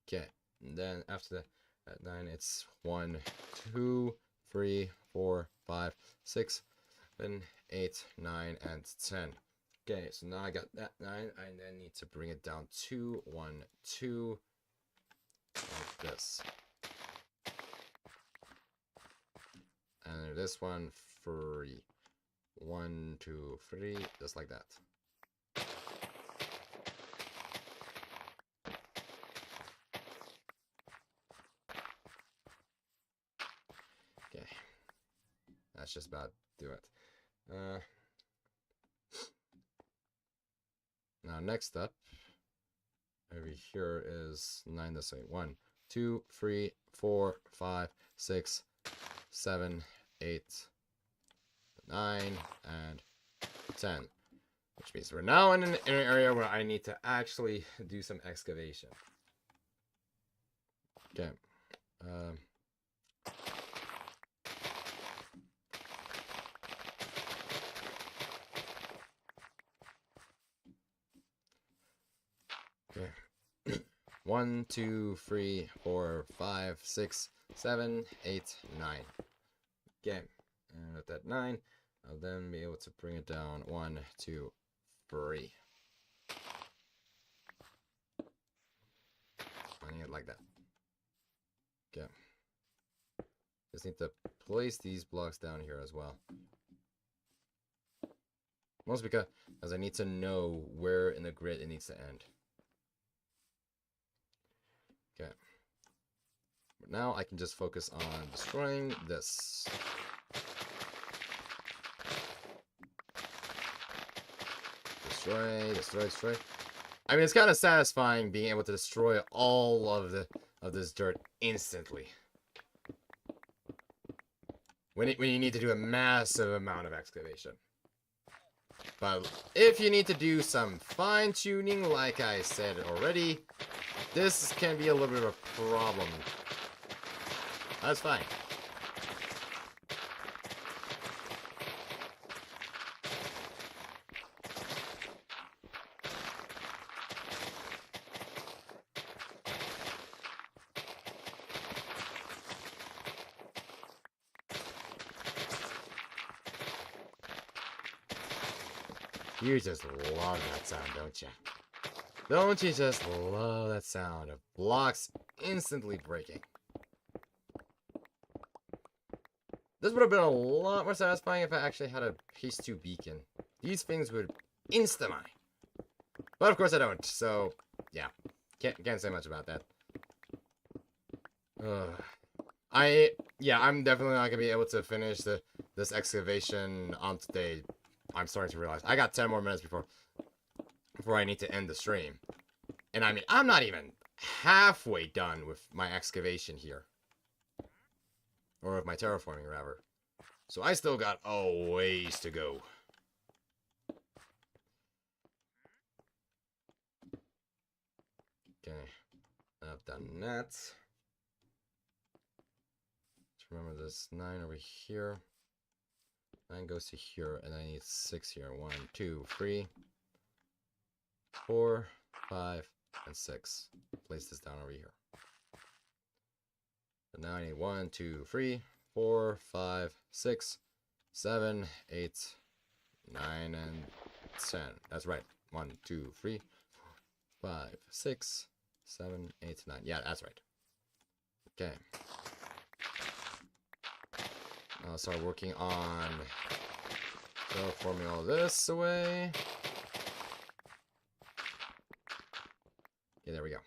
Okay, and then after that, at 9, it's 1, 2, 3, 4, 5, 6, 7, 8, 9, and 10. Okay, so now I got that 9. I then need to bring it down to 1, 2, like this. And this one, 3. 1, 2, 3, just like that. Okay, that's just about do it. Now next up, over here is 9 this way. 1, 2, 3, 4, 5, 6, 7, 8, 9, and 10. Which means we're now in an area where I need to actually do some excavation. Okay. Okay. 1, 2, 3, 4, 5, 6, 7, 8, 9. Okay. And with that 9, I'll then be able to bring it down 1, 2, 3. I need it like that. Okay. Just need to place these blocks down here as well. Mostly because I need to know where in the grid it needs to end. Okay. But now I can just focus on destroying this. Destroy. I mean, it's kind of satisfying being able to destroy all of this dirt instantly. When you need to do a massive amount of excavation. But if you need to do some fine-tuning, like I said already, this can be a little bit of a problem. That's fine. You just love that sound, don't you? Don't you just love that sound of blocks instantly breaking? This would have been a lot more satisfying if I actually had a Phase 2 beacon. These things would insta-mine. But of course I don't, so yeah. Can't say much about that. I'm definitely not gonna be able to finish this excavation on today. I'm starting to realize I got 10 more minutes before I need to end the stream. And I mean, I'm not even halfway done with my excavation here. Or with my terraforming, rather. So I still got a ways to go. Okay. I've done that. Let's remember this 9 over here. 9 goes to here, and I need 6 here. 1, 2, 3, 4, 5, and 6. Place this down over here. So now I need 1, 2, 3, 4, 5, 6, 7, 8, 9, and 10. That's right. 1, 2, 3, 4, 5, 6, 7, 8, 9. Yeah, that's right. Okay. I'll start working on terraforming all this away. Okay, there we go.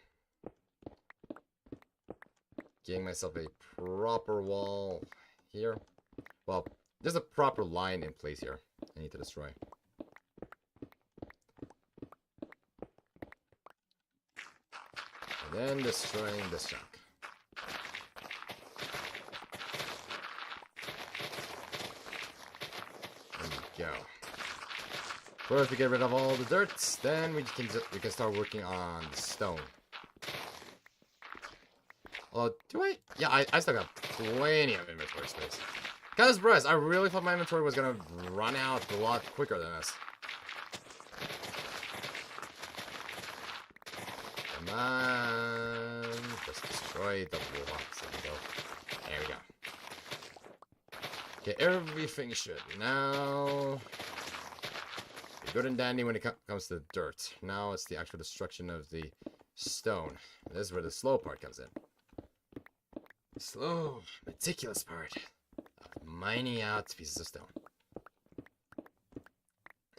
Getting myself a proper wall here. Well, there's a proper line in place here I need to destroy. And then destroying this chunk. Go. First, we get rid of all the dirt. Then we can start working on the stone. Oh, do I? Yeah, I still got plenty of inventory space. Kind of surprised. I really thought my inventory was gonna run out a lot quicker than this. Come on. Just destroy the blocks. There we go. There we go. Okay, everything should now be good and dandy when it comes to dirt. Now it's the actual destruction of the stone. This is where the slow part comes in. Slow, meticulous part of mining out pieces of stone.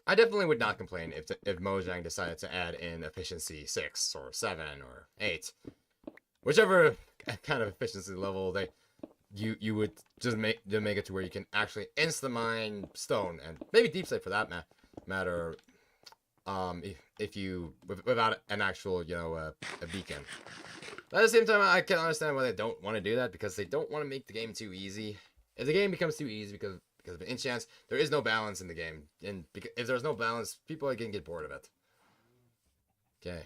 I definitely would not complain if Mojang decided to add in efficiency 6 or 7 or 8, whichever kind of efficiency level you would just make it to where you can actually insta mine stone, and maybe deep slate for that matter. If you without an actual a beacon. But at the same time, I can understand why they don't want to do that, because they don't want to make the game too easy. If the game becomes too easy because of an enchant, there is no balance in the game, and if there's no balance, people are gonna get bored of it. Okay,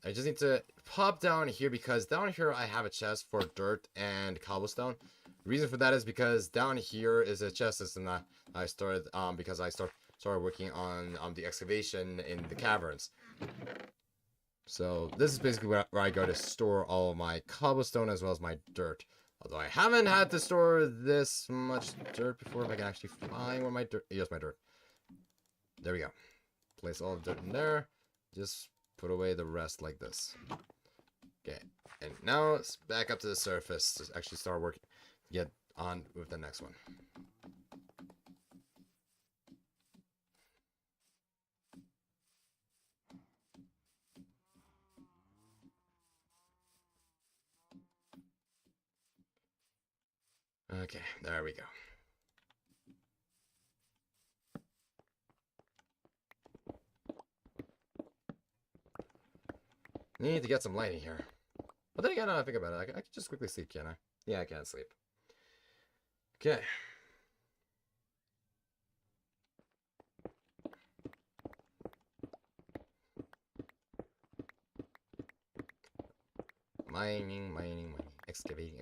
I just need to pop down here, because down here I have a chest for dirt and cobblestone. The reason for that is because down here is a chest system that I started because I started working on the excavation in the caverns. So this is basically where I go to store all of my cobblestone as well as my dirt. Although I haven't had to store this much dirt before, if I can actually find where my dirt... Yes, my dirt. There we go. Place all the dirt in there. Just put away the rest like this. Okay. And now it's back up to the surface to actually start working. Get on with the next one. Okay, there we go. Need to get some lighting here. But then again, now I think about it, I can just quickly sleep, can I? Yeah, I can sleep. Okay. Mining. Excavating.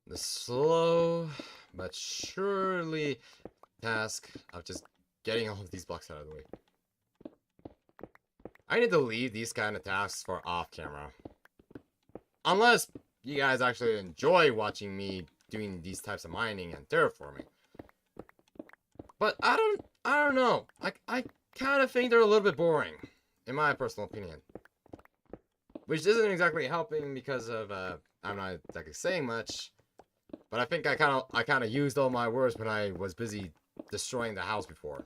The slow but surely task of just getting all of these blocks out of the way. I need to leave these kind of tasks for off camera. Unless you guys actually enjoy watching me doing these types of mining and terraforming. But I don't know. I kind of think they're a little bit boring, in my personal opinion. Which isn't exactly helping because of I'm not exactly saying much. But I think I kind of used all my words when I was busy destroying the house before.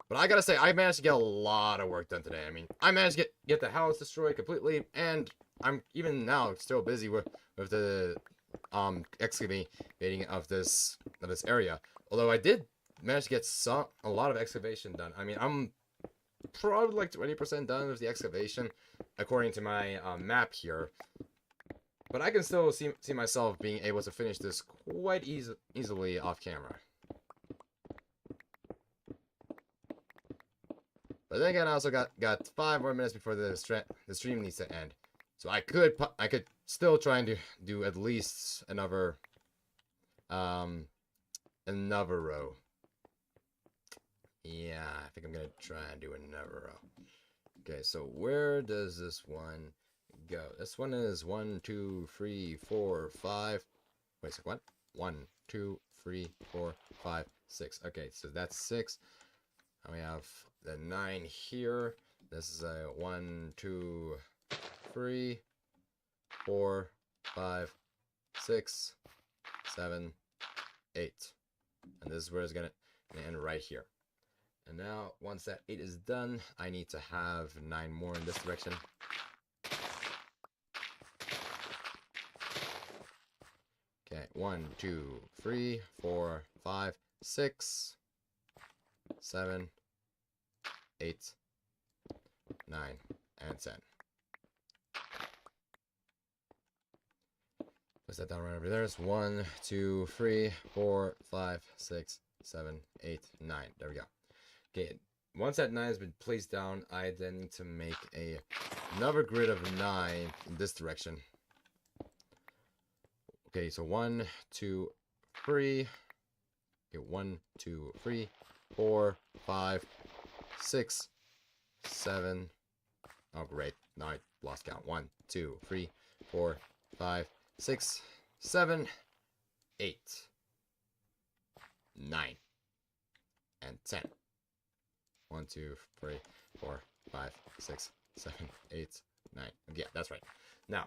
But I gotta say, I managed to get a lot of work done today. I mean, I managed to get the house destroyed completely, and I'm even now still busy with the excavating of this area. Although I did manage to get a lot of excavation done. I mean, I'm probably like 20% done with the excavation, according to my map here. But I can still see myself being able to finish this quite easily off camera. But then again, I also got 5 more minutes before the stream needs to end, so I could still try and do at least another row. Yeah, I think I'm gonna try and do another row. Okay, so where does this one go? This one is 1, 2, 3, 4, 5. Wait a second, what? 1, 2, 3, 4, 5, 6. Okay, so that's 6. And we have the 9 here. This is a 1, 2, 3, 4, 5, 6, 7, 8. And this is where it's gonna end right here. And now, once that 8 is done, I need to have 9 more in this direction. Okay, 1, 2, 3, 4, 5, 6, 7, 8, 9, and 10. Place that down right over there. It's 1, 2, 3, 4, 5, 6, 7, 8, 9. There we go. Okay, once that 9 has been placed down, I then need to make another grid of 9 in this direction. Okay, so 1, 2, 3. Okay, 1, 2, 3, 4, 5, 6, 7. Oh, great. Now I lost count. 1, 2, 3, 4, 5, 6, 7, 8, 9, and 10. 1, 2, 3, 4, 5, 6, 7, 8, 9. Yeah, that's right. Now,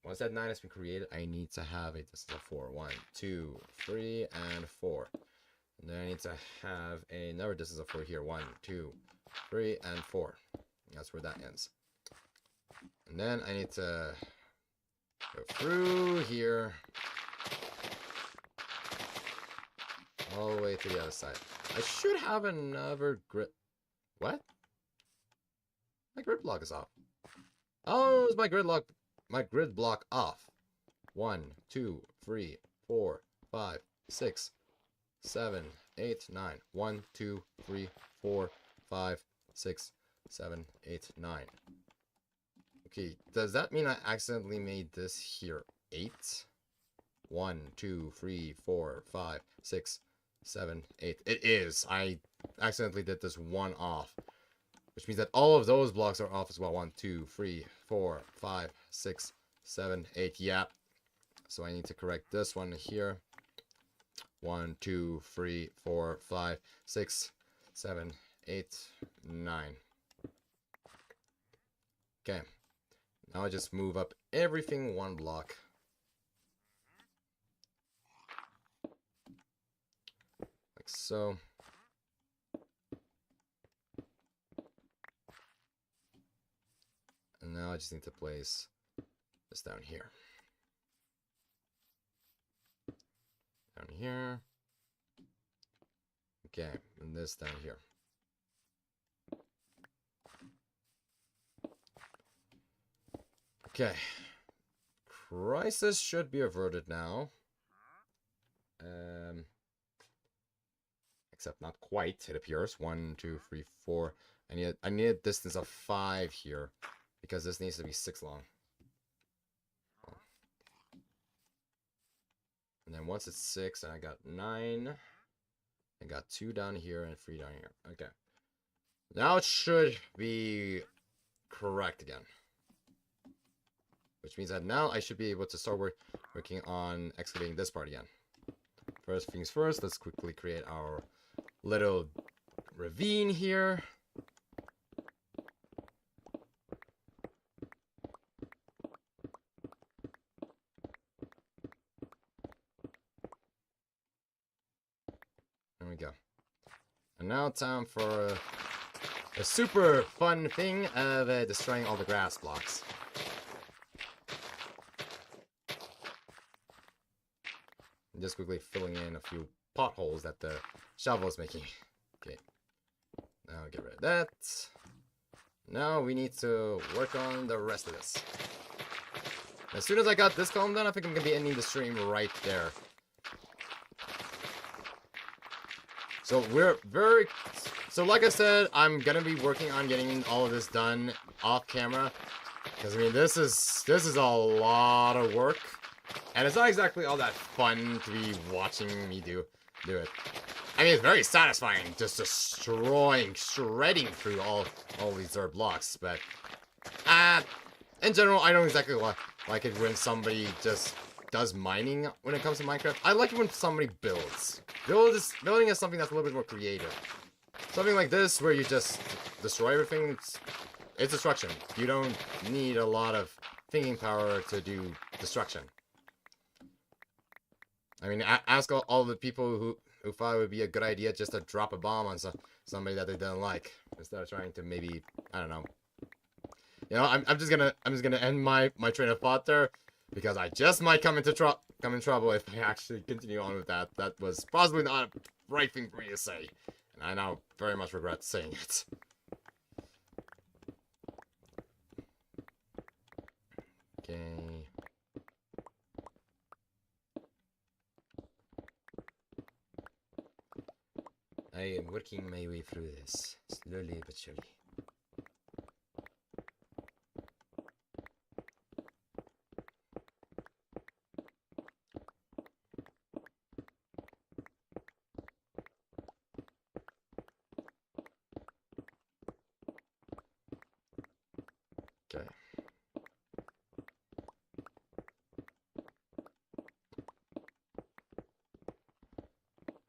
once that 9 has been created, I need to have a distance of 4. 1, 2, 3, and 4. And then I need to have another distance of 4 here. 1, 2, 3, and 4. That's where that ends. And then I need to go through here all the way to the other side. I should have another grid. What? My grid block is off. Oh, is my grid block off? 1, 2, 3, 4, 5, 6, 7, 8, 9. 1, 2, 3, 4, 5, 6, 7, 8, 9. Okay, does that mean I accidentally made this here 8? 1, 2, 3, 4, 5, 6, 7, 8. It is. I accidentally did this one off. Which means that all of those blocks are off as well. 1, 2, 3, 4, 5, 6, 7, 8. Yeah. So I need to correct this one here. 1, 2, 3, 4, 5, 6, 7, 8, 9. Okay. Now I just move up everything one block. Like so. And now I just need to place this down here. Down here. Okay, and this down here. Okay. Crisis should be averted now. Except not quite, it appears. 1, 2, 3, 4. I need a distance of 5 here. Because this needs to be 6 long. And then once it's 6, I got 9. I got 2 down here and 3 down here. Okay. Now it should be correct again. Which means that now I should be able to start working on excavating this part again. First things first, let's quickly create our little ravine here. There we go. And now time for a super fun thing of destroying all the grass blocks. And just quickly filling in a few potholes that the shovel is making. Okay. Now get rid of that. Now we need to work on the rest of this. As soon as I got this column done, I think I'm going to be ending the stream right there. So so like I said, I'm going to be working on getting all of this done off camera. Because I mean, this is a lot of work. And it's not exactly all that fun to be watching me do it. I mean, it's very satisfying just shredding through all these dirt blocks. But in general, I don't exactly like it when somebody just does mining when it comes to Minecraft. I like it when somebody builds. Building is something that's a little bit more creative. Something like this, where you just destroy everything, it's destruction. You don't need a lot of thinking power to do destruction. I mean, ask all the people who thought it would be a good idea just to drop a bomb on somebody that they didn't like, instead of trying to maybe, I don't know. You know, I'm just gonna end my train of thought there, because I just might come in trouble if I actually continue on with that. That was possibly not a right thing for me to say, and I now very much regret saying it. Okay. I am working my way through this, slowly but surely.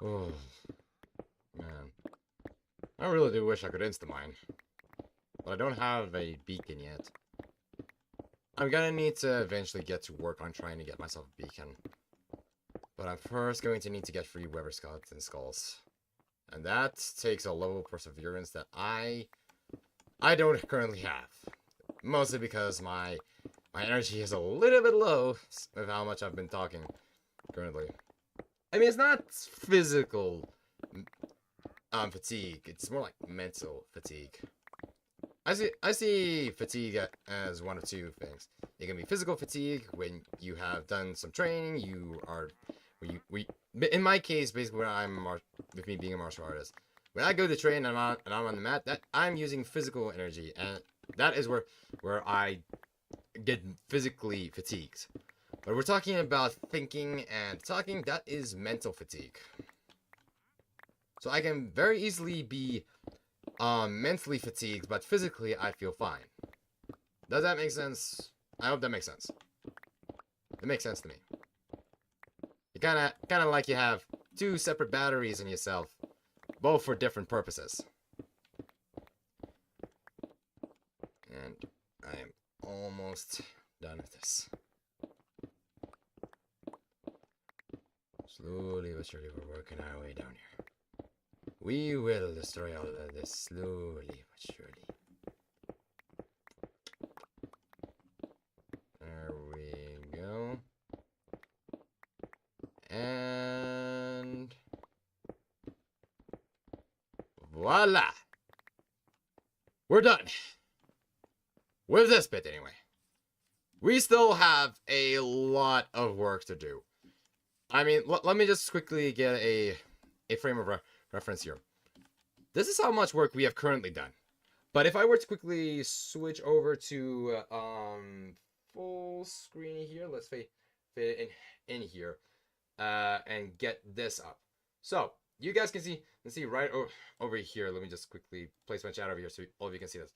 Oh, man. I really do wish I could insta-mine. But I don't have a beacon yet. I'm gonna need to eventually get to work on trying to get myself a beacon. But I'm first going to need to get 3 Weather Skeleton Skulls. And that takes a level of perseverance that I don't currently have. Mostly because my energy is a little bit low with how much I've been talking currently. I mean, it's not physical fatigue. It's more like mental fatigue. I see fatigue as one of 2 things. It can be physical fatigue when you have done some training. In my case, basically, with me being a martial artist, when I go to train and I'm on the mat, that I'm using physical energy, and that is where I get physically fatigued. But we're talking about thinking and talking. That is mental fatigue. So I can very easily be mentally fatigued, but physically I feel fine. Does that make sense? I hope that makes sense. It makes sense to me. You kind of like you have 2 separate batteries in yourself, both for different purposes. And I am almost done with this. Slowly but surely we're working our way down here. We will destroy all of this slowly but surely. There we go. And voila! We're done. With this bit, anyway. We still have a lot of work to do. I mean, let me just quickly get a frame of reference here. This is how much work we have currently done. But if I were to quickly switch over to full screen here, let's fit it in here, and get this up. So you guys can see right over here. Let me just quickly place my chat over here so all of you can see this.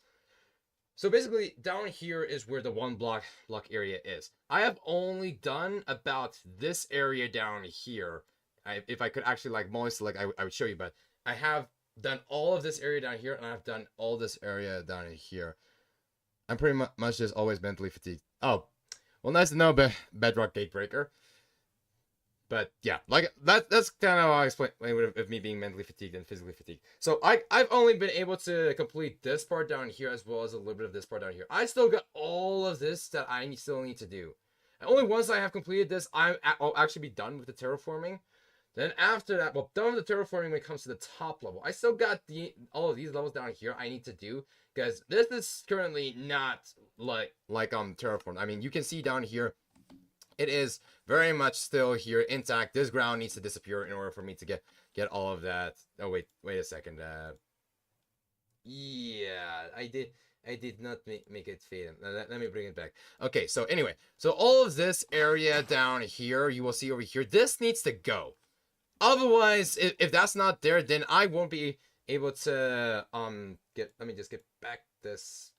So basically, down here is where the 1 block area is. I have only done about this area down here. If I could actually like moist select, I would show you, but I have done all of this area down here, and I've done all this area down here. I'm pretty much just always mentally fatigued. Oh, well, nice to know, Bedrock Gatebreaker. But yeah, like that's kind of how I explain with me being mentally fatigued and physically fatigued. So I've only been able to complete this part down here as well as a little bit of this part down here. I still got all of this that I still need to do. And only once I have completed this, I'll actually be done with the terraforming. Then after that, well, done with the terraforming when it comes to the top level. I still got all of these levels down here I need to do, because this is currently not like terraformed. I mean, you can see down here, it is very much still here intact. This ground needs to disappear in order for me to get all of that. Oh wait a second. Yeah, I did not make it fade. Let me bring it back. Okay, so anyway, so all of this area down here, you will see over here, this needs to go. Otherwise, if that's not there, then I won't be able to let me just get back this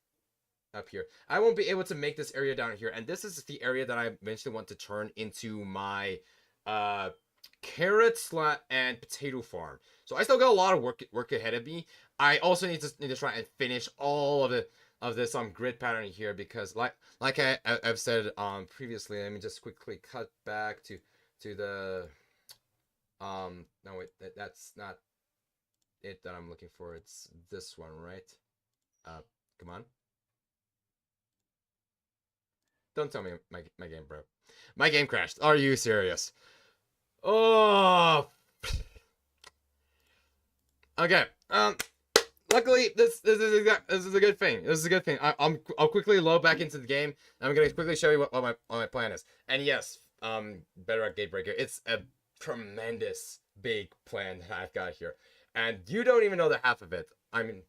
up here. I won't be able to make this area down here, and this is the area that I eventually want to turn into my carrot and potato farm. So I still got a lot of work ahead of me. I also need to try and finish all of this grid pattern here, because like I've said previously. Let me just quickly cut back to the no wait, that's not it that I'm looking for. It's this one, right? Come on. Don't tell me my game broke. My game crashed. Are you serious? Oh. Okay. Luckily, this is a good thing. This is a good thing. I'll quickly load back into the game. And I'm gonna quickly show you what my plan is. And yes, Bedrock Gatebreaker. It's a tremendous big plan that I've got here, and you don't even know the half of it. I mean,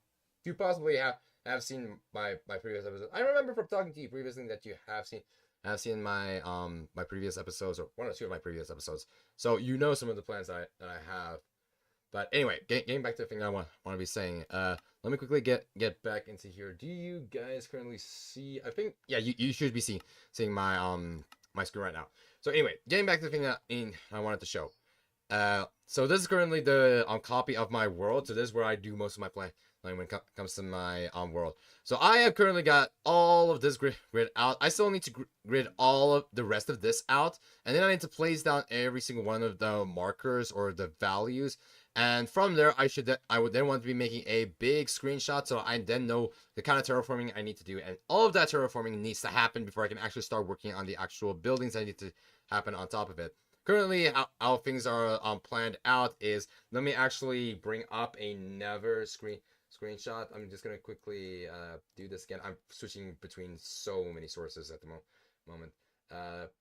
you possibly have seen my previous episodes. I remember from talking to you previously that you have seen my my previous episodes, or 1 or 2 of my previous episodes. So you know some of the plans that I have. But anyway, getting back to the thing I want to be saying. Let me quickly get back into here. Do you guys currently see? I think yeah, you should be seeing my my screen right now. So anyway, getting back to the thing that I wanted to show. So this is currently the copy of my world. So this is where I do most of my playing when it comes to my world. So I have currently got all of this grid out. I still need to grid all of the rest of this out, and then I need to place down every single one of the markers or the values. And from there, I would then want to be making a big screenshot so I then know the kind of terraforming I need to do. And all of that terraforming needs to happen before I can actually start working on the actual buildings that need to happen on top of it. Currently, how things are planned out is, let me actually bring up another screenshot. I'm just going to quickly do this again. I'm switching between so many sources at the moment.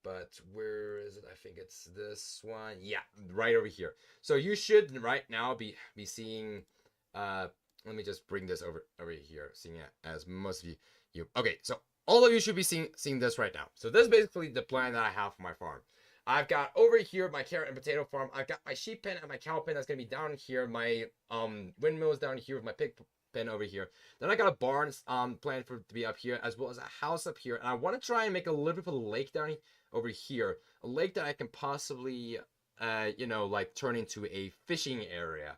But where is it? I think it's this one. Yeah, right over here. So you should right now be seeing. Let me just bring this over here, seeing it as most of you. Okay, so all of you should be seeing this right now. So this is basically the plan that I have for my farm. I've got over here my carrot and potato farm. I've got my sheep pen and my cow pen that's gonna be down here. My windmill is down here with my pig pen over here. Then I got a barn planned for to be up here, as well as a house up here. And I want to try and make a little bit of a lake down over here, a lake that I can possibly, like turn into a fishing area.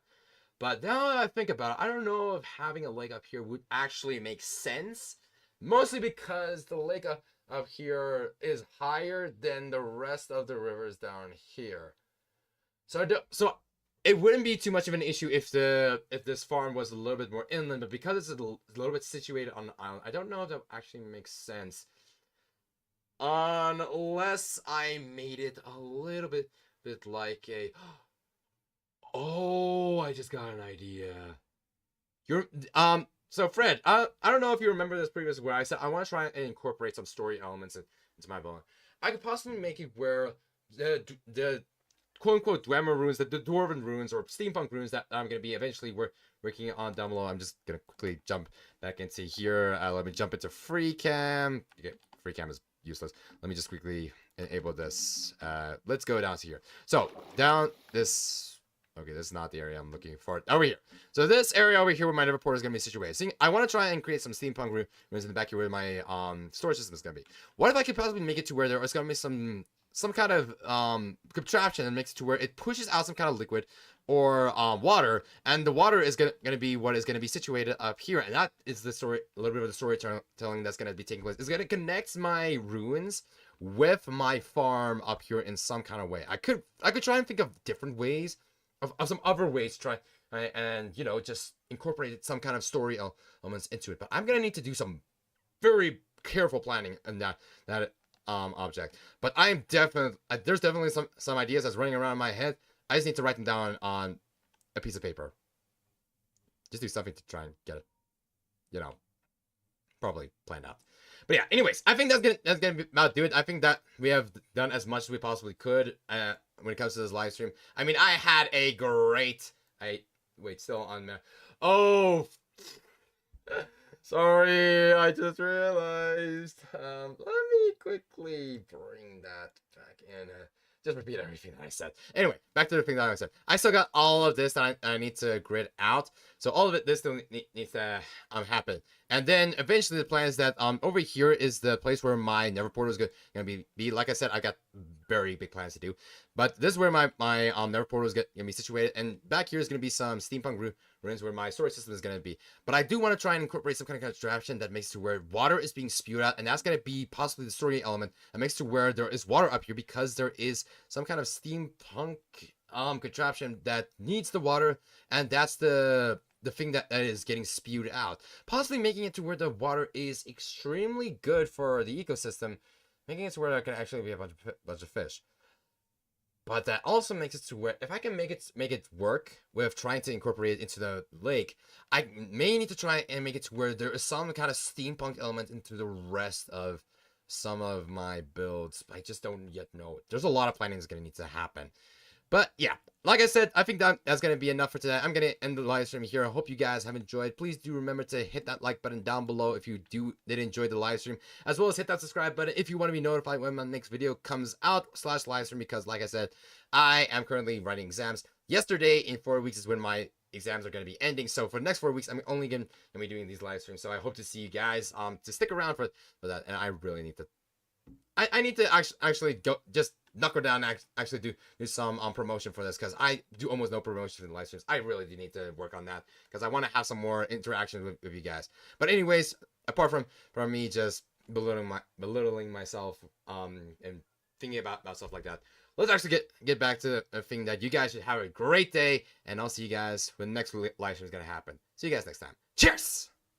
But now that I think about it, I don't know if having a lake up here would actually make sense. Mostly because the lake up here is higher than the rest of the rivers down here. So it wouldn't be too much of an issue if this farm was a little bit more inland, but because it's a little bit situated on an island, I don't know if that actually makes sense. Unless I made it a little bit like a... Oh, I just got an idea. So Fred, I don't know if you remember this previous where I said I want to try and incorporate some story elements into my building. I could possibly make it where the quote-unquote Dwemer ruins, the Dwarven ruins or steampunk ruins that I'm going to be eventually working on down below. I'm just going to quickly jump back into here. Let me jump into free cam. Okay, free cam is useless. Let me just quickly enable this. Let's go down to here. So down this... Okay, this is not the area I'm looking for. Over here. So this area over here where my nether portal is going to be situated. See, I want to try and create some steampunk ruins in the back here where my storage system is going to be. What if I could possibly make it to where there is going to be some kind of contraption that makes it to where it pushes out some kind of liquid or water, and the water is going to be what is going to be situated up here, and that is the story, a little bit of the storytelling that's going to be taking place. It's going to connect my ruins with my farm up here in some kind of way. I could try and think of different ways. Of some other ways to try and just incorporate some kind of story elements into it, but I'm gonna need to do some very careful planning in that object. But I am there's definitely some ideas that's running around in my head. I just need to write them down on a piece of paper. Just do something to try and get it, probably planned out. But yeah, anyways, I think that's gonna be about do it. I think that we have done as much as we possibly could when it comes to this live stream. I mean, I had a great... Wait, still on there. Oh! Sorry, I just realized. Let me quickly bring that back in. Just repeat everything that I said. Anyway, back to the thing that I said. I still got all of this that I need to grid out. So all of it, this still needs to happen. And then eventually the plan is that over here is the place where my nether portal is going to be. Like I said, I got very big plans to do. But this is where my nether portal is going to be situated. And back here is going to be some steampunk ruins where my storage system is going to be. But I do want to try and incorporate some kind of contraption that makes it to where water is being spewed out. And that's going to be possibly the story element that makes it to where there is water up here because there is some kind of steampunk contraption that needs the water. And that's the thing that is getting spewed out, possibly making it to where the water is extremely good for the ecosystem, making it to where there can actually be a bunch of fish. But that also makes it to where if I can make it work with trying to incorporate it into the lake, I may need to try and make it to where there is some kind of steampunk element into the rest of some of my builds. I just don't yet know. There's a lot of planning that's going to need to happen. But yeah, like I said, I think that's going to be enough for today. I'm going to end the live stream here. I hope you guys have enjoyed. Please do remember to hit that like button down below if you did enjoy the live stream, as well as hit that subscribe button if you want to be notified when my next video comes out / live stream, because like I said, I am currently writing exams. Yesterday in 4 weeks is when my exams are going to be ending. So for the next 4 weeks, I'm only going to be doing these live streams. So I hope to see you guys to stick around for that. And I really need to I need to actually go just knuckle down and actually do some promotion for this, because I do almost no promotion in the live streams. I really do need to work on that because I want to have some more interaction with you guys. But anyways, apart from me just belittling myself and thinking about stuff like that, let's actually get back to the thing that you guys should have a great day, and I'll see you guys when the next live stream is gonna happen. See you guys next time. Cheers.